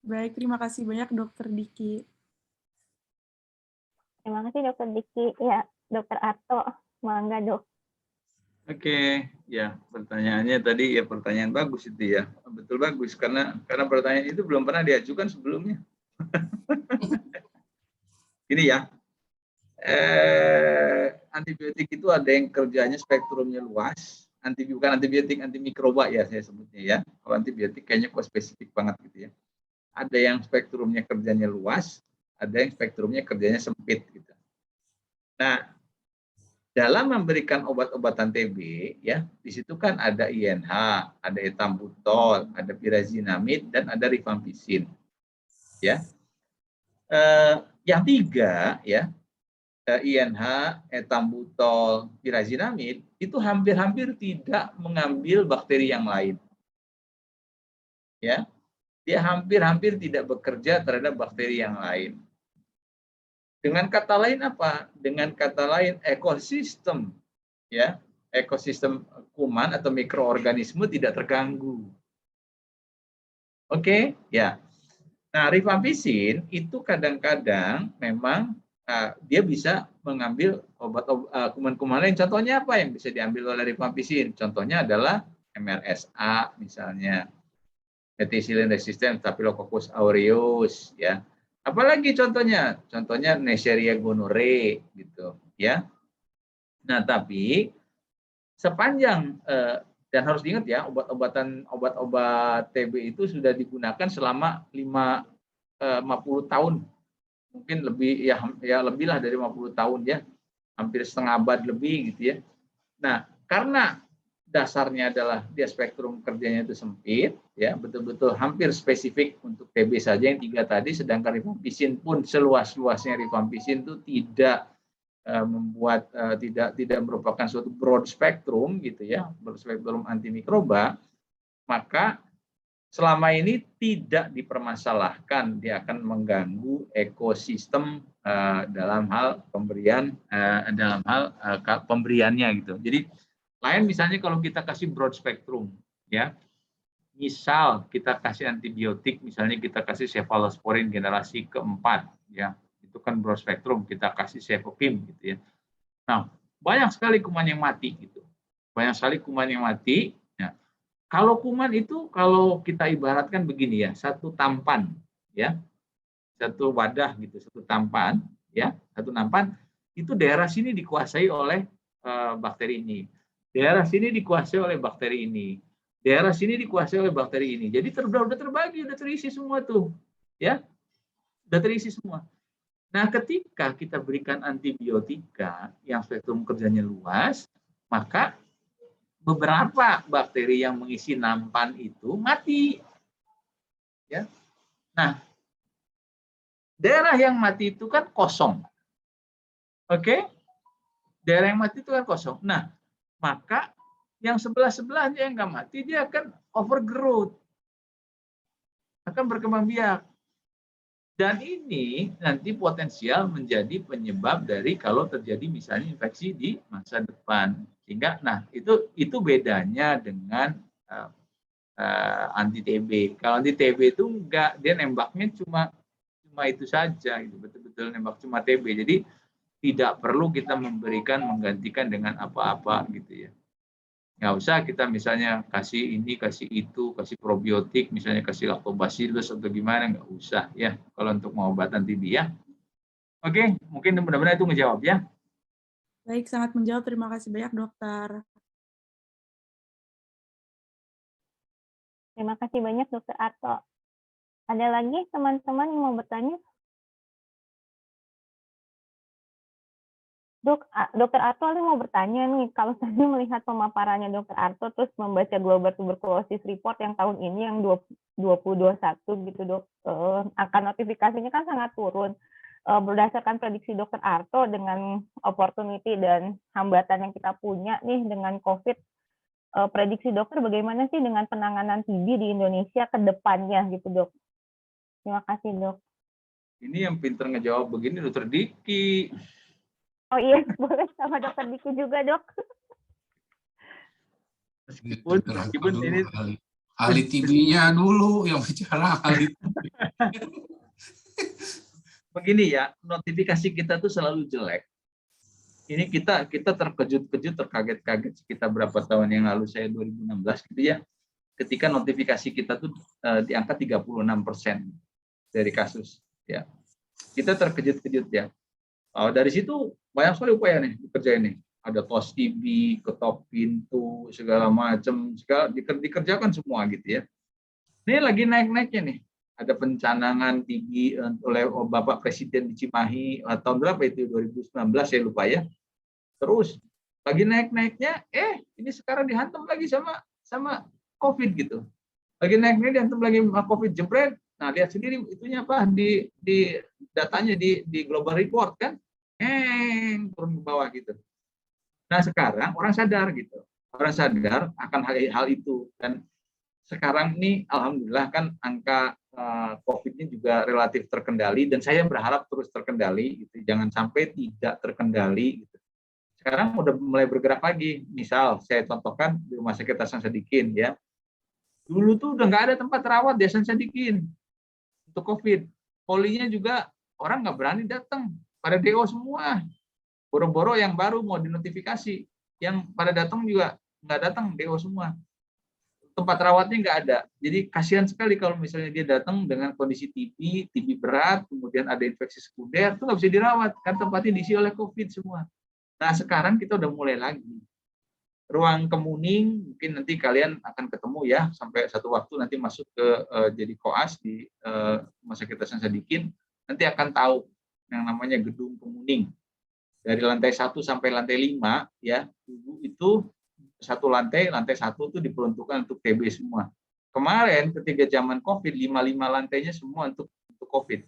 Baik, terima kasih banyak Dokter Diki. Terima kasih Dokter Diki. Ya, Dokter Arto, mangga Dok. Oke, ya pertanyaannya tadi ya pertanyaan bagus itu ya, betul bagus karena pertanyaan itu belum pernah diajukan sebelumnya. Ini ya, antibiotik itu ada yang kerjanya spektrumnya luas, bukan antibiotik, antimikroba ya saya sebutnya ya. Kalau antibiotik kayaknya kok spesifik banget gitu ya. Ada yang spektrumnya kerjanya luas, ada yang spektrumnya kerjanya sempit gitu. Nah, dalam memberikan obat-obatan TB, ya di situ kan ada INH, ada etambutol, ada pirazinamid, dan ada rifampicin. Ya, yang tiga ya, INH, etambutol, pirazinamid itu hampir-hampir tidak mengambil bakteri yang lain. Ya, dia hampir-hampir tidak bekerja terhadap bakteri yang lain. Dengan kata lain apa? Dengan kata lain ekosistem ya, ekosistem kuman atau mikroorganisme tidak terganggu. Oke, ya. Nah, rifampicin itu kadang-kadang memang dia bisa mengambil obat kuman-kuman lain. Contohnya apa yang bisa diambil oleh rifampicin? Contohnya adalah MRSA misalnya, methicillin resistant Staphylococcus aureus ya. Apalagi contohnya? Contohnya Neisseria gonorrhoeae gitu ya. Nah, tapi sepanjang dan harus diingat ya, obat-obat TB itu sudah digunakan selama 50 tahun. Mungkin lebih ya lebih lah dari 50 tahun ya. Hampir setengah abad lebih gitu ya. Nah, karena dasarnya adalah dia spektrum kerjanya itu sempit, ya betul-betul hampir spesifik untuk TB saja yang 3 tadi, sedangkan rifampicin pun seluas-luasnya rifampicin itu tidak membuat tidak merupakan suatu broad spektrum gitu ya, broad spektrum antimikroba, maka selama ini tidak dipermasalahkan dia akan mengganggu ekosistem dalam hal pemberiannya gitu. Jadi lain misalnya kalau kita kasih broad spektrum ya. Misal kita kasih antibiotik, misalnya kita kasih cefalosporin generasi keempat ya. Itu kan broad spektrum, kita kasih cefepime gitu ya. Nah, banyak sekali kuman yang mati gitu. Banyak sekali kuman yang mati. Ya. Kalau kuman itu kalau kita ibaratkan begini ya, satu tampan ya. Satu wadah gitu, satu tampan ya, satu nampan itu daerah sini dikuasai oleh bakteri ini. Daerah sini dikuasai oleh bakteri ini. Daerah sini dikuasai oleh bakteri ini. Jadi udah terbagi, udah terisi semua tuh. Ya. Udah terisi semua. Nah, ketika kita berikan antibiotika yang spektrum kerjanya luas, maka beberapa bakteri yang mengisi nampan itu mati. Ya. Nah, daerah yang mati itu kan kosong. Oke? Daerah yang mati itu kan kosong. Nah, maka yang sebelah-sebelahnya yang nggak mati, dia akan overgrowth. Akan berkembang biak. Dan ini nanti potensial menjadi penyebab dari kalau terjadi misalnya infeksi di masa depan. Sehingga, nah itu bedanya dengan anti TB. Kalau anti TB itu enggak, dia nembaknya cuma itu saja, gitu, betul-betul nembak cuma TB. Jadi tidak perlu kita menggantikan dengan apa-apa gitu ya. Nggak usah kita misalnya kasih ini, kasih itu, kasih probiotik, misalnya kasih lactobacillus atau gimana, nggak usah ya kalau untuk pengobatan TB ya. Oke, mungkin mudah-mudahan itu menjawab ya. Baik, sangat menjawab. Terima kasih banyak, dokter. Terima kasih banyak, Dokter Arto. Ada lagi teman-teman yang mau bertanya? Dokter Arto mau bertanya nih, kalau tadi melihat pemaparannya Dokter Arto, terus membaca Global Tuberculosis Report yang tahun ini yang 2021 gitu dok, angka notifikasinya kan sangat turun. Berdasarkan prediksi Dokter Arto dengan opportunity dan hambatan yang kita punya nih dengan COVID, prediksi dokter bagaimana sih dengan penanganan TB di Indonesia ke depannya gitu dok? Terima kasih dok. Ini yang pintar ngejawab begini Dokter Diki. Oh iya, boleh sama Dokter Diki juga, Dok. Meskipun ini ahli TB-nya dulu yang bicara ahli TB. Begini ya, notifikasi kita tuh selalu jelek. Ini kita terkejut-kejut, terkaget-kaget sekitar berapa tahun yang lalu, saya 2016 gitu ya. Ketika notifikasi kita tuh di angka 36% dari kasus ya. Kita terkejut-kejut ya. Dari situ banyak sekali upaya nih dikerjain nih. Ada tos TB, ketok pintu, segala macam, dikerjakan semua gitu ya. Ini lagi naik-naiknya nih. Ada pencanangan TB oleh Bapak Presiden di Cimahi tahun berapa itu 2019 saya lupa ya. Terus lagi naik-naiknya, ini sekarang dihantam lagi sama COVID gitu. Lagi naik-naik dihantam lagi sama COVID jebret. Nah lihat sendiri itunya apa di datanya di Global Report kan. Turun ke bawah gitu. Nah sekarang orang sadar gitu, orang sadar akan hal itu dan sekarang ini alhamdulillah kan angka COVID-nya juga relatif terkendali dan saya berharap terus terkendali, gitu. Jangan sampai tidak terkendali. Gitu. Sekarang udah mulai bergerak lagi. Misal saya contohkan di Rumah Sakit Hasan Sadikin ya, dulu tuh udah nggak ada tempat rawat di Hasan Sadikin untuk COVID. Polinya juga orang nggak berani datang. Pada DO semua, boro-boro yang baru mau dinotifikasi, yang pada datang juga nggak datang DO semua. tempat rawatnya nggak ada. Jadi kasihan sekali kalau misalnya dia datang dengan kondisi TB berat, kemudian ada infeksi sekunder, itu nggak bisa dirawat, kan tempatnya diisi oleh COVID semua. Nah sekarang kita udah mulai lagi. Ruang kemuning, mungkin nanti kalian akan ketemu ya, sampai satu waktu nanti masuk ke jadi koas di Rumah Sakit Hasan Sadikin, nanti akan tahu yang namanya gedung kemuning. Dari lantai 1 sampai lantai 5, ya, itu satu lantai 1 itu diperuntukkan untuk TB semua. Kemarin ketika zaman COVID, 5 lantainya semua untuk COVID.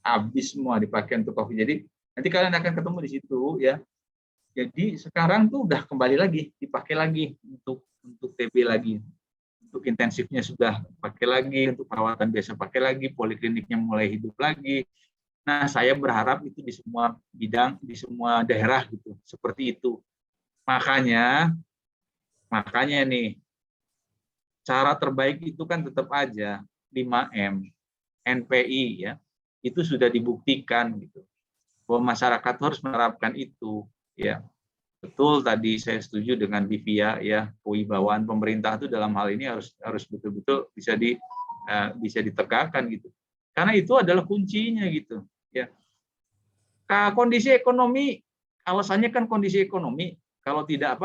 Habis semua dipakai untuk COVID. Jadi nanti kalian akan ketemu di situ ya. Jadi sekarang tuh udah kembali lagi, dipakai lagi untuk TB lagi. Untuk intensifnya sudah pakai lagi, untuk perawatan biasa pakai lagi, polikliniknya mulai hidup lagi. Nah, saya berharap itu di semua bidang, di semua daerah gitu, seperti itu. Makanya nih, cara terbaik itu kan tetap aja 5M, NPI ya, itu sudah dibuktikan gitu, bahwa masyarakat harus menerapkan itu ya. Betul tadi saya setuju dengan Divya ya, kewibawaan pemerintah itu dalam hal ini harus betul-betul bisa ditegakkan gitu. Karena itu adalah kuncinya gitu ya. Kondisi ekonomi, alasannya kan kondisi ekonomi. Kalau tidak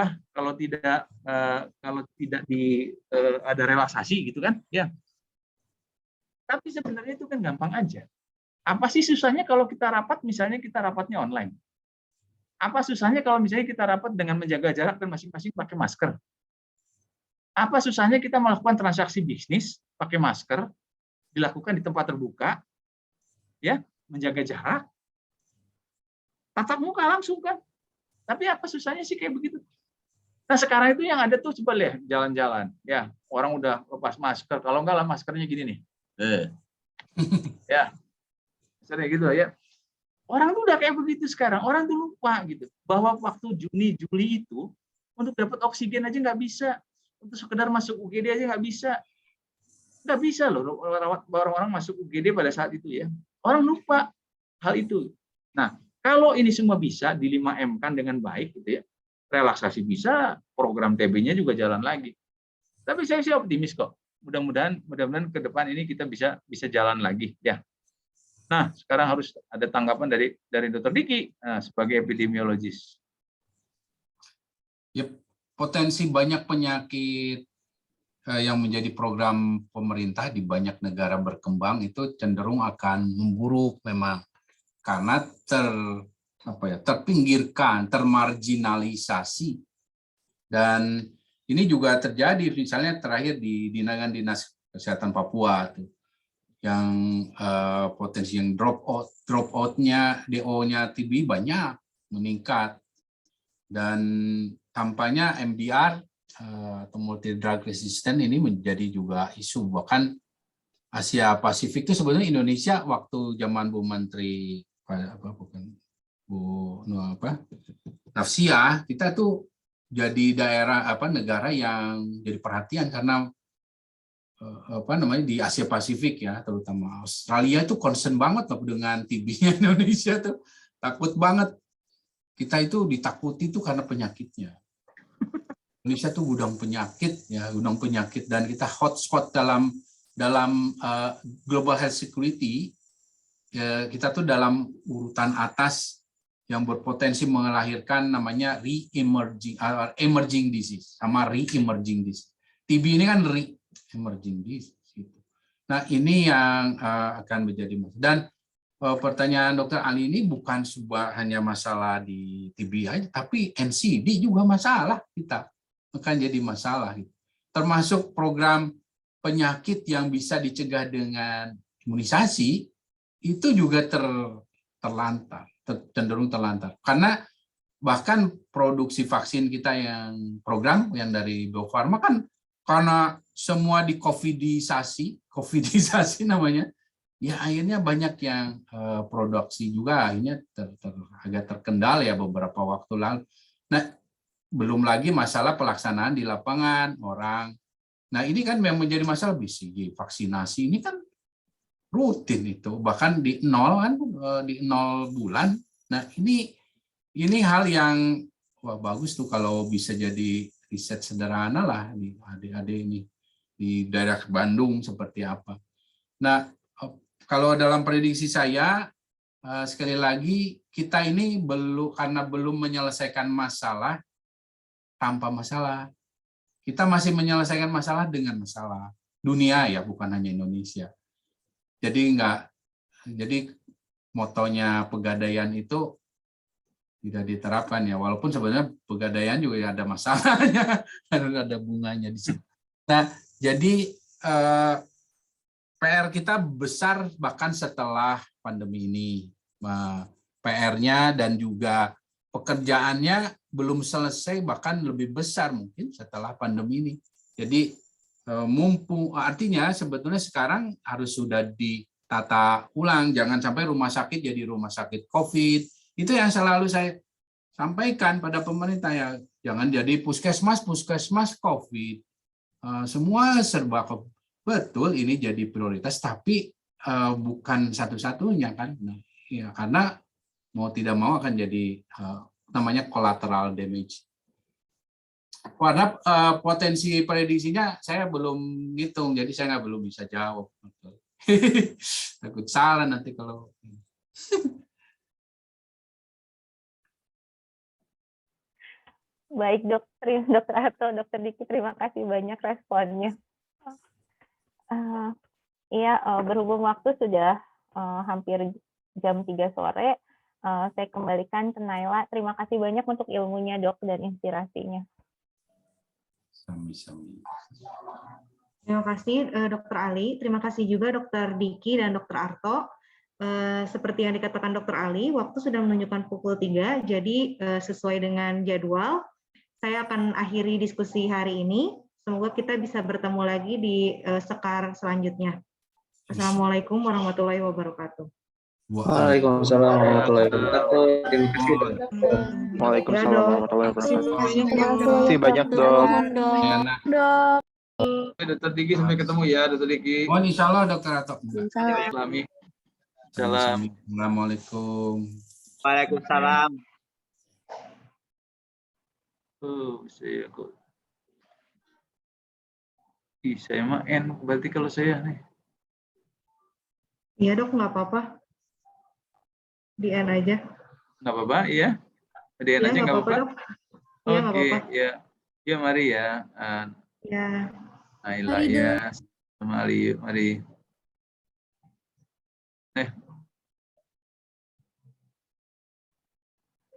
ada relaksasi gitu kan ya. Tapi sebenarnya itu kan gampang aja. Apa sih susahnya kalau kita rapat, misalnya kita rapatnya online? Apa susahnya kalau misalnya kita rapat dengan menjaga jarak dan masing-masing pakai masker? Apa susahnya kita melakukan transaksi bisnis pakai masker, dilakukan di tempat terbuka, ya, menjaga jarak, tatap muka langsung kan? Tapi apa susahnya sih kayak begitu? Nah sekarang itu yang ada tuh coba lihat jalan-jalan, ya orang udah lepas masker, kalau enggak lah maskernya gini nih, ya, misalnya gitu ya. Orang tuh udah kayak begitu sekarang, orang tuh lupa gitu bahwa waktu Juni Juli itu untuk dapat oksigen aja nggak bisa, untuk sekedar masuk UGD aja nggak bisa loh orang-orang masuk UGD pada saat itu ya. Orang lupa hal itu. Nah kalau ini semua bisa di 5M kan dengan baik gitu ya, relaksasi bisa, program TB-nya juga jalan lagi. Tapi saya sih optimis kok. Mudah-mudahan ke depan ini kita bisa jalan lagi ya. Nah, sekarang harus ada tanggapan dari Dr. Diki sebagai epidemiologis. Ya, potensi banyak penyakit yang menjadi program pemerintah di banyak negara berkembang itu cenderung akan memburuk memang karena terpinggirkan, termarginalisasi. Dan ini juga terjadi misalnya terakhir di Dinas Kesehatan Papua tuh, yang potensi yang drop out-nya DO-nya TB banyak meningkat, dan tampaknya MDR atau multi drug resistant ini menjadi juga isu. Bahkan Asia Pasifik itu sebetulnya Indonesia waktu zaman Bu Menteri Nafsia, kita tuh jadi negara yang jadi perhatian karena di Asia Pasifik ya, terutama Australia itu concern banget loh dengan TB-nya. Indonesia tuh takut banget. Kita itu ditakuti itu karena penyakitnya. Indonesia tuh gudang penyakit dan kita hotspot dalam global health security. Kita tuh dalam urutan atas yang berpotensi melahirkan namanya emerging disease sama re-emerging disease. TB ini kan emerging disease. Nah ini yang akan menjadi masalah. Dan pertanyaan Dr. Ali ini bukan hanya masalah di TB aja, tapi NCD juga masalah, kita akan jadi masalah. Termasuk program penyakit yang bisa dicegah dengan imunisasi itu juga cenderung terlantar. Karena bahkan produksi vaksin kita yang program yang dari Bio Farma kan karena semua di covidisasi namanya, ya akhirnya banyak yang produksi juga akhirnya agak terkendal ya beberapa waktu lalu. Nah, belum lagi masalah pelaksanaan di lapangan orang. Nah, ini kan yang menjadi masalah BCG, vaksinasi ini kan rutin itu, bahkan di 0 bulan. Nah, ini hal yang bagus tuh kalau bisa jadi riset sederhana lah di adik-adik ini di daerah Bandung seperti apa. Nah, kalau dalam prediksi saya, sekali lagi kita ini karena belum menyelesaikan masalah tanpa masalah. Kita masih menyelesaikan masalah dengan masalah dunia ya, bukan hanya Indonesia. Jadi motonya Pegadaian itu tidak diterapkan ya, walaupun sebenarnya Pegadaian juga ada masalahnya, ada bunganya di situ. Nah, jadi PR kita besar bahkan setelah pandemi ini. PR-nya dan juga pekerjaannya belum selesai, bahkan lebih besar mungkin setelah pandemi ini. Jadi mumpung, artinya sebetulnya sekarang harus sudah ditata ulang, jangan sampai rumah sakit jadi rumah sakit COVID. Itu yang selalu saya sampaikan pada pemerintah ya, jangan jadi puskesmas COVID. Semua serba COVID. Betul, ini jadi prioritas, tapi bukan satu-satunya kan. Nah, ya, karena mau tidak mau akan jadi namanya collateral damage. Karena potensi prediksinya saya belum ngitung, jadi saya belum bisa jawab. Takut salah nanti kalau. Baik, Dokter Arto, Dokter Diki, terima kasih banyak responnya. Iya, berhubung waktu sudah hampir jam 3 sore, saya kembalikan ke Naila. Terima kasih banyak untuk ilmunya, Dok, dan inspirasinya. Sami-sami. Terima kasih Dr. Ali, terima kasih juga Dr. Diki dan Dr. Arto. Seperti yang dikatakan Dr. Ali, waktu sudah menunjukkan pukul 3, jadi sesuai dengan jadwal, saya akan akhiri diskusi hari ini. Semoga kita bisa bertemu lagi di sekar selanjutnya. Assalamualaikum warahmatullahi wabarakatuh. Waalaikumsalam warahmatullahi wabarakatuh. Terima kasih. Waalaikumsalam warahmatullahi wabarakatuh. Terima kasih banyak, Dok. Dok. Dokter Diki, sampai ketemu ya, Dokter Diki. Oh, insya Allah, Dokter Atok. Salam. Assalamualaikum. Waalaikumsalam. Saya mah N, berarti kalau saya nih. Iya dok, nggak apa-apa. Di N aja. Nggak apa-apa, iya. Di N aja nggak apa-apa. Oke, ya. Ya mari ya. Ya. Naila ya. Mari.